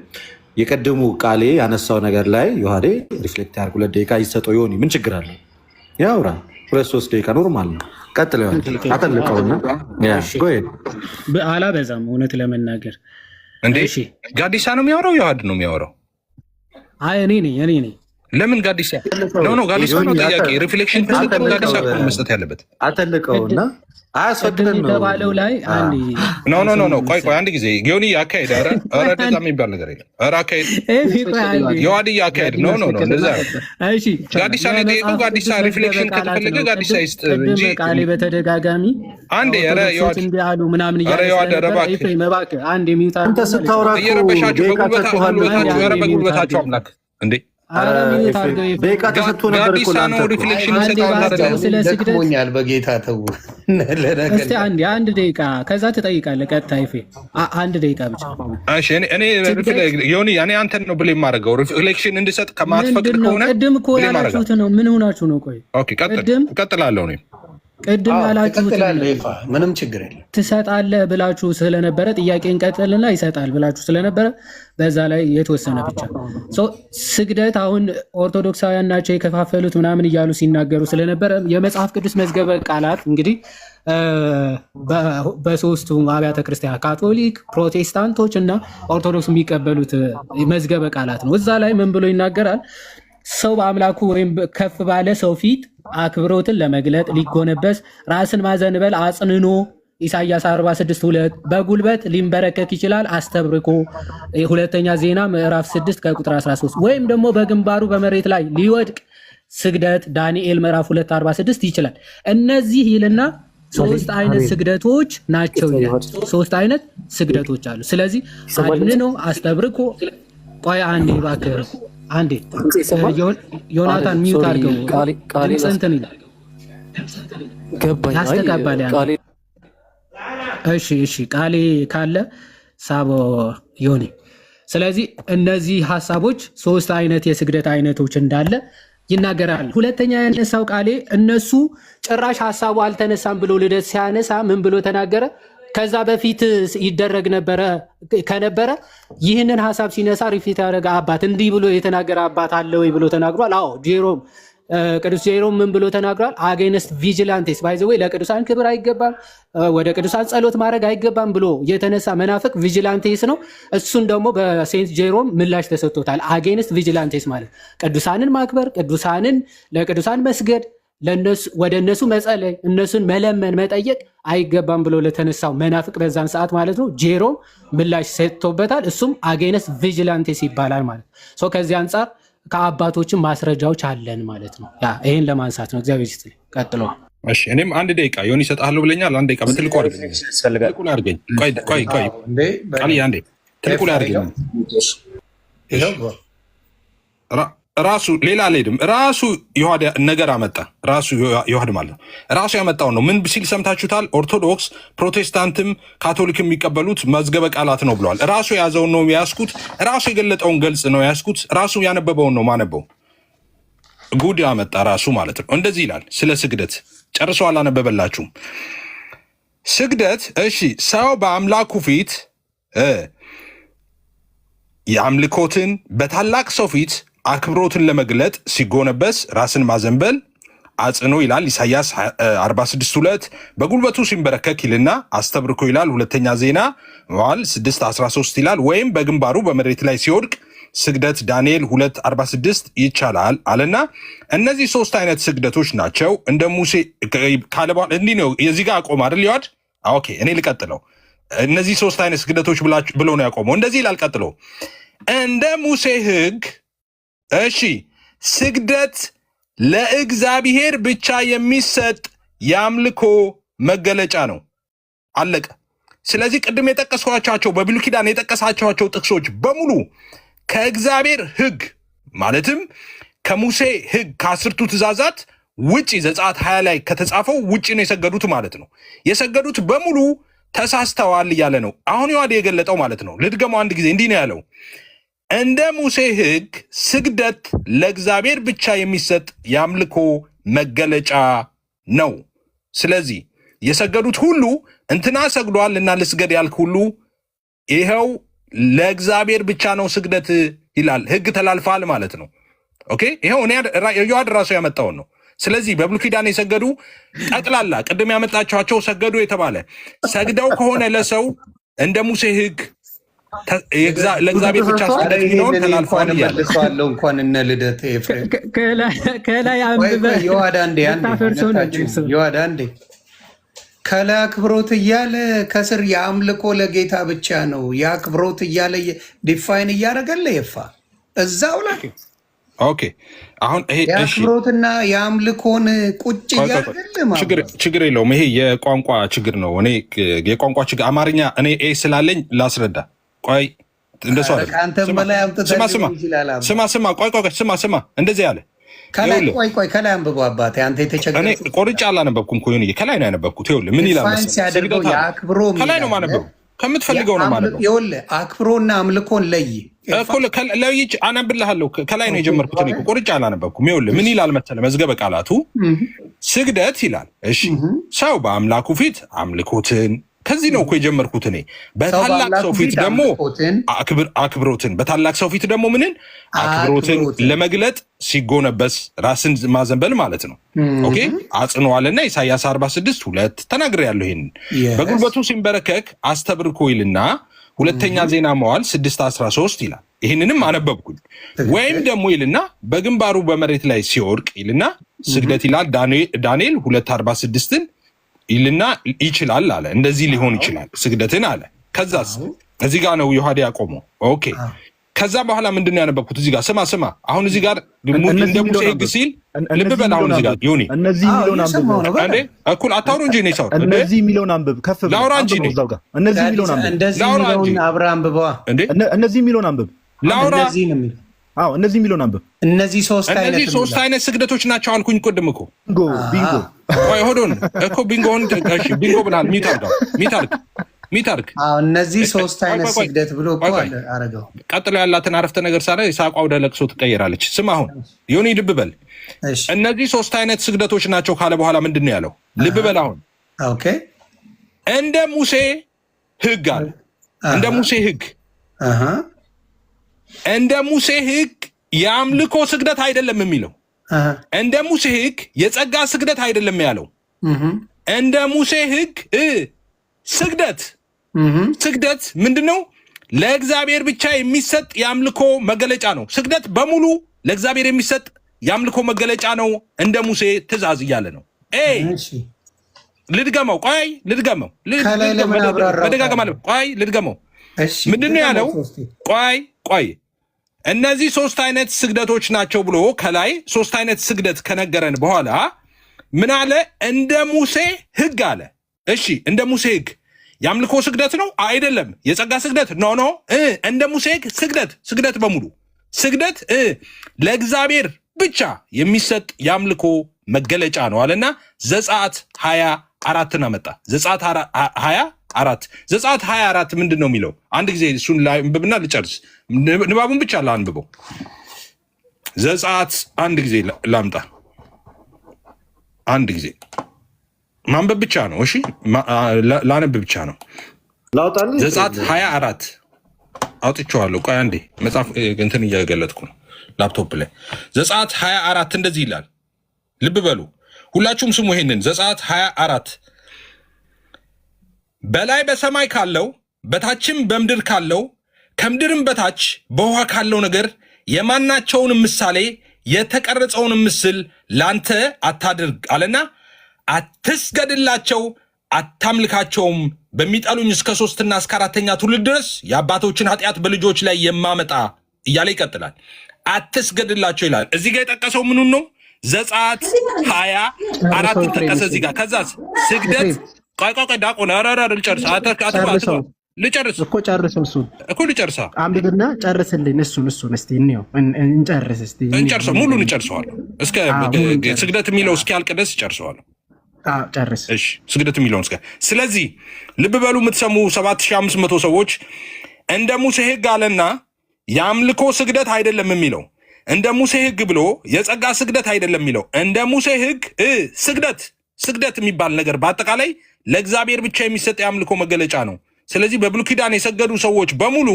Speaker 5: የቀደሙ ቃሌ ያነሳው ነገር ላይ ዮሐዴ ሪፍሌክት ያደርግ 2 ደቂቃ ይሰጠው ይሆን ምን ችግር አለ? ያውራ 2-3 ደቂቃ ኖርማል ነው። ቀጥለው አጠልቀውና
Speaker 1: አላበዛም እውነት ለመናገር
Speaker 7: እንዴ ጋዲሳ ነው የሚያወራው ዮሐድ ነው የሚያወራው?
Speaker 1: አይ እኔ ነኝ
Speaker 7: ለምን ጋዲሳ ኖ ጋዲሳ ነው ጥያቄ ሪፍሌክሽን ተሰጥቶ ጋዲሳ እኮ መስጠት ያለበት
Speaker 5: አጠልቀውና አያስፈቅደን ነው
Speaker 1: ባለው ላይ አንዴ
Speaker 7: ኖ ቆይ አንድ ጊዜ ጊዮኒ ያካሄድ ኧረ እንደዛ የሚባል ነገር የለም ኧረ አካሄድ ዮሐድ ያካሄድ ኖ እንደዛ
Speaker 1: እሺ
Speaker 7: ጋዲሳ ነው ጠይቀው ጋዲሳ ሪፍሌክሽን ከተፈለገ ጋዲሳ ይስጥ እንጂ
Speaker 1: ቃሌ በተደጋጋሚ
Speaker 7: አንዴ ኧረ ዮሐድ
Speaker 1: እንዲያሉ ምናምን እባክህ አንዴ ሚውታ
Speaker 5: አንተ ስታወራ
Speaker 7: እየረበሻችሁ በጉልበታችሁ አምላክ እንዴ
Speaker 5: ደቂቃ ተሰጥቶ ነበር እኮ ለአንተ
Speaker 7: ሪፍሌክሽን
Speaker 6: ደክሞኛል በጌታ ተው
Speaker 1: እስቲ አንድ ደቂቃ ከዛ ትጠይቃለህ ቀጥታ ይፌ አንድ ደቂቃ ብቻ
Speaker 7: እሺ እኔ አንተን ነው ብለ የማደርገው ሪፍሌክሽን እንድሰጥ ከማትፈቅድ ከሆነ
Speaker 1: ቅድም እኮ ያላችሁት ነው ምን ሆናችሁ ነው ቆይ
Speaker 7: ቀጥላለሁ ነው
Speaker 1: ቅድም ያላችሁት
Speaker 6: ምንም ችግር የለም
Speaker 1: ትሰጣለህ ብላችሁ ስለነበረ ጥያቄን ቀጥልና ይሰጣል ብላችሁ ስለነበረ በዛ ላይ የተወሰነ ብቻ ስግደት አሁን ኦርቶዶክሳውያን ናቸው የከፋፈሉት ምናምን እያሉ ሲናገሩ ስለነበረ የመጽሐፍ ቅዱስ መዝገበ ቃላት እንግዲህ በሶስቱ አብያተ ክርስቲያን ካቶሊክ፣ ፕሮቴስታንቶች እና ኦርቶዶክስ የሚቀበሉት መዝገበ ቃላት ነው። እዛ ላይ ምን ብሎ ይናገራል? ሰው በአምላኩ ወይም ከፍ ባለ ሰው ፊት አክብሮትን ለመግለጥ ሊጎነበስ ራስን ማዘንበል አጽንኖ ኢሳያስ 46:2 በጉልበት ሊንበረከክ ይችላል አስተብርኮ ሁለተኛ ዜና ምዕራፍ 6 ከቁጥር 13 ወይም ደግሞ በግንባሩ በመሬት ላይ ሊወድቅ ስግደት ዳንኤል ምዕራፍ 2:46 ይችላል። እነዚህ ይልና 3 አይነት ስግደቶች ናቸው። 3 አይነት ስግደቶች አሉ። ስለዚህ አድንኖ አስተብርኮ ቆይ አንዴ እባክህ አንዴ ዮናታን ሚውት አድርገው ድምፅ እንትን ይላል ያስተጋባል ቃሌ እሺ ቃሌ ካለ ሳቦ ዮኒ ስለዚህ እነዚህ ሀሳቦች 3 አይነት የስግደት አይነቶች እንዳለ ይናገራል። ሁለተኛ ያነሳው ቃሌ እነሱ ጭራሽ ሀሳቡ አልተነሳም ብሎ ልደት ሲያነሳ ምን ብሎ ተናገረ? ከዛ በፊት ይደረግ ከነበረ ይህንን ሀሳብ ሲነሳ ሪፊት ያደረገ አባት እንዲህ ብሎ የተናገረ አባት አለ ወይ ብሎ ተናግሯል። አዎ ጄሮም ቅዱስ ጄሮም ምን ብሎ ተናግሯል? አጌንስት ቪጂላንቴስ ባይ ዘ ወይ ለቅዱሳን ክብር አይገባም፣ ወደ ቅዱሳን ጸሎት ማድረግ አይገባም ብሎ የተነሳ መናፍቅ ቪጂላንቴስ ነው። እሱን ደግሞ በሴንት ጄሮም ምላሽ ተሰጥቶታል። አጌንስት ቪጂላንቴስ ማለት ቅዱሳንን ማክበር፣ ለቅዱሳን መስገድ፣ ወደ እነሱ መጸለይ፣ እነሱን መለመን መጠየቅ አይገባም ብሎ ለተነሳው መናፍቅ በዛን ሰዓት ማለት ነው ጄሮም ምላሽ ሰጥቶበታል። እሱም አጌነስ ቪጂላንቴስ ይባላል ማለት ነው። ከዚህ አንጻር ከአባቶችን ማስረጃዎች አለን ማለት ነው። ይህን ለማንሳት ነው። እግዚአብሔር ይስጥልኝ። ቀጥሎ
Speaker 7: እሺ እኔም አንድ ደቂቃ ዮኒ እሰጥሃለሁ ብለኛል። አንድ ደቂቃ በትልቁ አድርገኝ። ቆይ አንዴ ትልቁ ላይ አድርገኝ። ራሱ ሌላ አልሄድም። ራሱ ዮሐድ ነገር አመጣ። ራሱ ዮሐድ ማለት ነው ራሱ ያመጣው ነው። ምን ሲል ሰምታችሁታል? ኦርቶዶክስ ፕሮቴስታንትም ካቶሊክ የሚቀበሉት መዝገበ ቃላት ነው ብለዋል። ራሱ የያዘውን ነው ያስኩት። ራሱ የገለጠውን ገልጽ ነው ያስኩት። ራሱ ያነበበውን ነው ማነበው። ጉድ አመጣ ራሱ ማለት ነው። እንደዚህ ይላል ስለ ስግደት ጨርሶ አላነበበላችሁም። ስግደት እሺ ሰው በአምላኩ ፊት የአምልኮትን በታላቅ ሰው ፊት አክብሮትን ለመግለጥ ሲጎነበስ ራስን ማዘንበል አጽኖ ይላል ኢሳያስ 46:2 በጉልበቱ ሲንበረከክ ይልና አስተብርኮ ይላል ሁለተኛ ዜና መዋዕል 6:13 ይላል ወይም በግንባሩ በመሬት ላይ ሲወድቅ ስግደት ዳንኤል 2:46 ይቻላል አለና እነዚህ 3 አይነት ስግደቶች ናቸው። እንደ ሙሴ ካለባል እንዲህ ነው የዚህ ጋር አቆም አይደል ይዋድ ኦኬ እኔ ልቀጥለው። እነዚህ 3 አይነት ስግደቶች ብሎ ነው ያቆመው። እንደዚህ ይላል ቀጥሎ እንደ ሙሴ ሕግ እሺ ስግደት ለእግዚአብሔር ብቻ የሚሰጥ የአምልኮ መገለጫ ነው። አለቀ። ስለዚህ ቅድም የጠቀስኳቸው በብሉይ ኪዳን የጠቀሳቸው ጥቅሶች በሙሉ ከእግዚአብሔር ሕግ ማለትም ከሙሴ ሕግ ከ10ቱ ትእዛዛት ውጪ ዘጸአት 20 ላይ ከተጻፈው ውጪ ነው የሰገዱት ማለት ነው። የሰገዱት በሙሉ ተሳስተዋል እያለ ነው አሁን ዮሐድ የገለጠው ማለት ነው። ልድገመው አንድ ጊዜ እንዲህ ነው ያለው እንደ ሙሴ ሕግ ስግደት ለእግዚአብሔር ብቻ የሚሰጥ የአምልኮ መገለጫ ነው። ስለዚህ የሰገዱት ሁሉ እንትና ሰግዷል እና ልስገድ ያልክ ሁሉ ይኸው ለእግዚአብሔር ብቻ ነው ስግደት ይላል። ህግ ተላልፋል ማለት ነው። ኦኬ ይኸው ዮሐድ ራሱ ያመጣውን ነው። ስለዚህ በብሉይ ኪዳን የሰገዱ ጠቅላላ ቅድም ያመጣቸዋቸው ሰገዱ የተባለ ሰግደው ከሆነ ለሰው እንደ ሙሴ ህግ ለእግዚአብሔር ብቻ ስግደት የሚለውን ተላልፈዋል እያለ
Speaker 6: እንኳን እነ ልደት
Speaker 1: ከላይ አንብበህ
Speaker 6: ዮሐድ አንዴ ከላይ አክብሮት እያለ ከስር የአምልኮ ለጌታ ብቻ ነው የአክብሮት እያለ ዲፋይን እያደረገለ የፋ እዛው ላይ
Speaker 7: ኦኬ አሁን ይሄ
Speaker 6: የአክብሮትና የአምልኮን ቁጭ እያደረገለ
Speaker 7: ችግር የለውም። ይሄ የቋንቋ ችግር ነው። እኔ የቋንቋ ችግር አማርኛ እኔ ስላለኝ ላስረዳ። ቆይ እንደሱ አይደል? ስማ ቆይ እንደዚህ ያለ
Speaker 6: ከላይ አንብቦ አባቴ አንተ የተቸገረ
Speaker 7: እኔ ቆርጬ አላነበብኩም እኮ ይሁን ከላይ ነው ያነበብኩት። ይኸውልህ ምን ይላል መሰለህ ከላይ ነው ማነበው ከምትፈልገው ነው ማነበው።
Speaker 6: ይኸውልህ አክብሮና አምልኮን ለይ
Speaker 7: እኮ ለይች አነብልሃለሁ። ከላይ ነው የጀመርኩት እኔ ቆርጬ አላነበብኩም። ይኸውልህ ምን ይላል መሰለህ መዝገበ ቃላቱ ስግደት ይላል። እሺ ሰው በአምላኩ ፊት አምልኮትን ከዚህ ነው እኮ የጀመርኩት እኔ በታላቅ ሰው ፊት ደግሞ አክብሮትን በታላቅ ሰው ፊት ደግሞ ምንን አክብሮትን ለመግለጥ ሲጎነበስ ራስን ማዘንበል ማለት ነው። ኦኬ አጽኗልና ኢሳይያስ 46:2 ተናግሬያለሁ። ይሄን በጉልበቱ ሲንበረከክ አስተብርኮ ይልና ሁለተኛ ዜና መዋዕል 6:13 ይላል። ይህንንም አነበብኩኝ። ወይም ደግሞ ይልና በግንባሩ በመሬት ላይ ሲወርቅ ይልና ስግደት ይላል። ዳንኤል 2:46 ይልና ይችላል አለ። እንደዚህ ሊሆን ይችላል ስግደትን አለ። ከዛስ እዚህ ጋር ነው ዮሐድ ያቆመው። ኦኬ ከዛ በኋላ ምንድነው ያነበብኩት? እዚህ ጋር ስማ አሁን እዚህ ጋር እንደ ሙሴ ህግ ሲል ልብ በል። አሁን እዚህ ጋር ዮኒ
Speaker 9: እነዚህ የሚለውን አንብብ
Speaker 7: እንዴ እኩል አታውሩ እንጂ እኔ ሰው
Speaker 9: እነዚህ የሚለውን አንብብ ከፍ ብለህ
Speaker 7: ላውራ እንጂ ነው
Speaker 9: እነዚህ የሚለውን አንብብ
Speaker 6: ላውራ እንጂ አብርሃም አንብበዋ
Speaker 7: እንዴ
Speaker 9: እነዚህ የሚለውን አንብብ
Speaker 7: ላውራ
Speaker 9: እነዚህ የሚለውን አንብብ።
Speaker 6: እነዚህ
Speaker 7: ሶስት አይነት ስግደቶች ናቸው አልኩኝ ቅድም እኮ
Speaker 9: ቢንጎ
Speaker 7: ቆይ ሆዶን እኮ ቢንጎን እሺ ቢንጎ ብለሃል። ሚታርክ
Speaker 6: እነዚህ ሶስት አይነት ስግደት ብሎ እኮ አረጋው።
Speaker 7: ቀጥሎ ያላትን አረፍተ ነገር ሳለ ይሳቋ ወደ ለቅሶ ትቀየራለች። ስም አሁን ዮኒ ልብ በል። እነዚህ ሶስት አይነት ስግደቶች ናቸው ካለ በኋላ ምንድን ነው ያለው? ልብ በል አሁን
Speaker 6: ኦኬ
Speaker 7: እንደ ሙሴ ህግ አለ። እንደ ሙሴ ህግ እንደ ሙሴ ህግ የአምልኮ ስግደት አይደለም የሚለው። እንደ ሙሴ ህግ የጸጋ ስግደት አይደለም ያለው። እንደ ሙሴ ህግ ስግደት ምንድነው? ለእግዚአብሔር ብቻ የሚሰጥ የአምልኮ መገለጫ ነው። ስግደት በሙሉ ለእግዚአብሔር የሚሰጥ የአምልኮ መገለጫ ነው እንደ ሙሴ ትእዛዝ እያለ ነው። ልድገመው በደጋገማ ልድገመው። ምንድነው ያለው? ቆይ እነዚህ ሶስት አይነት ስግደቶች ናቸው ብሎ ከላይ ሶስት አይነት ስግደት ከነገረን በኋላ ምን አለ? እንደ ሙሴ ህግ አለ። እሺ እንደ ሙሴ ህግ የአምልኮ ስግደት ነው አይደለም? የጸጋ ስግደት ኖ እንደ ሙሴ ህግ ስግደት በሙሉ ስግደት ለእግዚአብሔር ብቻ የሚሰጥ የአምልኮ መገለጫ ነው አለና ዘጸአት 24 አመጣ። ዘጸአት 24 ምንድን ነው የሚለው? አንድ ጊዜ እሱን ላንብብና ልጨርስ። ንባቡን ብቻ ላንብበው። ዘጸአት አንድ ጊዜ ላምጣ። አንድ ጊዜ ማንበብ ብቻ ነው። እሺ ላነብ ብቻ ነው። ዘጸአት 24 አውጥቼዋለሁ። ቆይ አንዴ መጽሐፍ እንትን እያገለጥኩ ነው ላፕቶፕ ላይ። ዘጸአት 24 እንደዚህ ይላል። ልብ በሉ ሁላችሁም ስሙ ይሄንን። ዘጸአት 24 በላይ በሰማይ ካለው በታችም በምድር ካለው ከምድርም በታች በውሃ ካለው ነገር የማናቸውንም ምሳሌ የተቀረጸውንም ምስል ላንተ አታድርግ አለና አትስገድላቸው፣ አታምልካቸውም። በሚጠሉኝ እስከ 3ና እስከ 4ኛ ትውልድ ድረስ የአባቶችን ኃጢአት በልጆች ላይ የማመጣ እያለ ይቀጥላል። አትስገድላቸው ይላል። እዚህ ጋር የጠቀሰው ምኑን ነው? ዘጸአት 24 ጠቀሰ እዚህ ጋር። ከዛስ ስግደት ቆይ ዳቆን ልጨርስ
Speaker 10: እኮ ጨርስ። እሱን
Speaker 7: እኮ ልጨርሳ
Speaker 10: አንብብና ጨርስልኝ። እሱን እስቲ እንየው እንጨርስ።
Speaker 7: ሙሉን እጨርሰዋለሁ እስከ ስግደት የሚለው እስኪያልቅ ድረስ እጨርሰዋለሁ።
Speaker 10: ጨርስ።
Speaker 7: እሺ ስግደት የሚለውን እስከ ስለዚህ ልብ በሉ የምትሰሙ 7500 ሰዎች እንደ ሙሴ ህግ አለና የአምልኮ ስግደት አይደለም የሚለው። እንደ ሙሴ ህግ ብሎ የጸጋ ስግደት አይደለም የሚለው። እንደ ሙሴ ህግ ስግደት የሚባል ነገር በአጠቃላይ ለእግዚአብሔር ብቻ የሚሰጥ የአምልኮ መገለጫ ነው። ስለዚህ በብሉይ ኪዳን የሰገዱ ሰዎች በሙሉ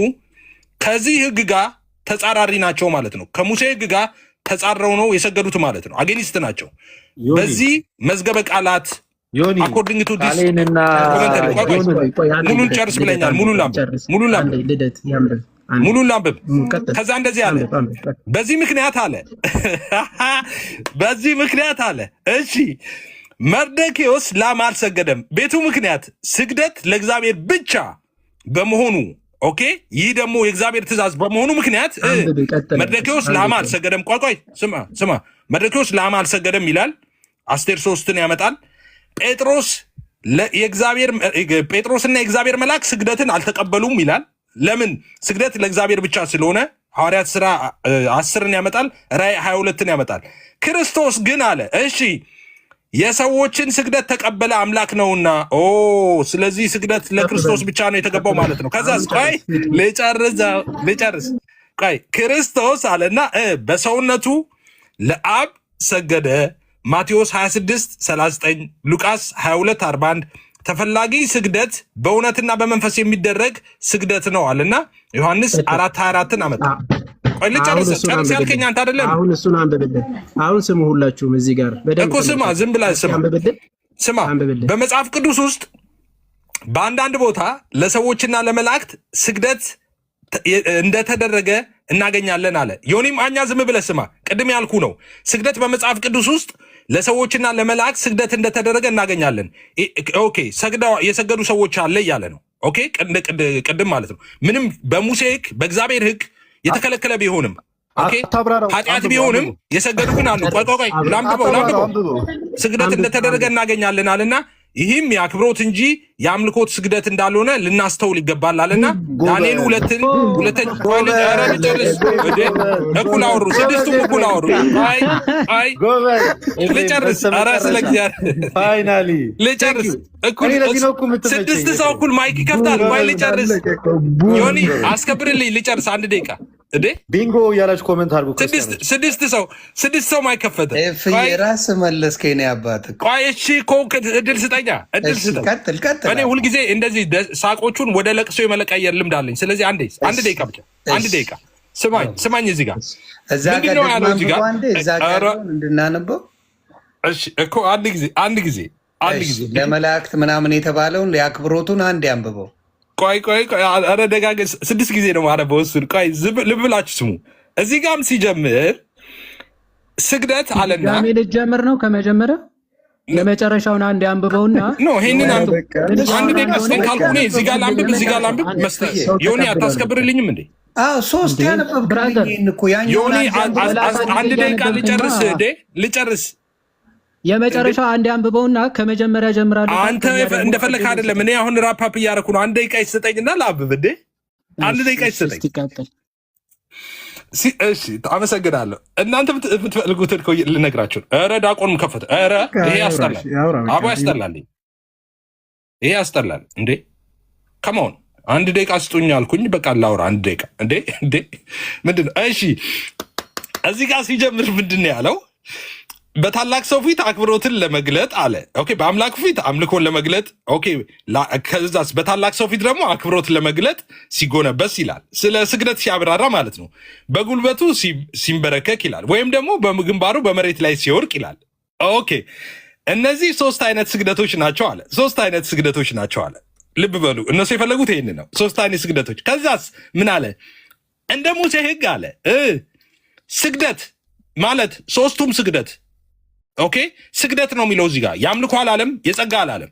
Speaker 7: ከዚህ ህግ ጋር ተጻራሪ ናቸው ማለት ነው። ከሙሴ ህግ ጋር ተጻረው ነው የሰገዱት ማለት ነው። አጌኒስት ናቸው። በዚህ መዝገበ ቃላት አኮርዲንግ ቱ ዲስ ሙሉን ጨርስ ብለኛል። ሙሉን ላንብብ። ከዛ እንደዚህ አለ። በዚህ ምክንያት አለ እሺ መርዶክዮስ ላም አልሰገደም። ቤቱ ምክንያት ስግደት ለእግዚአብሔር ብቻ በመሆኑ ኦኬ፣ ይህ ደግሞ የእግዚአብሔር ትእዛዝ በመሆኑ ምክንያት መርዶክዮስ ላም አልሰገደም። ቆይ ስማ፣ መርዶክዮስ ላም አልሰገደም ይላል። አስቴር 3ን ያመጣል። ጴጥሮስና የእግዚአብሔር መልአክ ስግደትን አልተቀበሉም ይላል። ለምን? ስግደት ለእግዚአብሔር ብቻ ስለሆነ ሐዋርያት ሥራ 10ን ያመጣል። ራዕይ 22ን ያመጣል። ክርስቶስ ግን አለ እሺ የሰዎችን ስግደት ተቀበለ አምላክ ነውና፣ ስለዚህ ስግደት ለክርስቶስ ብቻ ነው የተገባው ማለት ነው። ከዛስ ቆይ ልጨርስ። ቆይ ክርስቶስ አለና በሰውነቱ ለአብ ሰገደ። ማቴዎስ 26:39 ሉቃስ 22:41 ተፈላጊ ስግደት በእውነትና በመንፈስ የሚደረግ ስግደት ነው አለና ዮሐንስ 4:24ን አመጣ። ቆይ ልጨርስ ያልከኝ አንተ አይደለም?
Speaker 10: አሁን እሱን አንብብልን። አሁን ስሙ ሁላችሁም እዚህ ጋር
Speaker 7: እኮ ስማ፣ ዝም ብለህ ስማ። በመጽሐፍ ቅዱስ ውስጥ በአንዳንድ ቦታ ለሰዎችና ለመላእክት ስግደት እንደተደረገ እናገኛለን አለ። ዮኒም አኛ ዝም ብለህ ስማ። ቅድም ያልኩ ነው። ስግደት በመጽሐፍ ቅዱስ ውስጥ ለሰዎችና ለመላእክት ስግደት እንደተደረገ እናገኛለን። ኦኬ፣ የሰገዱ ሰዎች አለ እያለ ነው። ኦኬ፣ ቅድም ማለት ነው። ምንም በሙሴ ሕግ በእግዚአብሔር ሕግ የተከለከለ ቢሆንም ኃጢአት ቢሆንም የሰገዱ ግን አሉ። ቆይ ላንብበው። ስግደት እንደተደረገ እናገኛለን አለና ይህም የአክብሮት እንጂ የአምልኮት ስግደት እንዳልሆነ ልናስተውል ይገባል አለና ዳንኤል እኩል አወሩ። ስድስቱም እኩል አወሩ። ልጨርስ። ኧረ ስለ ልጨርስ። ስድስት ሰው እኩል ማይክ ይከፍታል። ቆይ ልጨርስ። ዮኒ አስከብርልኝ። ልጨርስ። አንድ ደቂቃ
Speaker 5: ቢንጎ እያላችሁ ኮሜንት አድርጉ።
Speaker 7: ስድስት ሰው ማይከፈተ
Speaker 6: ራስ መለስከኝ ነው ያባት።
Speaker 7: ቆይ እሺ እኮ እድል ስጠኛ፣ እድል ስጠኝ። እኔ ሁልጊዜ እንደዚህ ሳቆቹን ወደ ለቅሶ የመለቀየር ልምድ አለኝ። ስለዚህ አንድ ደቂቃ ብቻ፣ አንድ ደቂቃ ስማኝ። እዚህ ጋር ምንድን ነው ያለው? እዚህ ጋር
Speaker 6: እንድናነበው
Speaker 7: እኮ አንድ ጊዜ
Speaker 6: ለመላእክት ምናምን የተባለውን የአክብሮቱን አንድ ያንብበው።
Speaker 7: ቆይ ኧረ ደጋግም 6 ጊዜ ነው ማነበው እሱን። ቆይ ልብ ብላችሁ ስሙ። እዚህ ጋርም ሲጀምር ስግደት አለና
Speaker 1: ልጀምር ነው ከመጀመሪያ የመጨረሻውን አንድ አንብበውና
Speaker 7: ይሄንን አንድ ደቂቃ ስጠኝ ካልኩ እኔ እዚህ ጋር ላንብብ መስጠት ዮኒ አታስከብርልኝም እንዴ?
Speaker 6: ሶስት ያነበብኩኝ እኮ
Speaker 7: ዮኒ አንድ ደቂቃ ልጨርስ
Speaker 1: የመጨረሻው አንድ አንብበውና ከመጀመሪያ ጀምራለሁ።
Speaker 7: አንተ እንደፈለክ አይደለም። እኔ አሁን ራፓፕ እያደረኩ ነው። አንድ ደቂቃ ይሰጠኝና ላብብ እንዴ። አንድ ደቂቃ ይሰጠኝ። እሺ አመሰግናለሁ። እናንተ የምትፈልጉትን ልነግራችሁ። ኧረ ዳቆንም ከፈተ። ኧረ ይሄ ያስጠላል። አቦ ያስጠላል። ይሄ ያስጠላል እንዴ። ከመሆን አንድ ደቂቃ ስጡኝ አልኩኝ። በቃ ላውራ አንድ ደቂቃ እንዴ ምንድን ነው? እሺ እዚህ ጋር ሲጀምር ምንድን ነው ያለው? በታላቅ ሰው ፊት አክብሮትን ለመግለጥ አለ። ኦኬ፣ በአምላክ ፊት አምልኮን ለመግለጥ ኦኬ። ከዛስ በታላቅ ሰው ፊት ደግሞ አክብሮትን ለመግለጥ ሲጎነበስ ይላል። ስለ ስግደት ሲያብራራ ማለት ነው። በጉልበቱ ሲንበረከክ ይላል፣ ወይም ደግሞ በግንባሩ በመሬት ላይ ሲወርቅ ይላል። ኦኬ፣ እነዚህ 3 አይነት ስግደቶች ናቸው አለ። 3 አይነት ስግደቶች ናቸው አለ። ልብ በሉ፣ እነሱ የፈለጉት ይህን ነው። 3 አይነት ስግደቶች። ከዛስ ምን አለ? እንደ ሙሴ ሕግ አለ ስግደት ማለት 3ቱም ስግደት ኦኬ፣ ስግደት ነው የሚለው እዚህ ጋር። የአምልኮ አላለም፣ የጸጋ አላለም።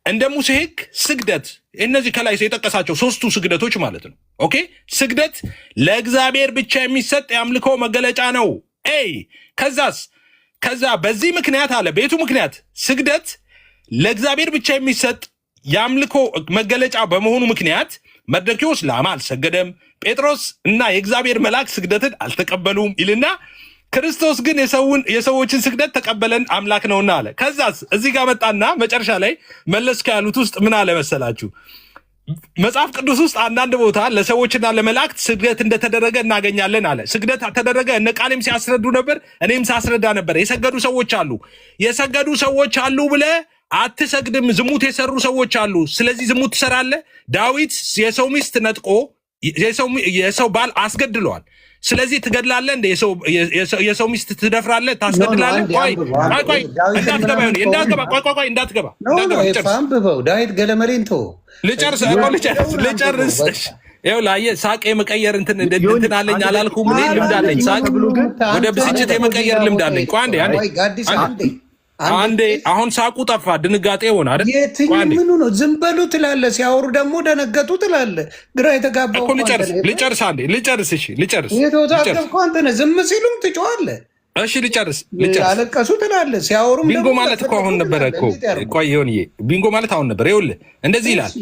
Speaker 7: እንደ ሙሴ ሕግ ስግደት፣ እነዚህ ከላይ የጠቀሳቸው 3ቱ ስግደቶች ማለት ነው። ኦኬ፣ ስግደት ለእግዚአብሔር ብቻ የሚሰጥ የአምልኮ መገለጫ ነው። ከዛ በዚህ ምክንያት አለ፣ ቤቱ ምክንያት ስግደት ለእግዚአብሔር ብቻ የሚሰጥ የአምልኮ መገለጫ በመሆኑ ምክንያት መርዶክዮስ ላማ አልሰገደም፣ ጴጥሮስ እና የእግዚአብሔር መልአክ ስግደትን አልተቀበሉም ይልና ክርስቶስ ግን የሰዎችን ስግደት ተቀበለን አምላክ ነውና አለ። ከዛስ እዚህ ጋር መጣና መጨረሻ ላይ መለስ ያሉት ውስጥ ምን አለ መሰላችሁ? መጽሐፍ ቅዱስ ውስጥ አንዳንድ ቦታ ለሰዎችና ለመላእክት ስግደት እንደተደረገ እናገኛለን አለ። ስግደት ተደረገ። እነ ቃሌም ሲያስረዱ ነበር፣ እኔም ሳስረዳ ነበር። የሰገዱ ሰዎች አሉ ብለህ አትሰግድም። ዝሙት የሰሩ ሰዎች አሉ። ስለዚህ ዝሙት ትሰራለህ። ዳዊት የሰው ሚስት ነጥቆ የሰው ባል አስገድለዋል። ስለዚህ ትገድላለህ እንደ የሰው ሚስት ትደፍራለህ፣ ታስገድላለህ። እንዳትገባ
Speaker 6: አንብበው። ዳዊት ገለመሌን ተወው።
Speaker 7: ልጨርስ። ይኸውልህ ሳቅ የመቀየር እንትን አለኝ አላልኩም? እኔ ልምድ አለኝ። ሳቅ ወደ ብስጭት የመቀየር ልምድ አለኝ። አንዴ አሁን ሳቁ ጠፋ፣ ድንጋጤ ሆነ አይደል?
Speaker 6: ምኑ ነው? ዝም በሉ ትላለህ፣ ሲያወሩ ደግሞ ደነገጡ ትላለህ። ግራ የተጋባው
Speaker 7: እኮ ልጨርስ። እሺ ልጨርስ።
Speaker 6: የተወዛገብከው አንተ ነህ። ዝም ሲሉም ትጮኻለህ።
Speaker 7: እሺ ልጨርስ።
Speaker 6: አለቀሱ ትላለህ፣ ሲያወሩም
Speaker 7: ቢንጎ ማለት እኮ አሁን ነበረ እኮ። ቆይ ይሁንዬ፣ ቢንጎ ማለት አሁን ነበረ። ይኸውልህ እንደዚህ ይላል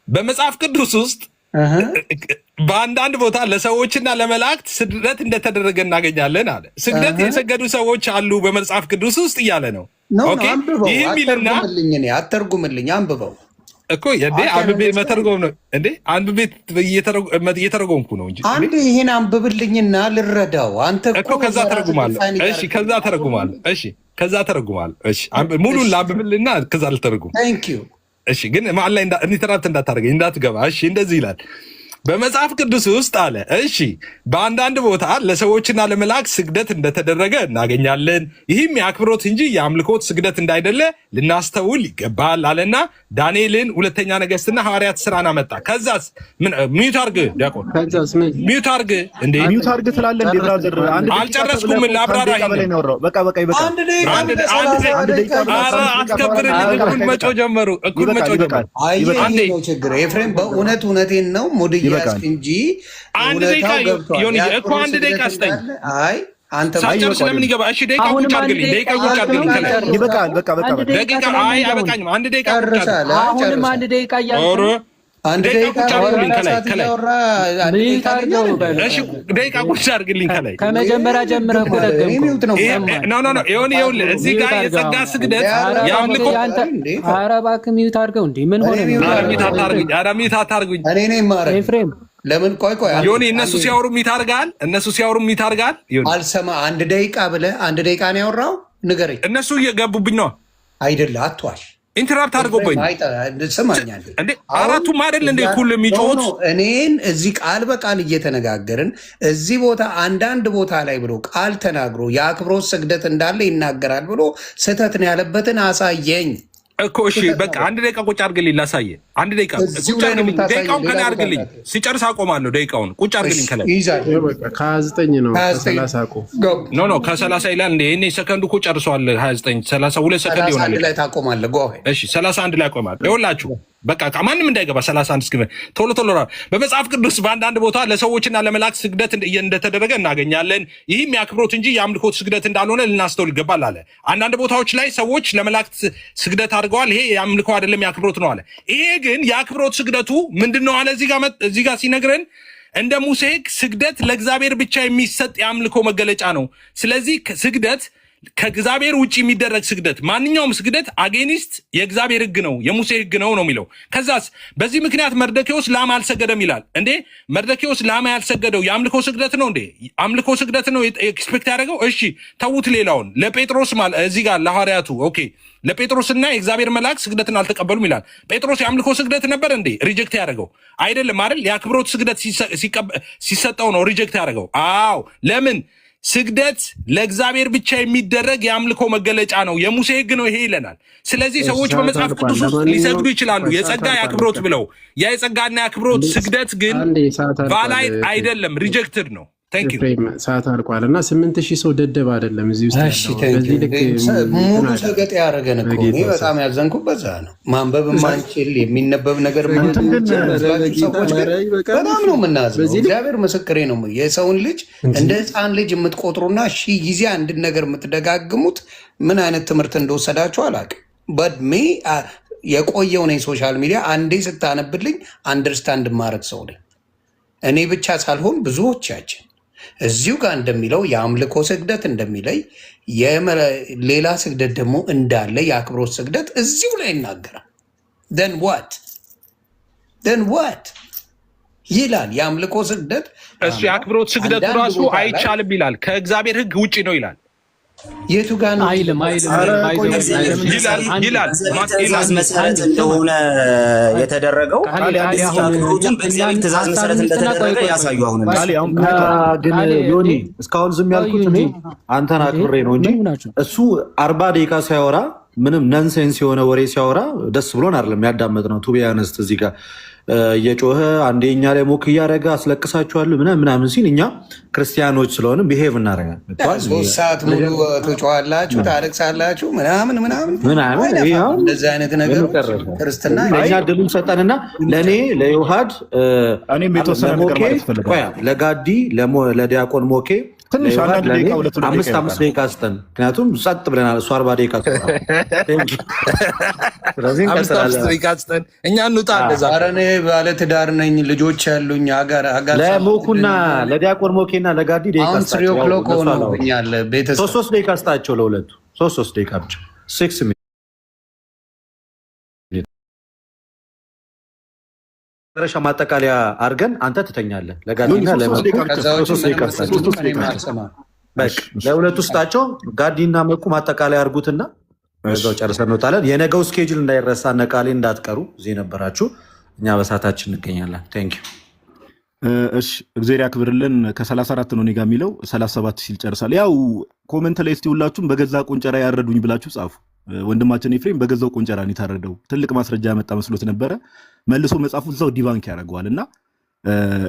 Speaker 7: በመጽሐፍ ቅዱስ ውስጥ በአንዳንድ ቦታ ለሰዎችና ለመላእክት ስግደት እንደተደረገ እናገኛለን አለ። ስግደት የሰገዱ ሰዎች አሉ በመጽሐፍ ቅዱስ ውስጥ እያለ ነው። ይህም ይልና
Speaker 6: አተርጉምልኝ፣ አንብበው
Speaker 7: እኮ አንብቤ መተርጎም ነው እንዴ? አንብቤ እየተረጎምኩ ነው እንጂ
Speaker 6: አንድ ይህን አንብብልኝና ልረዳው። አንተ
Speaker 7: እኮ ከዛ ተረጉማለሁ። ከዛ ተረጉማለሁ። ሙሉን ላንብብልና ከዛ ልተረጉም። እሺ ግን መሀል ላይ ኢንተራፕት እንዳታደርገኝ እንዳትገባ። እሺ እንደዚህ ይላል በመጽሐፍ ቅዱስ ውስጥ አለ። እሺ በአንዳንድ ቦታ ለሰዎችና ለመላእክት ስግደት እንደተደረገ እናገኛለን። ይህም የአክብሮት እንጂ የአምልኮት ስግደት እንዳይደለ ልናስተውል ይገባል አለና ዳንኤልን፣ ሁለተኛ ነገሥትና ሐዋርያት ሥራን አመጣ። ከዛስ ሚዩት አርግ ዲያቆን፣ ሚዩት አርግ እንዴ!
Speaker 9: ሚዩት አርግ ትላለህ እንዴ ብራዘር?
Speaker 7: አልጨረስኩም። ላብራራ።
Speaker 9: በቃ
Speaker 7: አትከብርልኝ። እኩል መጮህ ጀመሩ።
Speaker 6: ችግር ኤፍሬም፣ በእውነት እውነቴን ነው ሙድያ እንጂ
Speaker 7: አንድ ደቂቃ እኮ አንድ ደቂቃ ስጠኝ።
Speaker 6: አይ አንተ
Speaker 7: ሳጨርስ ለምን ይገባ? እሺ ደቂቃ ቁጭ አድርግልኝ።
Speaker 9: ይበቃል። በቃ
Speaker 7: ደቂቃ አይበቃኝም። አንድ ደቂቃ ቁጭ አድርግልኝ።
Speaker 1: አሁንም አንድ ደቂቃ እያለ
Speaker 7: አንድ ደቂቃ ቁጭ አድርግልኝ ከላይ እሺ ደቂቃ ቁጭ አድርግልኝ ከላይ
Speaker 1: ከመጀመሪያ ጀምረህ እኮ ደገምኩ።
Speaker 7: ይኸውልህ እዚህ ጋር የጸጋ ስግደት የአምልኮ
Speaker 1: ኧረ እባክህ ሚዩት አድርገው እንዴ! ምን ሆነ?
Speaker 7: ሚዩት አታርጉኝ
Speaker 1: ኤፍሬም።
Speaker 6: ለምን ቆይ
Speaker 7: ዮኒ፣ እነሱ ሲያወሩ ሚዩት አድርጋል።
Speaker 6: አልሰማ። አንድ ደቂቃ ብለህ አንድ ደቂቃ ነው ያወራው? ንገረኝ።
Speaker 7: እነሱ እየገቡብኝ ነው
Speaker 6: አይደለ? አትዋሽ።
Speaker 7: ኢንተራፕት አድርጎብኝ
Speaker 6: ስማኛል
Speaker 7: እንዴ? አራቱም አይደል እንዴ ሁሉ የሚጮሁት?
Speaker 6: እኔን እዚህ ቃል በቃል እየተነጋገርን እዚህ ቦታ አንዳንድ ቦታ ላይ ብሎ ቃል ተናግሮ የአክብሮት ስግደት እንዳለ ይናገራል ብሎ ስህተት ነው ያለበትን አሳየኝ
Speaker 7: እኮ። እሺ በቃ አንድ ደቂቃ ቁጭ አድርግልኝ ላሳየ። አንድ ደቂቃ ቁጭ አድርግልኝ። ደቂቃውን ከላይ አድርግልኝ። ሲጨርስ አቆማለሁ። ደቂቃውን ቁጭ አድርግልኝ ከላይ።
Speaker 10: ከ29 ነው ከ30 አቆም።
Speaker 7: ኖ ከ30 ይላል እንዴ? እኔ ሰከንዱ እኮ ጨርሰዋል። 29 32 ሰከንድ ይሆናል።
Speaker 6: ላይ ታቆማለህ። እሺ
Speaker 7: 31 ላይ አቆማለሁ። ይኸውላችሁ በቃ ማንም እንዳይገባ 31 እስኪ ቶሎ በመጽሐፍ ቅዱስ በአንዳንድ ቦታ ለሰዎችና ለመላእክት ስግደት እንደተደረገ እናገኛለን። ይህም የአክብሮት እንጂ የአምልኮት ስግደት እንዳልሆነ ልናስተውል ይገባል አለ። አንዳንድ ቦታዎች ላይ ሰዎች ለመላእክት ስግደት አድርገዋል። ይሄ የአምልኮ አይደለም የአክብሮት ነው አለ። ይሄ ግን የአክብሮት ስግደቱ ምንድነው አለ። እዚህ ጋር ሲነግረን እንደ ሙሴ ሕግ ስግደት ለእግዚአብሔር ብቻ የሚሰጥ የአምልኮ መገለጫ ነው። ስለዚህ ስግደት ከእግዚአብሔር ውጭ የሚደረግ ስግደት፣ ማንኛውም ስግደት አጌኒስት የእግዚአብሔር ሕግ ነው፣ የሙሴ ሕግ ነው የሚለው። ከዛስ በዚህ ምክንያት መርዶክዮስ ላም አልሰገደም ይላል። እንዴ መርዶክዮስ ላም ያልሰገደው የአምልኮ ስግደት ነው እንዴ? አምልኮ ስግደት ነው ኤክስፔክት ያደረገው? እሺ ተዉት። ሌላውን ለጴጥሮስ እዚህ ጋር ለሐዋርያቱ ኦኬ፣ ለጴጥሮስና የእግዚአብሔር መልአክ ስግደትን አልተቀበሉም ይላል። ጴጥሮስ የአምልኮ ስግደት ነበር እንዴ ሪጀክት ያደረገው? አይደለም አይደል? የአክብሮት ስግደት ሲሰጠው ነው ሪጀክት ያደረገው። አዎ ለምን? ስግደት ለእግዚአብሔር ብቻ የሚደረግ የአምልኮ መገለጫ ነው፣ የሙሴ ሕግ ነው ይሄ ይለናል። ስለዚህ ሰዎች በመጽሐፍ ቅዱስ ውስጥ ሊሰግዱ ይችላሉ የጸጋ የአክብሮት ብለው። ያ የጸጋና የአክብሮት ስግደት ግን ቫላይድ አይደለም፣ ሪጀክትድ ነው።
Speaker 10: ሰዓት አልቋል እና 8000 ሰው ደደብ አይደለም እዚህ ውስጥ
Speaker 6: ሙሉ ሰገጥ ያደረገን እኮ። እኔ በጣም ያዘንኩት በዛ ነው። ማንበብ ማንችል የሚነበብ ነገር ሰዎች በጣም ነው የምናዝነው። እግዚአብሔር ምስክሬ ነው። የሰውን ልጅ እንደ ሕፃን ልጅ የምትቆጥሩና 1000 ጊዜ አንድን ነገር የምትደጋግሙት ምን አይነት ትምህርት እንደወሰዳችሁ አላውቅም። በእድሜ የቆየው ነኝ ሶሻል ሚዲያ። አንዴ ስታነብልኝ አንደርስታንድ ማድረግ ሰው ነኝ እኔ ብቻ ሳልሆን ብዙዎቻችን እዚሁ ጋር እንደሚለው የአምልኮ ስግደት እንደሚለይ ሌላ ስግደት ደግሞ እንዳለ የአክብሮት ስግደት እዚሁ ላይ ይናገራል። ደን ዋት ደን ዋት ይላል? የአምልኮ ስግደት
Speaker 7: እሱ የአክብሮት ስግደቱ ራሱ አይቻልም ይላል። ከእግዚአብሔር ሕግ ውጭ ነው ይላል።
Speaker 6: የቱ ጋር ነው?
Speaker 1: አይልም
Speaker 4: ትእዛዝ መሰረት እንደሆነ የተደረገው ትእዛዝ መሰረት እንደተደረገ ያሳዩ። አሁን
Speaker 5: ግን ዮኒ እስካሁን ዝም ያልኩት እኔ አንተን አክብሬ ነው እንጂ እሱ 40 ደቂቃ ሲያወራ ምንም ነንሴንስ የሆነ ወሬ ሲያወራ ደስ ብሎን አይደለም ያዳመጥነው። ቱ ቢ ኦነስት እዚህ ጋር እየጮኸ አንዴ እኛ ላይ ሞክ እያደረገ አስለቅሳችኋለሁ ምናምን ሲል እኛ ክርስቲያኖች ስለሆነ ቢሄቭ እናደርጋለን።
Speaker 6: 3 ሰዓት ሙሉ ትጮኻላችሁ፣ ታለቅሳላችሁ ምናምን እንደዚህ አይነት ነገር ክርስትና
Speaker 5: እኛ ድሉን ሰጠንና ለእኔ ለዮሐድ ለጋዲ ለዲያቆን ሞኬ
Speaker 9: ትንሽ አንዳንድ ደቂቃ
Speaker 5: 5 ደቂቃ ስጠን። ምክንያቱም ጸጥ ብለናል። እሱ 40 ደቂቃ
Speaker 7: እኛ እንውጣ።
Speaker 6: ኧረ እኔ ባለትዳር ነኝ፣ ልጆች ያሉኝ
Speaker 5: ለሞኩና ለዲያቆን ሞኬና ለጋዲ ደቂቃ ስጣቸው። 3 ደቂቃ ስጣቸው ለሁለቱ 3 ደቂቃ ብቻ 6 መጨረሻ ማጠቃለያ አድርገን አንተ ትተኛለህ። ለጋዲና ለሁለቱ ስጣቸው። ጋዲና መኩ ማጠቃለያ አድርጉትና በዛው ጨርሰን እንወጣለን። የነገው ስኬጁል እንዳይረሳ፣ ነቃሌ እንዳትቀሩ። እዚህ ነበራችሁ። እኛ በሰዓታችን እንገኛለን። ቴንክ ዩ።
Speaker 9: እሺ እግዚአብሔር ያክብርልን። ከ34 ነው እኔ ጋር የሚለው 37 ሲል ጨርሳል። ያው ኮመንት ላይ እስቲ ሁላችሁም በገዛ ቆንጨራ ያረዱኝ ብላችሁ ጻፉ። ወንድማችን ኤፍሬም በገዛው ቆንጨራ ነው የታረደው። ትልቅ ማስረጃ ያመጣ መስሎት ነበረ። መልሶ መጽሐፉ እዛው ዲባንክ ያደርገዋል። እና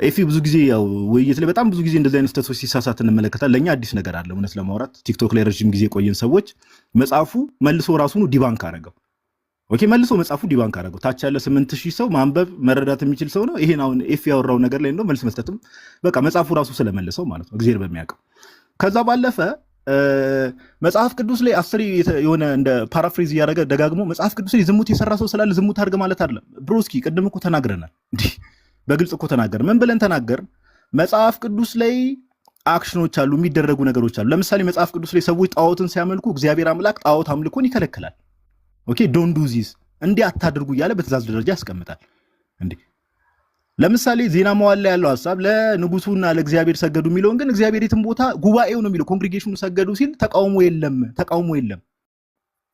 Speaker 9: ኤፊ ብዙ ጊዜ ያው ውይይት ላይ በጣም ብዙ ጊዜ እንደዚህ አይነት ስህተቶች ሲሳሳት እንመለከታለን። ለእኛ አዲስ ነገር አለ እውነት ለማውራት ቲክቶክ ላይ ረዥም ጊዜ ቆየን ሰዎች። መጽሐፉ መልሶ ራሱኑ ዲባንክ አደረገው። ኦኬ መልሶ መጽሐፉ ዲባንክ አደረገው። ታች ያለ 8000 ሰው ማንበብ መረዳት የሚችል ሰው ነው። ይሄን አሁን ኤፊ ያወራው ነገር ላይ እንደው መልስ መስጠትም በቃ መጽሐፉ ራሱ ስለመለሰው ማለት ነው እግዚአብሔር በሚያውቀው። ከዛ ባለፈ መጽሐፍ ቅዱስ ላይ 10 የሆነ እንደ ፓራፍሬዝ እያደረገ ደጋግሞ መጽሐፍ ቅዱስ ላይ ዝሙት የሰራ ሰው ስላለ ዝሙት አድርገ ማለት አይደለም። ብሮስኪ ቅድም እኮ ተናግረናል። እንዲህ በግልጽ እኮ ተናገር። ምን ብለን ተናገር? መጽሐፍ ቅዱስ ላይ አክሽኖች አሉ፣ የሚደረጉ ነገሮች አሉ። ለምሳሌ መጽሐፍ ቅዱስ ላይ ሰዎች ጣዖትን ሲያመልኩ እግዚአብሔር አምላክ ጣዖት አምልኮን ይከለክላል። ኦኬ ዶንት ዱ ዚስ እንዲህ አታድርጉ እያለ በትእዛዝ ደረጃ ያስቀምጣል። እንዴ ለምሳሌ ዜና መዋዕል ላይ ያለው ሐሳብ ለንጉሱና ለእግዚአብሔር ሰገዱ የሚለውን ግን እግዚአብሔር የትም ቦታ ጉባኤው ነው የሚለው ኮንግሪጌሽኑ ሰገዱ ሲል ተቃውሞ የለም።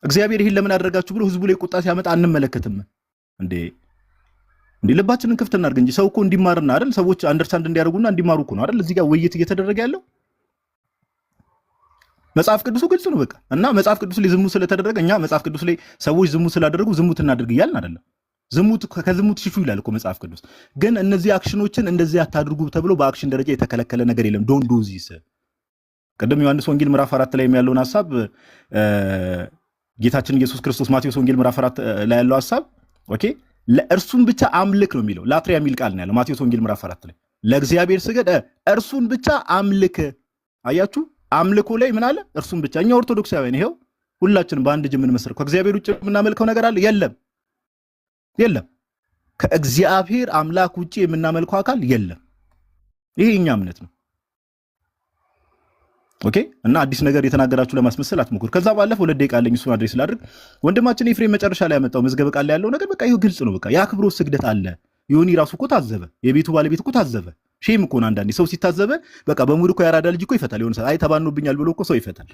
Speaker 9: እግዚአብሔር ይህን ለምን አደረጋችሁ ብሎ ህዝቡ ላይ ቁጣ ሲያመጣ አንመለከትም። እንዴ ልባችንን ክፍት እናድርግ እንጂ ሰው እኮ እንዲማርና አይደል ሰዎች አንደርስታንድ እንዲያደርጉና እንዲማሩ እኮ ነው አይደል እዚህ ጋር ውይይት እየተደረገ ያለው። መጽሐፍ ቅዱሱ ግልጽ ነው በቃ። እና መጽሐፍ ቅዱስ ላይ ዝሙት ስለተደረገ እኛ መጽሐፍ ቅዱስ ላይ ሰዎች ዝሙት ስላደረጉ ዝሙት እናድርግ እያልን አይደለም። ዝሙት ከዝሙት ሽሹ ይላል እኮ መጽሐፍ ቅዱስ። ግን እነዚህ አክሽኖችን እንደዚህ አታድርጉ ተብሎ በአክሽን ደረጃ የተከለከለ ነገር የለም። ዶንት ዱ ዚስ። ቅድም ዮሐንስ ወንጌል ምዕራፍ 4 ላይ ያለውን ሐሳብ ጌታችን ኢየሱስ ክርስቶስ ማቴዎስ ወንጌል ምዕራፍ 4 ላይ ያለው ሐሳብ ኦኬ ለእርሱን ብቻ አምልክ ነው የሚለው። ላትሪያ የሚል ቃል ነው ያለው ማቴዎስ ወንጌል ምዕራፍ 4 ላይ ለእግዚአብሔር ስገድ፣ እርሱን ብቻ አምልክ። አያችሁ አምልኮ ላይ ምን አለ? እርሱን ብቻ። እኛ ኦርቶዶክሳውያን ይሄው ሁላችንም በአንድ እጅ የምንመስለው ከእግዚአብሔር ውጭ የምናመልከው ነገር አለ? የለም። ከእግዚአብሔር አምላክ ውጭ የምናመልከው አካል የለም። ይሄ የኛ እምነት ነው። ኦኬ እና አዲስ ነገር የተናገራችሁ ለማስመሰል አትሞክሩ። ከዛ ባለፈ 2 ደቂቃ አለኝ እሱን አድሬስ ላድርግ። ወንድማችን ኤፍሬም መጨረሻ ላይ ያመጣው መዝገበ ቃል ላይ ያለው ነገር በቃ ይሄው ግልጽ ነው። በቃ የአክብሮት ስግደት አለ። ዮኒ ራሱ እኮ ታዘበ፣ የቤቱ ባለቤት እኮ ታዘበ። ሼም እኮ ነው አንዳንዴ ሰው ሲታዘበ በቃ በሙድ እኮ ያራዳ ልጅ እኮ ይፈታል። የሆነ ሰዓት አይ ተባኖብኛል ብሎ እኮ ሰው ይፈታል።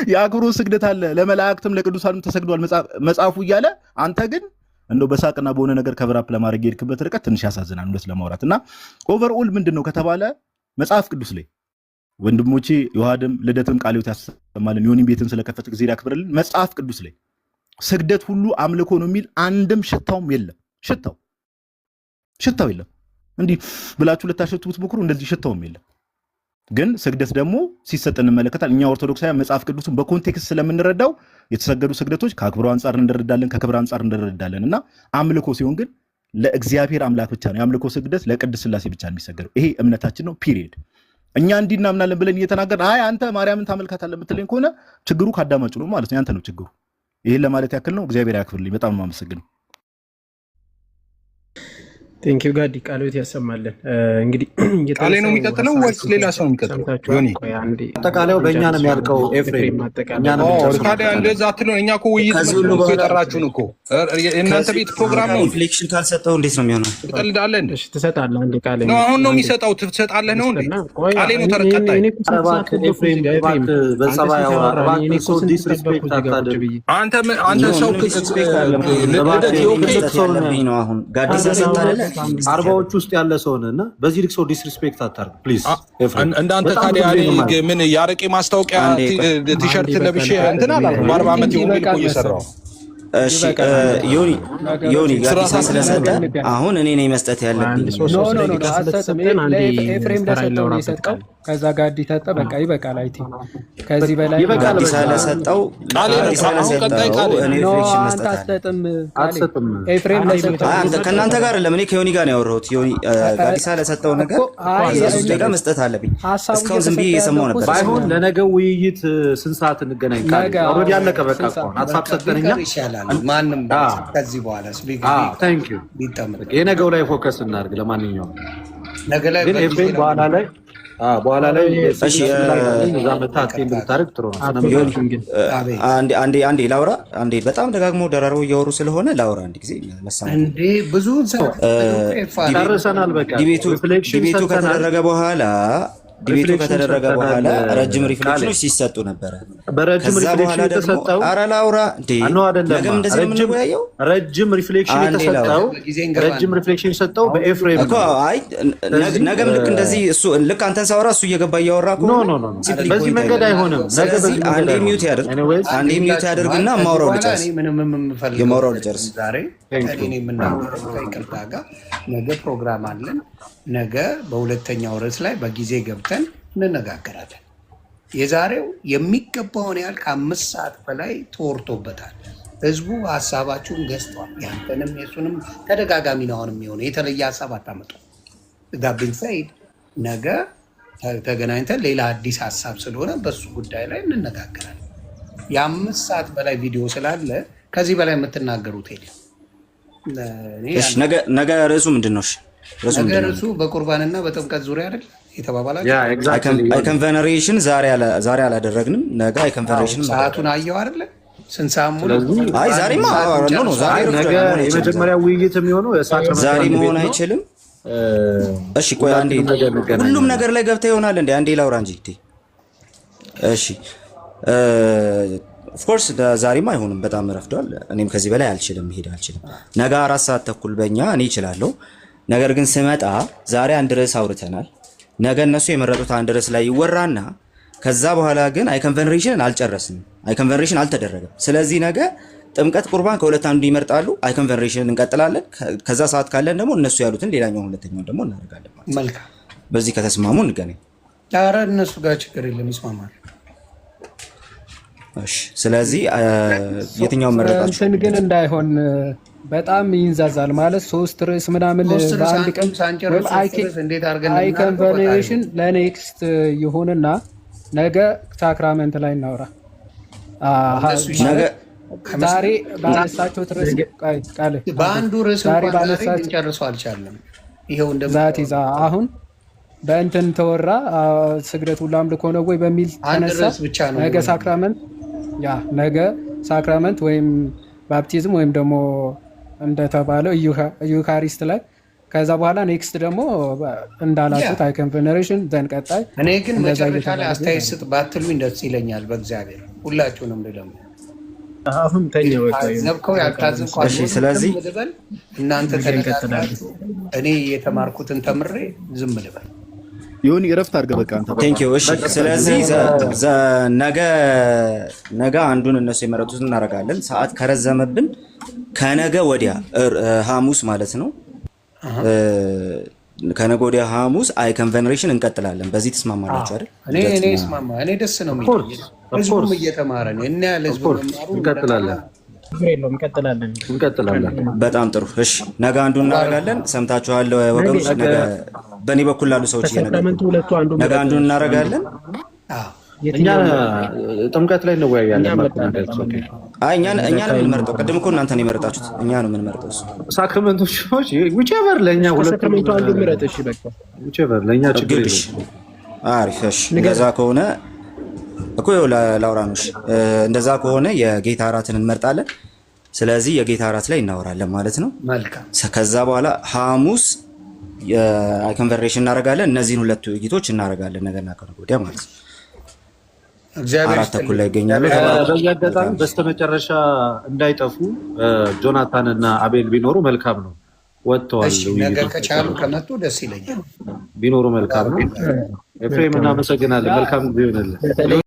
Speaker 9: የአክብሮት ስግደት አለ፣ ለመላእክትም ለቅዱሳንም ተሰግዷል መጽሐፉ እያለ አንተ ግን እንደው በሳቅና በሆነ ነገር ከቨራፕ ለማድረግ የሄድክበት ርቀት ትንሽ ያሳዝናል እውነት ለማውራት። እና ኦቨርኦል ምንድነው ከተባለ መጽሐፍ ቅዱስ ላይ ወንድሞቼ ዮሐድም ልደትም ቃልዮት ያሰማልን ዮኒም ቤትን ስለከፈተ ጊዜ ያክብርልን። መጽሐፍ ቅዱስ ላይ ስግደት ሁሉ አምልኮ ነው የሚል አንድም ሽታውም የለም። ሽታው የለም። እንዲህ ብላችሁ ልታሸቱት ሞክሩ፣ እንደዚህ ሽታውም የለም። ግን ስግደት ደግሞ ሲሰጥ እንመለከታል። እኛ ኦርቶዶክሳውያን መጽሐፍ ቅዱስን በኮንቴክስት ስለምንረዳው የተሰገዱ ስግደቶች ከአክብሮ አንጻር እንረዳለን፣ ከክብር አንጻር እንረዳለን። እና አምልኮ ሲሆን ግን ለእግዚአብሔር አምላክ ብቻ ነው የአምልኮ ስግደት፣ ለቅድስት ሥላሴ ብቻ ነው የሚሰገደው። ይሄ እምነታችን ነው። ፒሪየድ። እኛ እንዲህ እናምናለን ብለን እየተናገርን አይ አንተ ማርያምን ታመልካታለህ የምትለኝ ከሆነ ችግሩ ካዳማጩ ነው ማለት ነው። ያንተ ነው ችግሩ። ይሄን ለማለት ያክል ነው። እግዚአብሔር ያክብርልኝ። በጣም ነው የማመሰግነው።
Speaker 10: ቴንኪው ጋዲ ቃሎት ያሰማልን። እንግዲህ
Speaker 7: ቃሌ ነው የሚቀጥለው ወይስ ሌላ ሰው የሚቀጥለው? ዮኒ
Speaker 5: አጠቃላዩ በእኛ ነው የሚያልቀው። ኤፍሬም
Speaker 7: ታዲያ እንደዛ አትሉን። እኛ እኮ ውይይት የጠራችሁን እኮ እናንተ ቤት ፕሮግራም ነው።
Speaker 4: ኢንፍሌክሽን ካልሰጠው እንዴት ነው የሚሆነው?
Speaker 7: ትቀልዳለህ እንዴ?
Speaker 2: ትሰጣለህ እንዴ? ቃሌ
Speaker 7: ነው አሁን ነው የሚሰጠው። ትሰጣለህ ነው እንዴ? ቃሌ ነው ተረቀጣይ። አንተ ሰው
Speaker 4: ነው አሁን ጋዲሳ ሰጣለህ።
Speaker 5: አርባዎች ውስጥ ያለ ሰው ነህ እና በዚህ ልክ ሰው ዲስሪስፔክት አታርግ ፕሊዝ።
Speaker 7: እንዳንተ ታዲያ ምን የአረቄ ማስታወቂያ ቲሸርት ለብሼ እንትን አላልኩም። 40 ዓመት ይሁን እኮ እየሰራሁ።
Speaker 4: እሺ ዮኒ ጋዲሳ ስለሰጠ አሁን እኔ ነኝ መስጠት ያለብኝ።
Speaker 1: ኤፍሬም ለሰጠው ነው የሰጠው። ከዛ ጋዲ ተጠ በቃ ይበቃል። አይቲ ከዚህ በላይ
Speaker 4: ጋዲሳ ለሰጠው ጋዲሳ ለሰጠው እኔ ሪፍሌክሽን መስጠት
Speaker 1: አልሰጥም። ኤፍሬም ለሰጠው
Speaker 4: አንተ ከእናንተ ጋር አይደለም እኔ ከዮኒ ጋር ነው ያወራሁት። ዮኒ ጋዲሳ ለሰጠው ነገር እሱ ደጋ መስጠት አለብኝ። እስካሁን ዝም ብዬ እየሰማሁ ነበር።
Speaker 5: ባይሆን ለነገ ውይይት ስንት ሰዓት እንገናኝ? ኦልሬዲ አለቀ። በቃ ሀሳብ ሰጠንኛ።
Speaker 6: ማንም ከዚህ በኋላ
Speaker 5: የነገው ላይ ፎከስ እናድርግ። ለማንኛውም
Speaker 6: ነገ ላይ
Speaker 5: ግን ኤፍሬም በኋላ ላይ እሺ እዛ መታከል እንድታረግ ጥሩ ነው።
Speaker 4: አንዴ ላውራ። አንዴ በጣም ደጋግሞ ደራርበው እያወሩ ስለሆነ ላውራ አንድ ጊዜ መሰማት
Speaker 6: እንዴ ብዙ
Speaker 5: ጨርሰናል። በቃ
Speaker 4: ዲቤቱ ከተደረገ በኋላ ረጅም ሪፍሌክሽኖች ሲሰጡ ነበረ።
Speaker 5: በረጅም ሪፍሌክሽን የተሰጠው
Speaker 4: ኧረ ላውራ እንዴ ነገም እንደዚህ ነው የምንወያየው።
Speaker 5: ረጅም ሪፍሌክሽን የተሰጠው በኤፍሬም
Speaker 4: እኮ አይ ነገም ልክ እንደዚህ እሱ ልክ አንተን ሳወራ እሱ እየገባ እያወራ እኮ
Speaker 5: ኖ በዚህ መንገድ አይሆንም። ነገ በዚህ
Speaker 4: አንዴ ሚውት ያደርግና ማውራው ልጨርስ የማውራው ልጨርስ።
Speaker 6: ዛሬ እኔ የምናገረው ከይቅርታ ጋር ነገ ፕሮግራም አለን። ነገ በሁለተኛው ርዕስ ላይ በጊዜ ገብተን እንነጋገራለን። የዛሬው የሚገባውን ያህል ከ5 ሰዓት በላይ ተወርቶበታል። ህዝቡ ሀሳባችሁን ገዝቷል። ያንተንም የሱንም ተደጋጋሚ ነው አሁን የሚሆነው። የተለየ ሀሳብ አታመጡ። ጋቢን ሰይድ ነገ ተገናኝተን ሌላ አዲስ ሀሳብ ስለሆነ በሱ ጉዳይ ላይ እንነጋገራለን። የ5 ሰዓት በላይ ቪዲዮ ስላለ ከዚህ በላይ የምትናገሩት የለም።
Speaker 4: ነገ ርዕሱ ምንድን ነው?
Speaker 6: ነገ ርዕሱ በቁርባንና በጥምቀት ዙሪያ አይደል የተባባላችሁ?
Speaker 4: አይከንቨነሬሽን ዛሬ አላደረግንም። ነገ አይከንቨነሬሽን
Speaker 6: ሰዓቱን አየው አይደለ? ስንት ሰዓት ሙሉ?
Speaker 4: አይ ዛሬማ ነው። ዛሬ
Speaker 5: የመጀመሪያ ውይይት የሚሆነው
Speaker 4: ዛሬ መሆን አይችልም። እሺ ቆይ አንዴ ሁሉም ነገር ላይ ገብተህ ይሆናል እንዴ? አንዴ ላውራ እንጂ። እሺ ኦፍኮርስ ዛሬማ አይሆንም፣ በጣም ረፍዷል። እኔም ከዚህ በላይ መሄድ አልችልም። ነገ 4 ሰዓት ተኩል በእኛ እኔ እችላለሁ። ነገር ግን ስመጣ ዛሬ አንድ ርዕስ አውርተናል። ነገ እነሱ የመረጡት አንድ ርዕስ ላይ ይወራና ከዛ በኋላ ግን አይከንቨነሬሽን አልጨረስንም። አይከንቨነሬሽን አልተደረገም። ስለዚህ ነገ ጥምቀት፣ ቁርባን ከሁለት አንዱ ይመርጣሉ። አይከንቨነሬሽን እንቀጥላለን። ከዛ ሰዓት ካለን ደግሞ እነሱ ያሉትን ሌላኛው ሁለተኛውን ደግሞ እናደርጋለን ማለት ነው።
Speaker 6: መልካም።
Speaker 4: በዚህ ከተስማሙ እንገናኝ።
Speaker 6: ኧረ እነሱ ጋር ችግር የለም፣ ይስማማል።
Speaker 4: እሺ ስለዚህ የትኛውን መረጣችሁ?
Speaker 1: ግን እንዳይሆን በጣም ይንዛዛል ማለት 3 ርዕስ ምናምን በአንድ ቀን አይከንቨነሬሽን ለኔክስት ይሁንና ነገ ሳክራመንት ላይ እናውራ። ዛሬ ባነሳቸው ርዕስ
Speaker 6: በአንዱ ርዕስ ጨርሶ አልቻለም። ይኸው እንደዛ
Speaker 1: አሁን በእንትን ተወራ ስግደት ሁሉ አምልኮ ነው ወይ በሚል ተነሳ። ነገ ሳክራመንት ወይም ባፕቲዝም ወይም ደግሞ እንደተባለው ዩካሪስት ላይ ከዛ በኋላ ኔክስት ደግሞ እንዳላችሁት አይከንቨነሬሽን ዘን ቀጣይ።
Speaker 6: እኔ ግን መጨረሻ ላይ አስተያየት ስጥ ባትሉኝ ደስ ይለኛል። በእግዚአብሔር ሁላችሁንም ደግሞ
Speaker 10: አሁን ተኛው
Speaker 6: ነብከው ያልታዘብኳል።
Speaker 4: ስለዚህ
Speaker 6: እናንተ ተነጋግራችሁ እኔ የተማርኩትን ተምሬ ዝም ልበል።
Speaker 9: ዮኒ እረፍት አድርገህ በቃ አንተ።
Speaker 4: ቴንክ ዩ። እሺ ስለዚህ ነገ አንዱን እነሱ የመረጡትን እናደርጋለን። ሰዓት ከረዘመብን ከነገ ወዲያ ሐሙስ ማለት ነው። ከነገ ወዲያ ሐሙስ አይከንቨነሬሽን እንቀጥላለን። በዚህ ተስማማላችሁ አይደል?
Speaker 6: እኔ እስማማ። እኔ ደስ ነው የሚለኝ። ህዝቡም እየተማረ ነው እና ያለ ህዝቡ መማሩ
Speaker 5: እንቀጥላለን።
Speaker 4: በጣም ጥሩ። እሺ ነገ አንዱን እናደርጋለን። ሰምታችኋል ወገኖች። ነገ በእኔ በኩል ላሉ ሰዎች ነገ አንዱን እናደርጋለን።
Speaker 5: እኛ ጥምቀት ላይ እንወያያለን።
Speaker 4: እኛን የምንመርጠው ቅድም እኮ እናንተ ነው የመረጣችሁት። እኛ ነው የምንመርጠው።
Speaker 5: ሳክራመንቶች ዊቼቨር ለእኛ
Speaker 10: ከሳክራመንቱ አንዱ ምረጥ። እሺ በቃ
Speaker 5: ዊቼቨር ለእኛ ችግር የለም።
Speaker 4: አሪፍ። እሺ እንደዛ ከሆነ እኮ ላውራኖሽ እንደዛ ከሆነ የጌታ እራትን እንመርጣለን። ስለዚህ የጌታ እራት ላይ እናወራለን ማለት ነው።
Speaker 6: መልካም።
Speaker 4: ከዛ በኋላ ሐሙስ ኮንቨርሴሽን እናደርጋለን። እነዚህን ሁለት ውይይቶች እናደርጋለን ነገና ከነገ ወዲያ ማለት ነው።
Speaker 6: እግዚአብሔር
Speaker 4: 4 ላይ ይገኛሉ።
Speaker 5: በየአጋጣሚ በስተመጨረሻ እንዳይጠፉ ጆናታን እና አቤል ቢኖሩ መልካም ነው። ወጥተዋል።
Speaker 6: ነገ ከቻሉ ከመጡ ደስ ይለኛል።
Speaker 5: ቢኖሩ መልካም ነው። ኤፍሬም እናመሰግናለን። መልካም ጊዜ ይሆንልን።